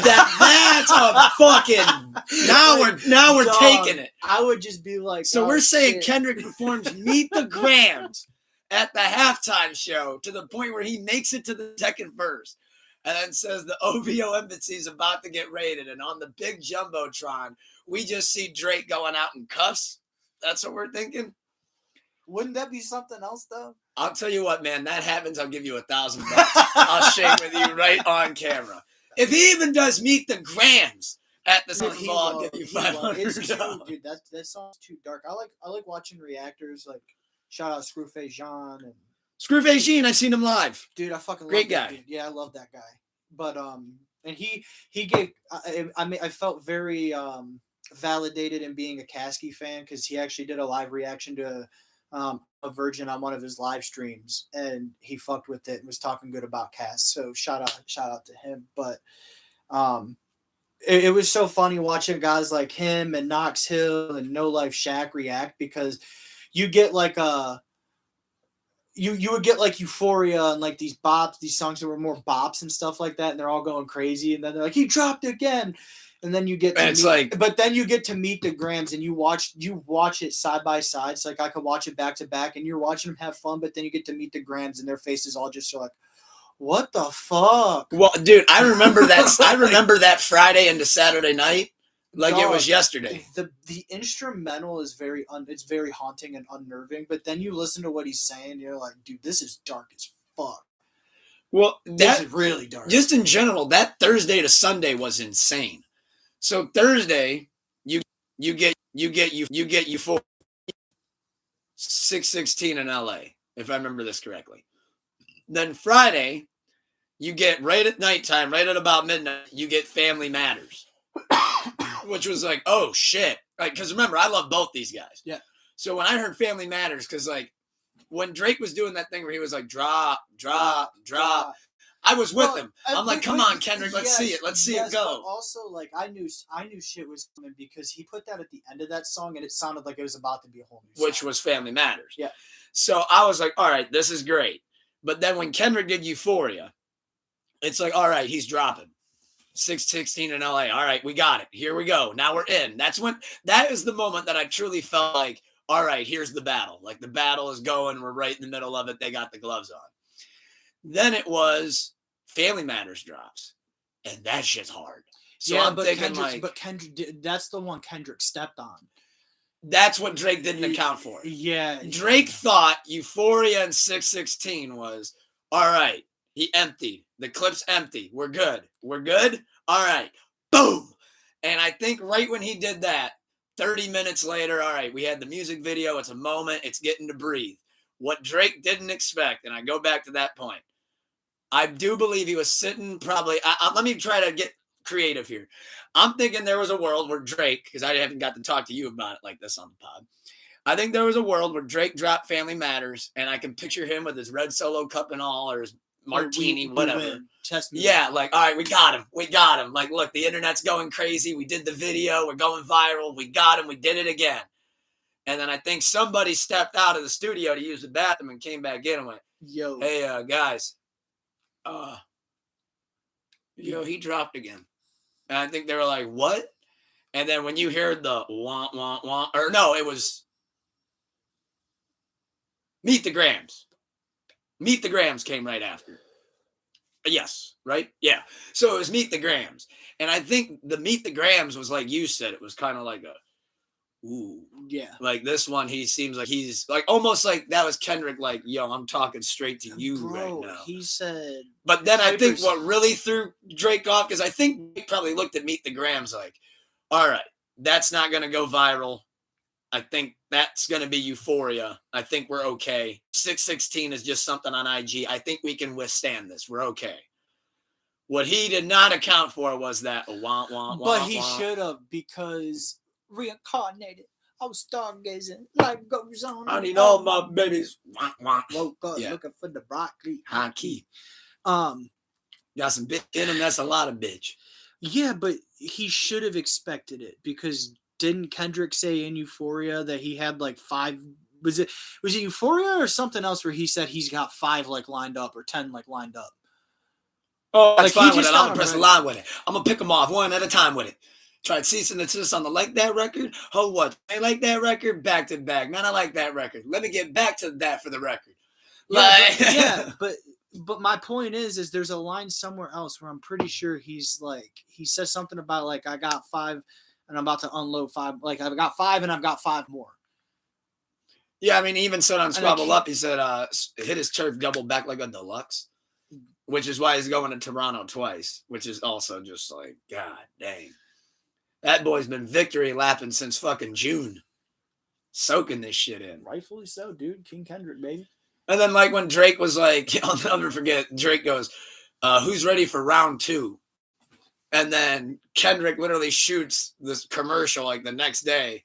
That's a fucking now we're Dog, taking it. I would just be like, so we're saying shit. Kendrick performs Meet the Grams at the halftime show to the point where he makes it to the second verse and then says the OVO embassy is about to get raided, and on the big Jumbotron we just see Drake going out in cuffs. That's what we're thinking. Wouldn't that be something else though? I'll tell you what, man, that happens, I'll give you $1,000. I'll shake with you right on camera. If he even does Meet the Grams at the Super Bowl, I'll give you $500. It's too, dude, that song's too dark. I like watching reactors, like shout out Screwface Jean and Screwface Jean, I've seen him live. Dude, I fucking great love guy. Dude. Yeah, I love that guy. But and he gave I felt very validated in being a Kasky fan because he actually did a live reaction to a Virgin on one of his live streams, and he fucked with it and was talking good about Cass. So shout out to him. But it was so funny watching guys like him and Knox Hill and No Life Shaq react, because you get like you would get like Euphoria and like these bops, these songs that were more bops and stuff like that, and they're all going crazy, and then they're like, he dropped it again. And then you get to but then you get to Meet the Grams and you watch it side by side. It's like I could watch it back to back and you're watching them have fun, but then you get to Meet the Grams and their faces all just are like, what the fuck? Well, dude, I remember that. I remember that Friday into Saturday night like it was yesterday. The instrumental is very haunting and unnerving, but then you listen to what he's saying, and you're like, dude, this is dark as fuck. Well, this is really dark. Just in general, that Thursday to Sunday was insane. So Thursday, you get Euphoria 616 in LA, if I remember this correctly. Then Friday, you get right at nighttime, right at about midnight, you get Family Matters, which was like, oh shit! Like, because remember, I love both these guys. Yeah. So when I heard Family Matters, because like when Drake was doing that thing where he was like drop. I was with him. I'm like, come on, Kendrick, let's see it. Let's see it go. But also, like, I knew shit was coming because he put that at the end of that song, and it sounded like it was about to be a whole new song. Which was Family Matters. Yeah. So I was like, all right, this is great. But then when Kendrick did Euphoria, it's like, all right, he's dropping 616 in LA. All right, we got it. Here we go. Now we're in. That is the moment that I truly felt like, all right, here's the battle. Like the battle is going. We're right in the middle of it. They got the gloves on. Then it was Family Matters drops, and that shit's hard. So I'm but thinking like, but Kendrick, that's the one Kendrick stepped on. That's what Drake didn't account for. Yeah. Drake thought Euphoria and 616 was, all right, he emptied. The clip's empty. We're good. We're good? All right. Boom. And I think right when he did that, 30 minutes later, all right, we had the music video. It's a moment. It's getting to breathe. What Drake didn't expect, and I go back to that point, I do believe he was sitting probably, let me try to get creative here. I'm thinking there was a world where Drake, because I haven't got to talk to you about it like this on the pod. I think there was a world where Drake dropped Family Matters, and I can picture him with his red Solo cup and all, or his martini, whatever. Yeah, like, all right, we got him. We got him. Like, look, the internet's going crazy. We did the video. We're going viral. We got him. We did it again. And then I think somebody stepped out of the studio to use the bathroom and came back in and went, yo, hey, guys, he dropped again. And I think they were like, what? And then when you heard the wah, wah, wah, or no, it was Meet the Grams. Meet the Grams came right after. Yes, right? Yeah. So it was Meet the Grams. And I think the Meet the Grams was like you said, it was kind of like a, ooh. Yeah. Like this one, he seems like he's like almost like that was Kendrick, like, yo, I'm talking straight to you right now. He said. But then I think what really threw Drake off, because I think he probably looked at Meet the Grams like, all right, that's not going to go viral. I think that's going to be Euphoria. I think we're okay. 616 is just something on IG. I think we can withstand this. We're okay. What he did not account for was that wah, wah, wah, but he should have, because reincarnated. I was stargazing. Life goes on. I need all my babies. Wah, wah. Woke up looking for the broccoli. High key. Got some bitch in him. That's a lot of bitch. Yeah, but he should have expected it, because didn't Kendrick say in Euphoria that he had like 5? Was it Euphoria or something else where he said he's got 5 like lined up or 10 like lined up? Oh, that's fine with it. I'm gonna press a line with it. I'm gonna pick them off one at a time with it. Tried ceasing and desist on the Like That record. Oh, what? I like that record back to back. Man, I like that record. Let me get back to that for the record. But my point is there's a line somewhere else where I'm pretty sure he says something about like, I got 5 and I'm about to unload 5. Like, I've got 5 and I've got 5 more. Yeah, I mean, he even said on Scrabble Up, he said hit his turf double back like a deluxe, which is why he's going to Toronto twice, which is also just like, God dang. That boy's been victory lapping since fucking June. Soaking this shit in. Rightfully so, dude. King Kendrick, baby. And then like when Drake was like, I'll never forget, Drake goes, who's ready for round 2? And then Kendrick literally shoots this commercial like the next day.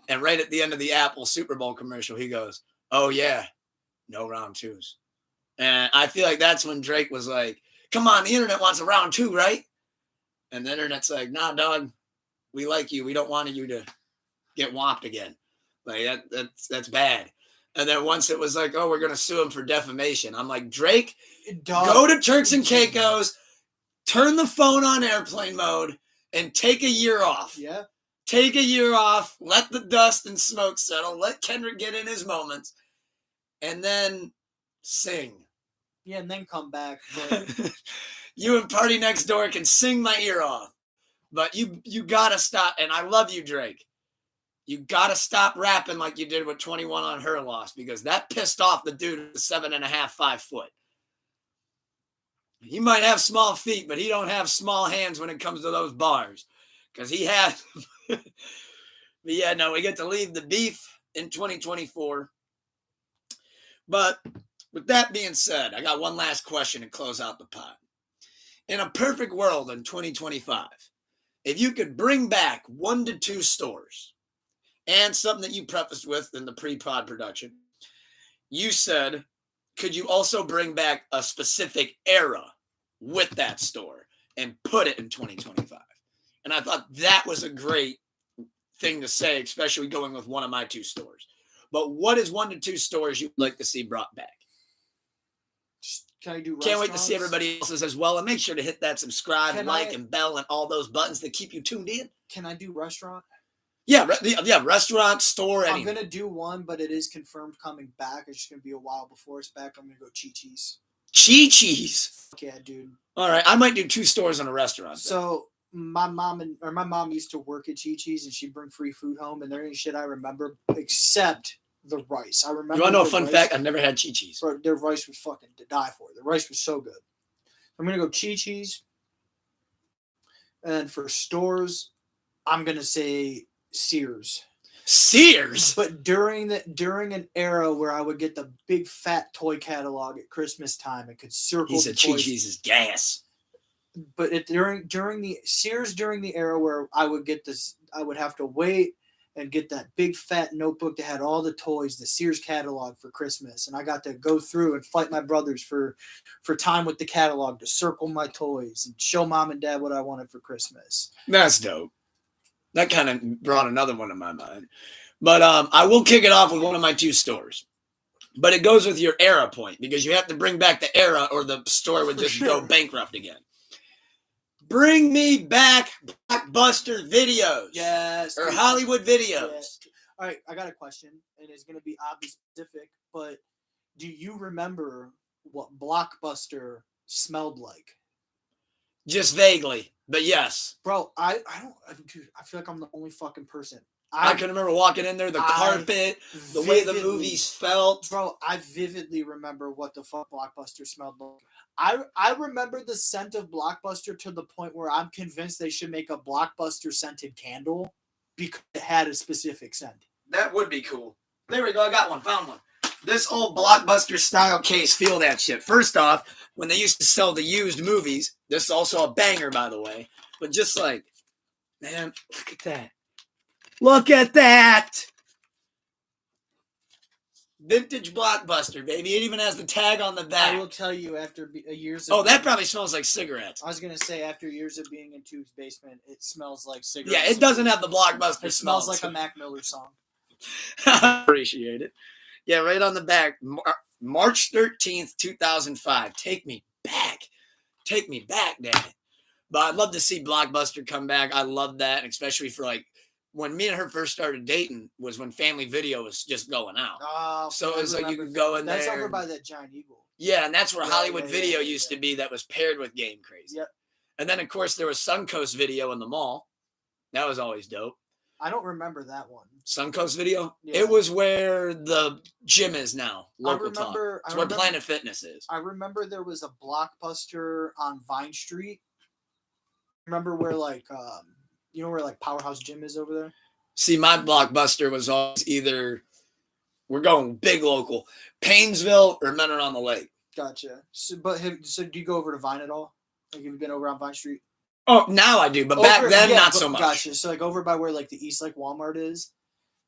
And right at the end of the Apple Super Bowl commercial, he goes, oh yeah, no round 2s. And I feel like that's when Drake was like, come on, the internet wants a round 2, right? And the internet's like, nah, dog, we like you. We don't want you to get whopped again. Like that's bad. And then once it was like, oh, we're going to sue him for defamation. I'm like, Drake, go to Turks and Caicos, turn the phone on airplane mode, and take a year off. Yeah. Take a year off. Let the dust and smoke settle. Let Kendrick get in his moments. And then sing. Yeah, and then come back. But... you and Party Next Door can sing my ear off. But you got to stop. And I love you, Drake. You got to stop rapping like you did with 21 on Her Loss, because that pissed off the dude at 7.5, 5 foot. He might have small feet, but he don't have small hands when it comes to those bars, because he has. But yeah, no, we get to leave the beef in 2024. But with that being said, I got one last question to close out the pod. In a perfect world in 2025, if you could bring back 1 to 2 stores, and something that you prefaced with in the pre-pod production, you said, could you also bring back a specific era with that store and put it in 2025? And I thought that was a great thing to say, especially going with one of my 2 stores. But what is 1 to 2 stores you'd like to see brought back? Can I do Can't wait to see everybody else's as well. And make sure to hit that subscribe, and bell, and all those buttons that keep you tuned in. Can I do restaurant? Yeah, restaurant, store, anything. I'm going to do one, but it is confirmed coming back. It's just going to be a while before it's back. I'm going to go Chi-Chi's. Chi-Chi's? Fuck yeah, dude. All right, I might do 2 stores and a restaurant. So my mom used to work at Chi-Chi's and she'd bring free food home, and there ain't shit I remember except the rice. I remember. You want to know a fun rice. fact? I've never had Chi-Chi's. Bro, their rice was fucking to die for. The rice was so good. I'm gonna go Chi-Chi's, and for stores, I'm gonna say Sears. Sears. But during an era where I would get the big fat toy catalog at Christmas time and could circle. He said Chi-Chi's is gas. But during the Sears, during the era where I would get this, I would have to wait and get that big fat notebook that had all the toys, the Sears catalog for Christmas, and I got to go through and fight my brothers for time with the catalog to circle my toys and show mom and dad what I wanted for Christmas. That's dope. That kind of brought another one to my mind. But I will kick it off with one of my two stores. But it goes with your era point because you have to bring back the era or the store would just go bankrupt again. Bring me back Blockbuster videos. Yes. Or Hollywood videos. Yes. All right, I got a question, and it's going to be oddly specific, but do you remember what Blockbuster smelled like? Just vaguely, but yes. Bro, I feel like I'm the only fucking person. I can remember walking in there, the carpet, the way the movies felt. Bro, I vividly remember what the fuck Blockbuster smelled like. I remember the scent of Blockbuster to the point where I'm convinced they should make a Blockbuster scented candle because it had a specific scent. That would be cool. There we go. I got one. Found one. This old Blockbuster style case. Feel that shit. First off, when they used to sell the used movies, this is also a banger, by the way. But just like, man, look at that. Look at that. Vintage Blockbuster, baby. It even has the tag on the back. I will tell you, after years of... Oh, that probably smells like cigarettes. I was going to say, after years of being in Tube's basement, it smells like cigarettes. Yeah, it doesn't have the Blockbuster It smells like a Mac Miller song. Appreciate it. Yeah, right on the back. March 13th, 2005. Take me back. Take me back, damn it. But I'd love to see Blockbuster come back. I love that, especially for like when me and her first started dating was when Family Video was just going out. Oh, so it was like you could go in there. That's over by that Giant Eagle. Yeah, and that's where Hollywood Video used to be that was paired with Game Crazy. Yep. And then, of course, there was Suncoast Video in the mall. That was always dope. I don't remember that one. Suncoast Video? Yeah. It was where the gym is now. Local Talk. It's where Planet Fitness is. I remember there was a Blockbuster on Vine Street. Remember where like you know where like Powerhouse Gym is over there? See, my Blockbuster was always either we're going big local, Paynesville or Menor on the Lake. Gotcha. So do you go over to Vine at all? Like, have you been over on Vine Street? Oh, now I do, but back then not so much. Gotcha. So like over by where like the East Lake Walmart is,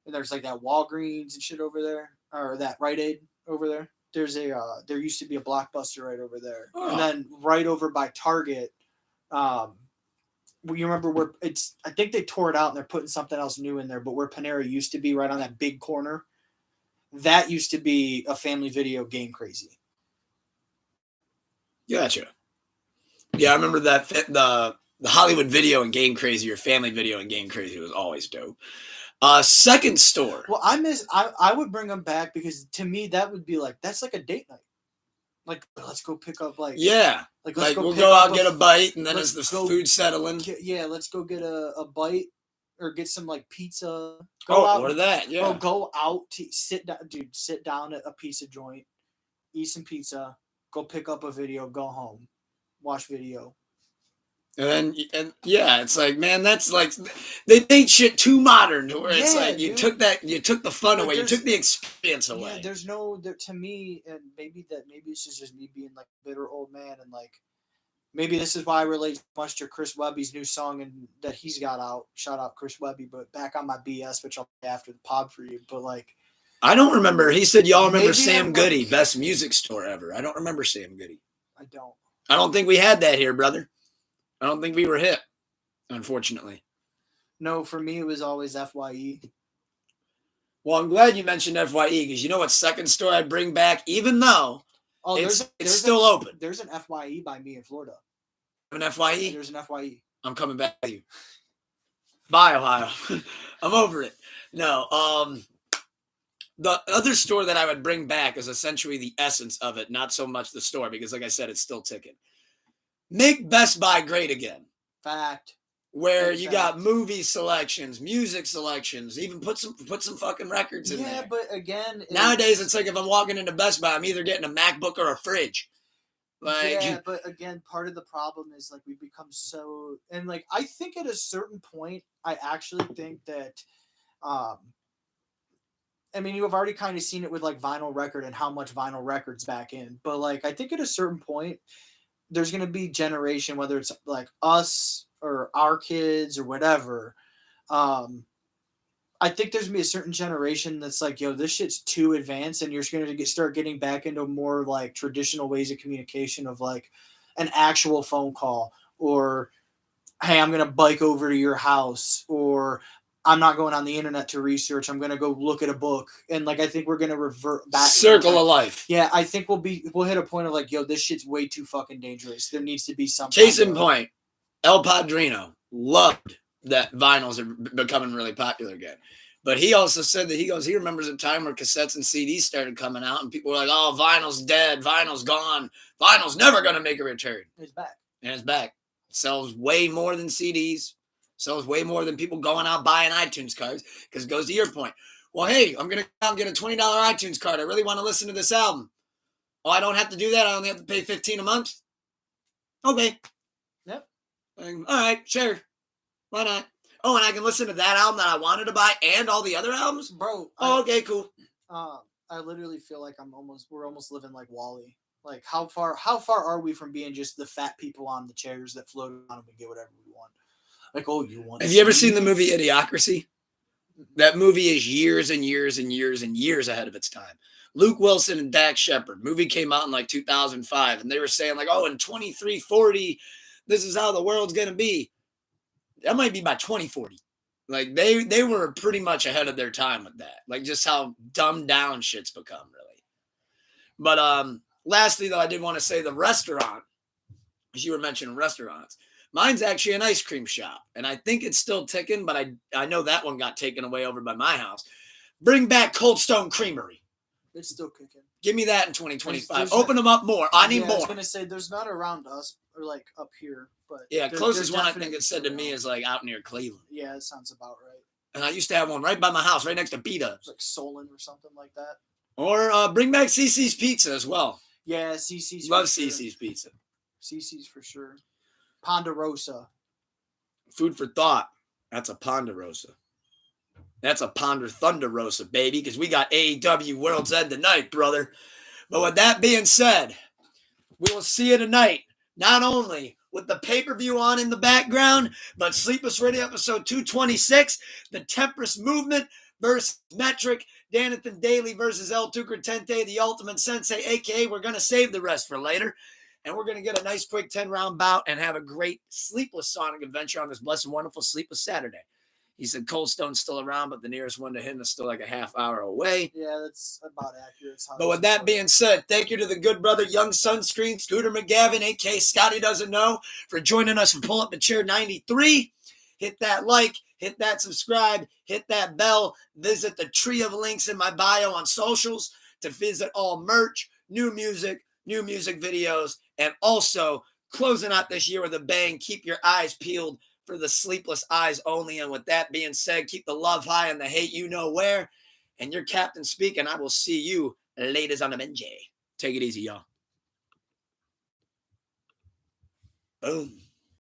and there's like that Walgreens and shit over there, or that Rite Aid over there. There's there used to be a Blockbuster right over there, and then right over by Target. You remember where it's? I think they tore it out and they're putting something else new in there. But where Panera used to be, right on that big corner, that used to be a Family Video Game Crazy. Gotcha. Yeah, I remember that the Hollywood Video and Game Crazy or Family Video and Game Crazy was always dope. Second store. Well, I would bring them back because to me that would be like that's like a date night. Like let's go pick up like we'll go out get a bite and then as the food settling. Let's go get a bite or get some like pizza. Order that. Yeah. Go out to sit down, dude. Sit down at a pizza joint, eat some pizza, go pick up a video, go home, watch video. And it's like, man, that's like they made shit too modern to where it's like you took the fun away, you took the experience away. Yeah, there's to me, and maybe this is just me being like a bitter old man, and like maybe this is why I relate much to Chris Webby's new song and that he's got out. Shout out Chris Webby, but back on my BS, which I'll play after the pod for you. But like, I don't remember. He said y'all remember Sam Goody, best music store ever. I don't remember Sam Goody. I don't. I don't think we had that here, brother. I don't think we were hip, unfortunately. No, for me, it was always FYE. Well, I'm glad you mentioned FYE because you know what second store I'd bring back, even though it's still open. There's an FYE by me in Florida. An FYE? There's an FYE. I'm coming back to you. Bye, Ohio. I'm over it. No, the other store that I would bring back is essentially the essence of it, not so much the store because, like I said, it's still ticking. Make Best Buy great again. Fact. where you got movie selections, music selections, even put some fucking records in there. Yeah, but again, nowadays it's like if I'm walking into Best Buy, I'm either getting a MacBook or a fridge. Like, yeah, but again, part of the problem is like we've become so, and like I think at a certain point, I actually think that, I mean, you have already kind of seen it with like vinyl record and how much vinyl records back in, but like I think at a certain point, there's gonna be generation, whether it's like us or our kids or whatever. I think there's gonna be a certain generation that's like, yo, this shit's too advanced, and you're just gonna start getting back into more like traditional ways of communication of like an actual phone call, or hey, I'm gonna bike over to your house, or I'm not going on the internet to research. I'm gonna go look at a book, and like I think we're gonna revert back. Circle of life. Yeah, I think we'll hit a point of like, yo, this shit's way too fucking dangerous. There needs to be some. Case in point, El Padrino loved that vinyls are becoming really popular again. But he also said that he remembers a time where cassettes and CDs started coming out and people were like, oh, vinyl's dead, vinyl's gone, vinyl's never going to make a return. It's back. And it's back. It sells way more than CDs, sells way more than people going out buying iTunes cards, because it goes to your point. Well, hey, I'm going to go out and get a $20 iTunes card. I really want to listen to this album. Oh, I don't have to do that. I only have to pay $15 a month. Okay. Yep. All right, sure. Why not? Oh, and I can listen to that album that I wanted to buy and all the other albums? Bro. Okay, cool. I literally feel like we're almost living like Wall-E. Like how far are we from being just the fat people on the chairs that float around and we get whatever we want? Like, oh, you want? Have you ever seen the movie Idiocracy? That movie is years and years and years and years ahead of its time. Luke Wilson and Dax Shepard. Movie came out in like 2005, and they were saying like, oh, in 2340, this is how the world's gonna be. That might be by 2040. Like they were pretty much ahead of their time with that. Like just how dumbed down shit's become, really. But lastly though, I did want to say the restaurant, as you were mentioning restaurants. Mine's actually an ice cream shop, and I think it's still ticking, but I know that one got taken away over by my house. Bring back Cold Stone Creamery. It's still kicking. Give me that in 2025. Open them up more. I need more. I was gonna say there's not around us or like up here, but yeah, closest one I think it said to me is like out near Cleveland. Yeah, that sounds about right. And I used to have one right by my house, right next to B-Dubs. Like Solon or something like that. Or bring back CC's Pizza as well. Yeah, CC's. Love CC's Pizza. CC's for sure. Ponderosa. Food for thought. That's a Ponderosa. That's a Ponder Thunderosa, baby, because we got AEW World's End tonight, brother. But with that being said, we will see you tonight, not only with the pay-per-view on in the background, but Sleepless Radio episode 226, the Temperance Movement versus Metric, Danathan Daly versus El Tucratente, the Ultimate Sensei, a.k.a. we're going to save the rest for later. And we're going to get a nice quick 10-round bout and have a great sleepless Sonic adventure on this blessed and wonderful sleepless Saturday. He said Cold Stone's still around, but the nearest one to him is still like a half hour away. Yeah, that's about accurate. But with that being said, thank you to the good brother Young Sunscreen, Scooter Mcgavin, a.k.a. Scotty Doesnt Know, for joining us for Pull Up a Chair 93. Hit that like, hit that subscribe, hit that bell. Visit the tree of links in my bio on socials to visit all merch, new music videos, and also closing out this year with a bang. Keep your eyes peeled for the sleepless eyes only. And with that being said, keep the love high and the hate you know where. And your captain speaking. I will see you ladies on the Benji. Take it easy, y'all. Boom.